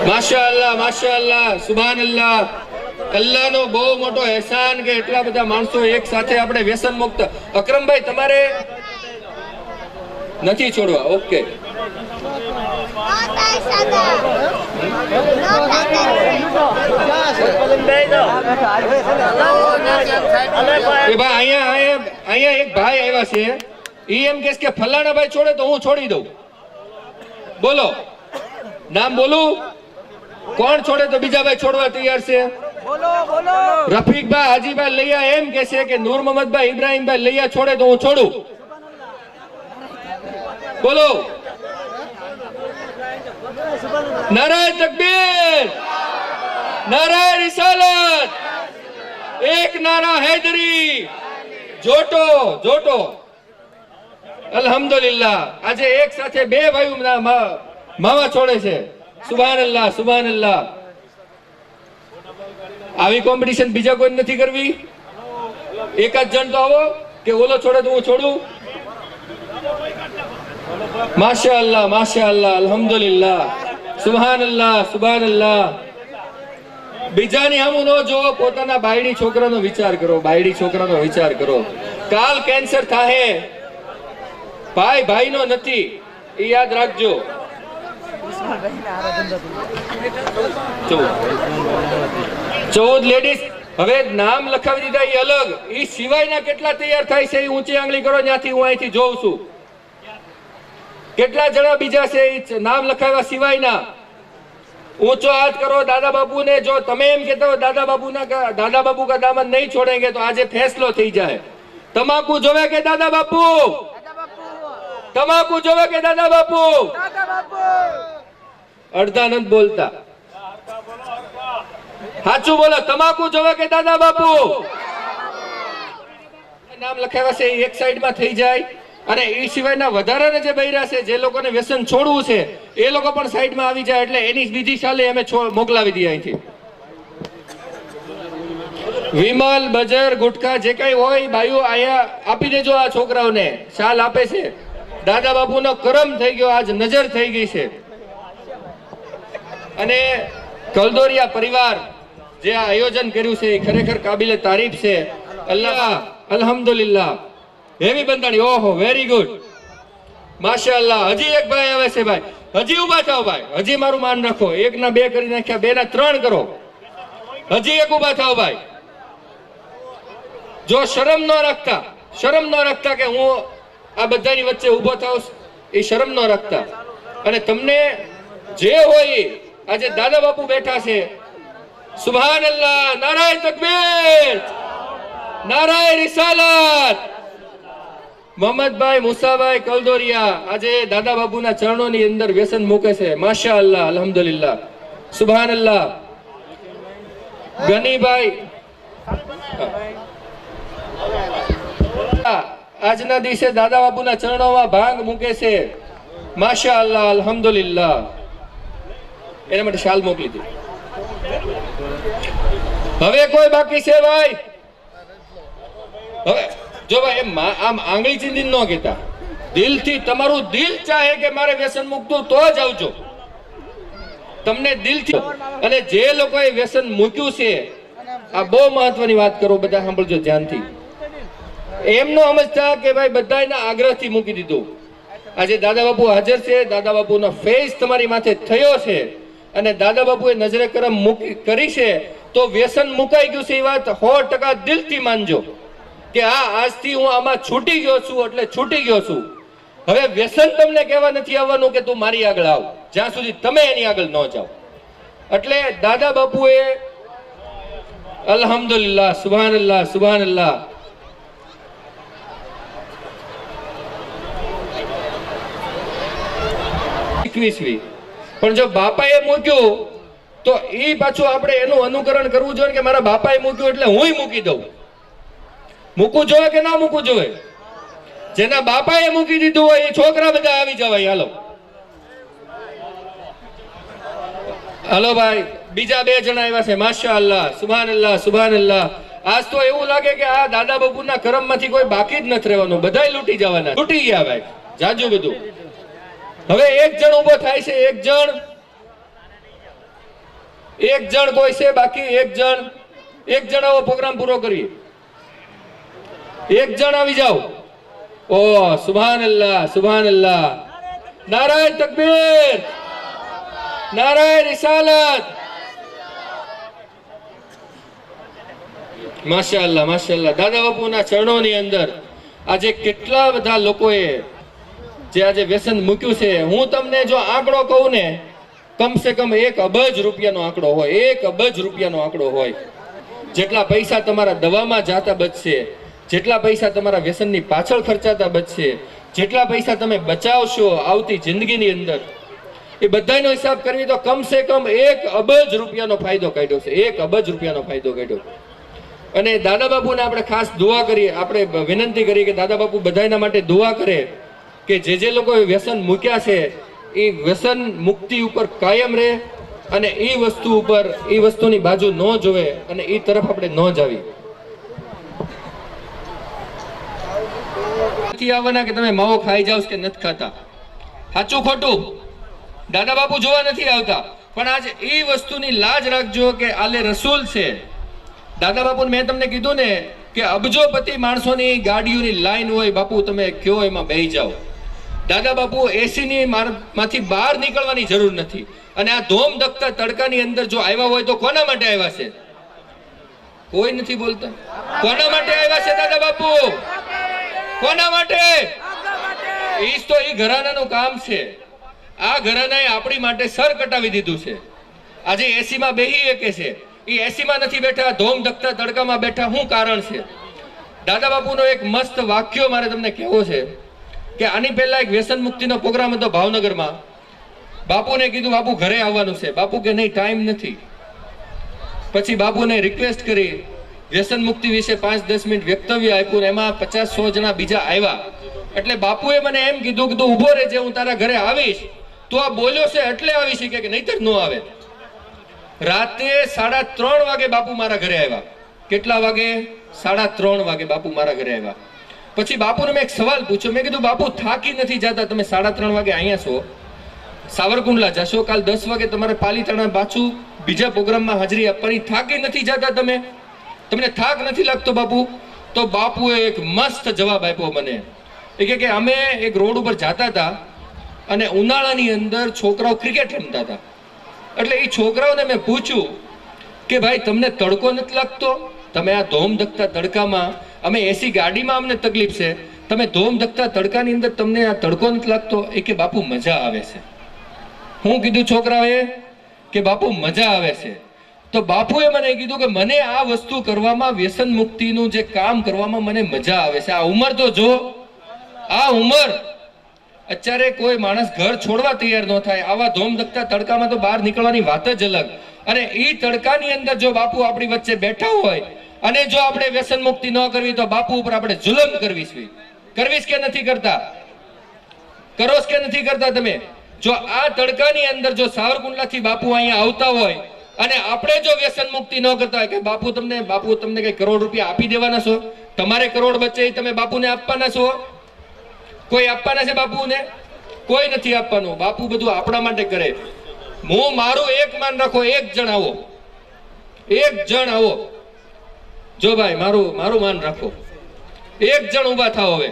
માશાઅલ્લાહ, માશાઅલ્લાહ, સુભાનઅલ્લાહ. અલ્લાહનો બહુ મોટો એહસાન કે એટલા બધા માણસો એક સાથે આપણે વ્યસન મુક્ત. અકરમભાઈ તમારે નથી છોડવા? ઓકે. એ ભાઈ અહીંયા એક ભાઈ આવ્યા છે, ઈ એમ કે ફલાણા ભાઈ છોડે તો હું છોડી દઉં. બોલો, નામ બોલું? કોણ છોડે તો બીજા ભાઈ છોડવા તૈયાર છે? રફીકભાઈ હાજીભાઈ લૈયા એમ કે છે કે નૂર મોહમ્મદભાઈ ઇબ્રાહીમભાઈ લૈયા છોડે તો હું છોડું. બોલો, નારાય તકબીર, નારાય રિસાલત, એક નારા હૈદરી, જોટો જોટો. અલ્હમ્દુલિલ્લાહ, આજે એક સાથે બે ભાઈઓ માવા છોડે છે. સુબહાનલ્લાહ, સુબહાનલ્લાહ. આવી કોમ્પિટિશન બીજા કોઈ નથી કરવી. એક જ જણ તો આવો કે ઓલો છોડે તો હું છોડું. માશાઅલ્લાહ, માશાઅલ્લાહ, અલ્હમ્દુલિલ્લાહ, સુબહાનલ્લાહ, સુબહાનલ્લાહ. બીજાની સામું ન જોવો, પોતાના બાયડી છોકરાનો વિચાર કરો, બાયડી છોકરાનો વિચાર કરો. કાલ કેન્સર થાહે, ભાઈ ભાઈનો નથી, એ યાદ રાખજો. 14 લેડીઝ હવે નામ લખાવી દીધા, એ અલગ. એ સિવાયના કેટલા તૈયાર થાય છે એ ઊંચી આંગળી કરો, ત્યાંથી હું અહીંથી જોઉં છું. કેટલા જણા બીજા છે એ નામ લખાવ્યા સિવાયના? ऊंचो हाथ करो. दादा बाबू ने जो તમે એમ કહેતા હો दादा बाबू का दामन नहीं छोड़ेंगे तो આજે ફેસલો થઈ જાય. તમાકુ જોવે કે દાદા બાપુ? તમાકુ જોવે કે દાદા બાપુ? અડધા નથી બોલતા. સાચું બોલો, તમાકુ જોવે કે દાદા બાપુ? નામ લખાવ્યા છે એક સાઈડમાં થઈ જાય, અને એ સિવાયના વધારાને જે બૈરા છે, જે લોકોને વ્યસન છોડવું છે, એ લોકો પણ સાઈડમાં આવી જાય. એટલે એની બીજી શાલે અમે મોકલાવી દઈએ અહીંથી. વિમલ, બજર, ગુટખા જે કઈ હોય બાઈઓ આયા આપી દેજો. આ છોકરાઓને શાલ આપે છે. દાદા બાપુનો કરમ થઈ ગયો, આજ નજર થઈ ગઈ છે. અને કલદોરિયા પરિવાર જે આ આયોજન કર્યું છે એ ખરેખર કાબિલે તારીફ છે. અલ્લાહ, અલ્હમ્દુલિલ્લાહ. હેવી બંધાણી. ઓહો, વેરી ગુડ, માશાઅલ્લાહ. હજી એક ભાઈ આવે છે. ભાઈ હજી ઉભા થાવ. ભાઈ હજી મારું માન રાખો. 1 ના 2 કરી નાખ્યા, 2 ના 3 કરો. હજી એક ઉભા થાવ. ભાઈ જો શરમ ન રાખતા કે હું આ બધાની વચ્ચે ઉભો થાવ, એ શરમ ન રાખતા. અને તમને જે હોય, આજે દાદા બાપુ બેઠા છે. સુબહાનલ્લાહ, નારાય તકબીર, નારાય રિસાલત. મોહમ્મદભાઈ, મુસાભાઈ કલદોરિયા આજે દાદા બાપુના ચરણોની અંદર વ્યસન મૂકે છે. માશાઅલ્લાહ, અલ્હમ્દુલિલ્લાહ, સુબહાનલ્લાહ. ગનીભાઈ આજના દિવસે દાદા બાપુના ચરણોમાં ભાંગ મૂકે છે. માશાઅલ્લાહ, અલ્હમ્દુલિલ્લાહ. એના માટે શાલ મોકલી દે. હવે કોઈ બાકી છે ભાઈ? હવે જો ભાઈ એમ આમ આંગળી ચીંધીને ન કહેતા, દિલથી તમારું દિલ ચાહે કે મારે વ્યસન મુક્તું તો જ આવજો. તમને દિલથી. અને જે લોકોએ વ્યસન મૂક્યું છે, આ બહુ મહત્વની વાત કરો, બધા સાંભળજો ધ્યાનથી. એમ ન સમજતા કે ભાઈ બધાના આગ્રહથી મૂકી દીધું. આજે દાદા બાપુ હાજર છે, દાદા બાપુનો ફેસ તમારી માથે થયો છે, અને દાદા બાપુએ નજરે કરમ કરી છે, તો વ્યસન મુકાઈ ગયું છે એ વાત 100% દિલથી માનજો કે હા, આજથી હું આમાં છૂટી ગયો છું, એટલે છૂટી ગયો છું. હવે વ્યસન તમને કહેવા નથી આવવાનું કે તું મારી આગળ આવ, જ્યાં સુધી તમે એની આગળ ન જાઓ. એટલે દાદા બાપુએ અલ્હમ્દુલિલ્લાહ, સુબહાનલ્લાહ, સુબહાનલ્લાહ. પણ જો બાપાએ મૂક્યું તો એ પાછું આપણે એનું અનુકરણ કરવું જોઈએ કે મારા બાપાએ મૂક્યું એટલે હુંય મૂકી દઉં. મૂકવું જોઈએ કે ના મૂકવું જોઈએ? જેના બાપાએ મૂકી દીધું હોય એ છોકરા બધા આવી જવાય. હાલો હાલો ભાઈ, બીજા 2 જણા આવ્યા છે. માશાઅલ્લાહ, સુબહાનલ્લાહ, સુબહાનલ્લાહ. આજ તો એવું લાગે કે આ દાદા બાપુના કરમમાંથી કોઈ બાકી જ નથી રહેવાનું, બધાય લૂંટી જવાના. લૂંટી ગયા ભાઈ જાજુ બધું. હવે એક જણ ઉભો થાય છે, એક જણ કોઈ છે બાકી? એક જણ એક જણ આવો, પ્રોગ્રામ પૂરો કરીએ. એક જણ આવી જાઓ. ઓ સુભાનઅલ્લાહ, સુભાનઅલ્લાહ. નારાય તકબીર, નારાય રિસાલત. માશાઅલ્લાહ, માશાઅલ્લાહ. દાદા બાપુના ચરણોની અંદર આજે કેટલા બધા લોકોએ જે આજે વ્યસન મૂક્યું છે. હું તમને જો આંકડો કહું ને, કમસે કમ 1 અબજ રૂપિયાનો આંકડો હોય, 1 અબજ રૂપિયાનો આંકડો હોય. જેટલા પૈસા તમારા દવામાં જાતા બચશે, જેટલા પૈસા તમારા વ્યસનની પાછળ ખર્ચાતા બચશે, જેટલા પૈસા તમે બચાવશો આવતી જિંદગીની અંદર, એ બધાનો હિસાબ કરવી તો કમસે કમ 1 અબજ રૂપિયાનો ફાયદો કાઢ્યો છે. 1 અબજ રૂપિયાનો ફાયદો કાઢ્યો. અને દાદા બાપુને આપણે ખાસ દુઆ કરીએ, આપણે વિનંતી કરીએ કે દાદા બાપુ બધાના માટે દુઆ કરે કે જે લોકોએ વ્યસન મૂક્યા છે એ વ્યસન મુક્તિ ઉપર કાયમ રહે અને એ વસ્તુ ઉપર, એ વસ્તુની બાજુ ન જોવે અને એ તરફ આપણે ન જાવી. નથી આવવાના કે તમે માવો ખાઈ જાવ કે નથી ખાતા, સાચું ખોટું દાદા બાપુ જોવા નથી આવતા, પણ આજે એ વસ્તુની લાજ રાખજો કે આલે રસૂલ છે. દાદા બાપુ મેં તમને કીધું ને કે અબજોપતિ માણસોની ગાડીઓની લાઈન હોય, બાપુ તમે કયો એમાં બેહી જાઓ. દાદા બાપુ એસી ની માંથી બહાર નીકળવાની જરૂર નથી. અને આ ધોમ ધકતા તડકાની અંદર જો આવ્યા હોય તો કોના માટે આવ્યા છે? કોઈ નથી બોલતા. કોના માટે આવ્યા છે દાદા બાપુ? કોના માટે? ઈ તો ઈ ઘરાનાનું કામ છે. આ ઘરાનાએ આપણી માટે સર કટાવી દીધું છે. આજે એસી માં બેહી શકે છે, એ એસી માં નથી બેઠા, ધોમ ધકતા તડકામાં બેઠા. શું કારણ છે? દાદા બાપુનો એક મસ્ત વાક્યો મારે તમને કહેવો છે કે આની પહેલા એક વ્યસન મુક્તિનો પ્રોગ્રામ હતો ભાવનગરમાં. બાપુને કીધું બાપુ ઘરે આવવાનું છે. બાપુ કે નહીં, ટાઈમ નથી. પછી બાપુને રિક્વેસ્ટ કરી, વ્યસન મુક્તિ વિશે 5-10 મિનિટ વક્તવ્ય આપ્યું. એમાં 50-100 જણા બીજા આવ્યા. એટલે બાપુએ મને એમ કીધું કે તું ઉભો રહેજે, હું તારા ઘરે આવીશ. તું આ બોલ્યો છે એટલે આવી શકે કે નહીતર ન આવે. રાતે 3:30 વાગે બાપુ મારા ઘરે આવ્યા. કેટલા વાગે? 3:30 વાગે બાપુ મારા ઘરે આવ્યા. પછી બાપુને મેં એક સવાલ પૂછ્યો. મેં કીધું બાપુ થાકી નથી જતા? તમે 3:30 વાગે અહીંયા છો, સાવરકુંડલા જશો, કાલ 10 વાગે તમારે પાલીતાણા પાછું બીજા પ્રોગ્રામમાં હાજરી આપવાની. થાકી નથી જતા તમે? તમને થાક નથી લાગતો બાપુ? તો બાપુએ એક મસ્ત જવાબ આપ્યો મને. એ કે અમે એક રોડ ઉપર જતા હતા અને ઉનાળાની અંદર છોકરાઓ ક્રિકેટ રમતા હતા. એટલે એ છોકરાઓને મેં પૂછ્યું કે ભાઈ તમને તડકો નથી લાગતો? તમે આ ધોમ ધકતા તડકામાં, અમે એસી ગાડીમાં અમને તકલીફ છે, તમે ધોમ ધકતા તડકાની અંદર તમને આ તડકો નથી લાગતો? એ કે બાપુ મજા આવે છે. હું કીધું છોકરાઓએ કે બાપુ મજા આવે છે. તો બાપુએ મને કીધું કે મને આ વસ્તુ કરવામાં, વ્યસન મુક્તિનું જે કામ કરવામાં મને મજા આવે છે. આ ઉંમર તો જો, આ ઉંમર અત્યારે કોઈ માણસ ઘર છોડવા તૈયાર ન થાય. આવા ધોમ ધકતા તડકામાં તો બહાર નીકળવાની વાત જ અલગ. અને એ તડકાની અંદર જો બાપુ આપણી વચ્ચે બેઠા હોય અને જો આપણે વ્યસન મુક્તિ ન કરવી તો બાપુ ઉપર આપણે જુલમ કરવીશ કે નથી કરતા? કરોશ કે નથી કરતા તમે? જો આ તડકાની અંદર જો સાવરકુંડલાથી બાપુ અહીંયા આવતા હોય અને આપણે જો વ્યસન મુક્તિ ન કરતા હોય કે બાપુ તમને કઈ કરોડ રૂપિયા આપી દેવાના છો? તમારે કરોડ બચે તમે બાપુને આપવાના છો? કોઈ આપવાના છે બાપુને? કોઈ નથી આપવાનું. બાપુ બધું આપણા માટે કરે. હું મારું એક માન રાખો, એક જણ આવો, એક જણ આવો. જો ભાઈ મારું માન રાખો, એક જણ ઉભા થાવ હવે,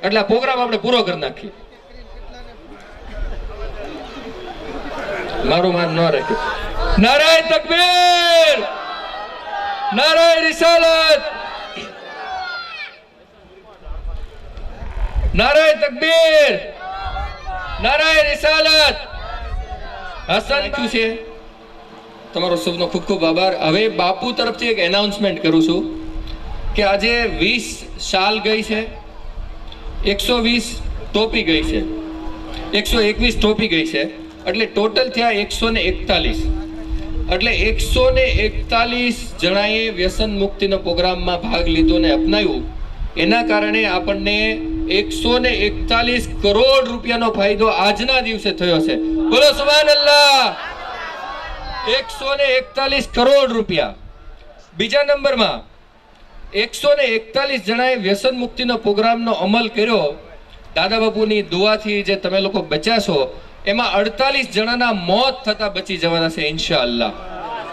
એટલે આ પ્રોગ્રામ આપણે પૂરો કરી નાખીએ. મારું માન ન રાખ્યું. નારાય તકબીર, નારાય રિસાલત, નારાય તકબીર, નારાય રિસાલત. હસન ક્યું છે? તમારો સૌનો ખૂબ ખૂબ આભાર. હવે બાપુ તરફથી એક એનાઉન્સમેન્ટ કરું છું કે આજે 20 શાલ ગઈ છે, 120 ટોપી ગઈ છે, 121 ટોપી ગઈ છે, એટલે ટોટલ થયા 141. એટલે 141 જણાએ વ્યસન મુક્તિનો પ્રોગ્રામમાં ભાગ લીધો ને અપનાવ્યું. એના કારણે આપણને 141 કરોડ રૂપિયાનો ફાયદો આજના દિવસે થયો છે. બોલો સુભાનઅલ્લાહ. 141 કરોડ રૂપિયા. બીજા નંબરમાં 141 જણાએ વ્યસન મુક્તિનો પ્રોગ્રામનો અમલ કર્યો. દાદા બાપુની દુઆથી જે તમે લોકો બચ્યા છો, એમાં 48 જણાના મોત થતા બચી જવાના છે ઇન્શાઅલ્લાહ.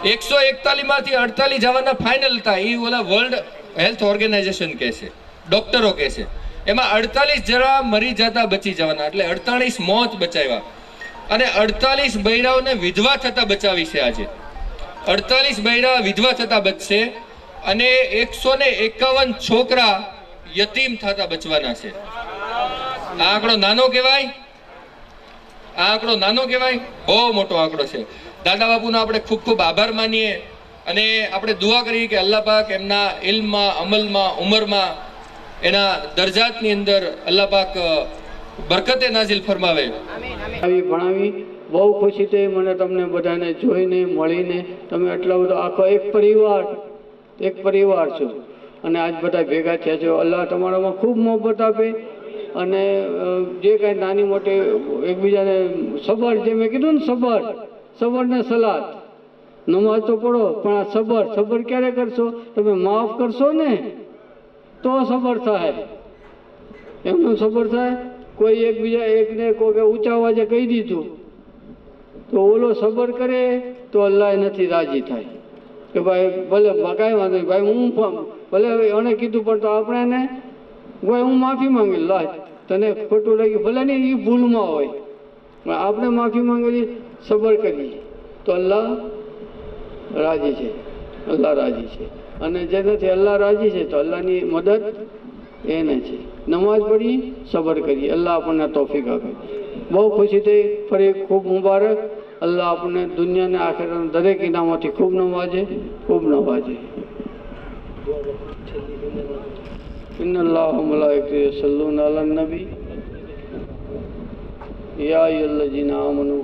141 માંથી 48 જવાના ફાઇનલ હતા. એ ઓલા વર્લ્ડ હેલ્થ ઓર્ગેનાઇઝેશન કહે છે, ડોક્ટરો કહે છે. એમાં 48 જણા મરી જતા બચી જવાના, એટલે 48 મોત બચાવ્યા. અને 48 બૈરાઓને વિધવા થતા બચાવી છે. આજે 48 બૈરા વિધવા થતા બચશે અને 151 છોકરા યતીમ થતા બચવાના છે. આ આંકડો નાનો કહેવાય? આ આંકડો નાનો કહેવાય? બહુ મોટો આંકડો છે. દાદા બાપુનો આપણે ખૂબ ખૂબ આભાર માનીએ અને આપણે દુઆ કરીએ કે અલ્લાહ પાક એમના ઇલ્મમાં, અમલમાં, ઉંમરમાં, એના દરજાતની અંદર અલ્લાહ પાક બરકતે નાઝિલ ફરમાવે. આવી ભણાવી બહુ ખુશી થઈ મને તમને બધાને જોઈને, મળીને. તમે આટલા બધા આખો એક પરિવાર છો અને આજ બધા ભેગા થયા છો. અલ્લાહ તમારામાં ખૂબ મોહબ્બત આપે અને જે કાંઈ નાની મોટી એકબીજાને સબર, જે મેં કીધું ને સબર ને સલાત, નમાઝ તો પડો પણ આ સબર ક્યારે કરશો? તમે માફ કરશો ને તો સબર થાય. એમનું સબર થાય. કોઈ એકબીજા એકને કોઈ ઊંચા અવાજે કહી દીધું તો ઓલો સબર કરે તો અલ્લાહ નથી રાજી થાય કે ભાઈ ભલે કાંઈ વાંધો નહીં, ભાઈ હું ભલે એને કીધું પણ તો આપણે એને ભાઈ હું માફી માંગી, લા તને ખોટું લાગ્યું, ભલે નહીં એ ભૂલમાં હોય, આપણે માફી માંગેલી, સબર કરીએ તો અલ્લાહ રાજી છે. અલ્લાહ રાજી છે. અને જેનાથી અલ્લાહ રાજી છે તો અલ્લાહની મદદ એને છે. નમાઝ પઢી, સબર કરીએ. અલ્લાહ આપણને તોફીક આપે. બહુ ખુશી થઈ. ફરી ખૂબ મુબારક. અલ્લાહ આપણને દુનિયાને આખિરતના દરેક ઇનામોથી ખૂબ નવાજે. ઇન્નલ્લાહ વ મલાઇકતુહુ યુસલ્લુના અલન નબી યા અય્યુહલ્લઝીના આમનુ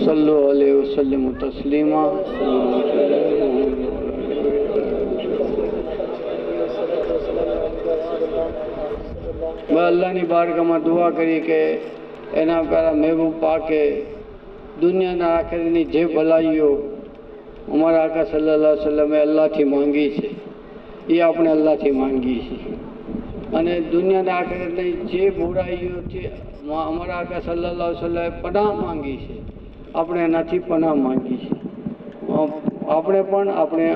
સલ્લુ અલૈહિ વસલ્લિમુ તસ્લીમા. અલ્લાહની બારગાહમાં દુઆ કરી કે એના પહેલાં મહેબૂબ પાકે દુનિયાના આખિરની જે ભલાઈઓ અમારા આકા સલ્લલ્લાહુ અલૈહિ વસલ્લમે અલ્લાહથી માંગી છે એ આપણે અલ્લાહથી માંગીએ છીએ. અને દુનિયાના આખિરની જે બુરાઈઓ છે અમારા આકા સલ્લલ્લાહુ અલૈહિ વસલ્લમે પનાહ માંગી છે, આપણે એનાથી પનાહ માંગી છે. આપણે પણ આપણે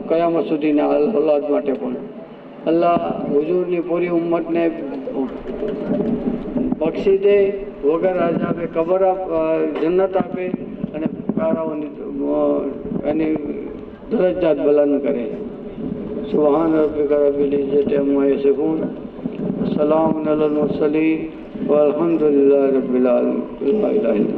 કયામત સુધીના ઓલાદ માટે પણ અલ્લાહ હુજૂરની પૂરી ઉમ્મતને બક્ષી દે, વગર આઝાબે કબર જન્નત આપે અને કારાઓની એની દરજ્જાત બુલંદ કરે. સુબહાન રબ્બિકા રબ્બિલ ઇઝ્ઝતિ અમ્મા યસિફૂન, સલામુન અલલ મુરસલીન વલ્હમ્દુલિલ્લાહિ રબ્બિલ આલમીન.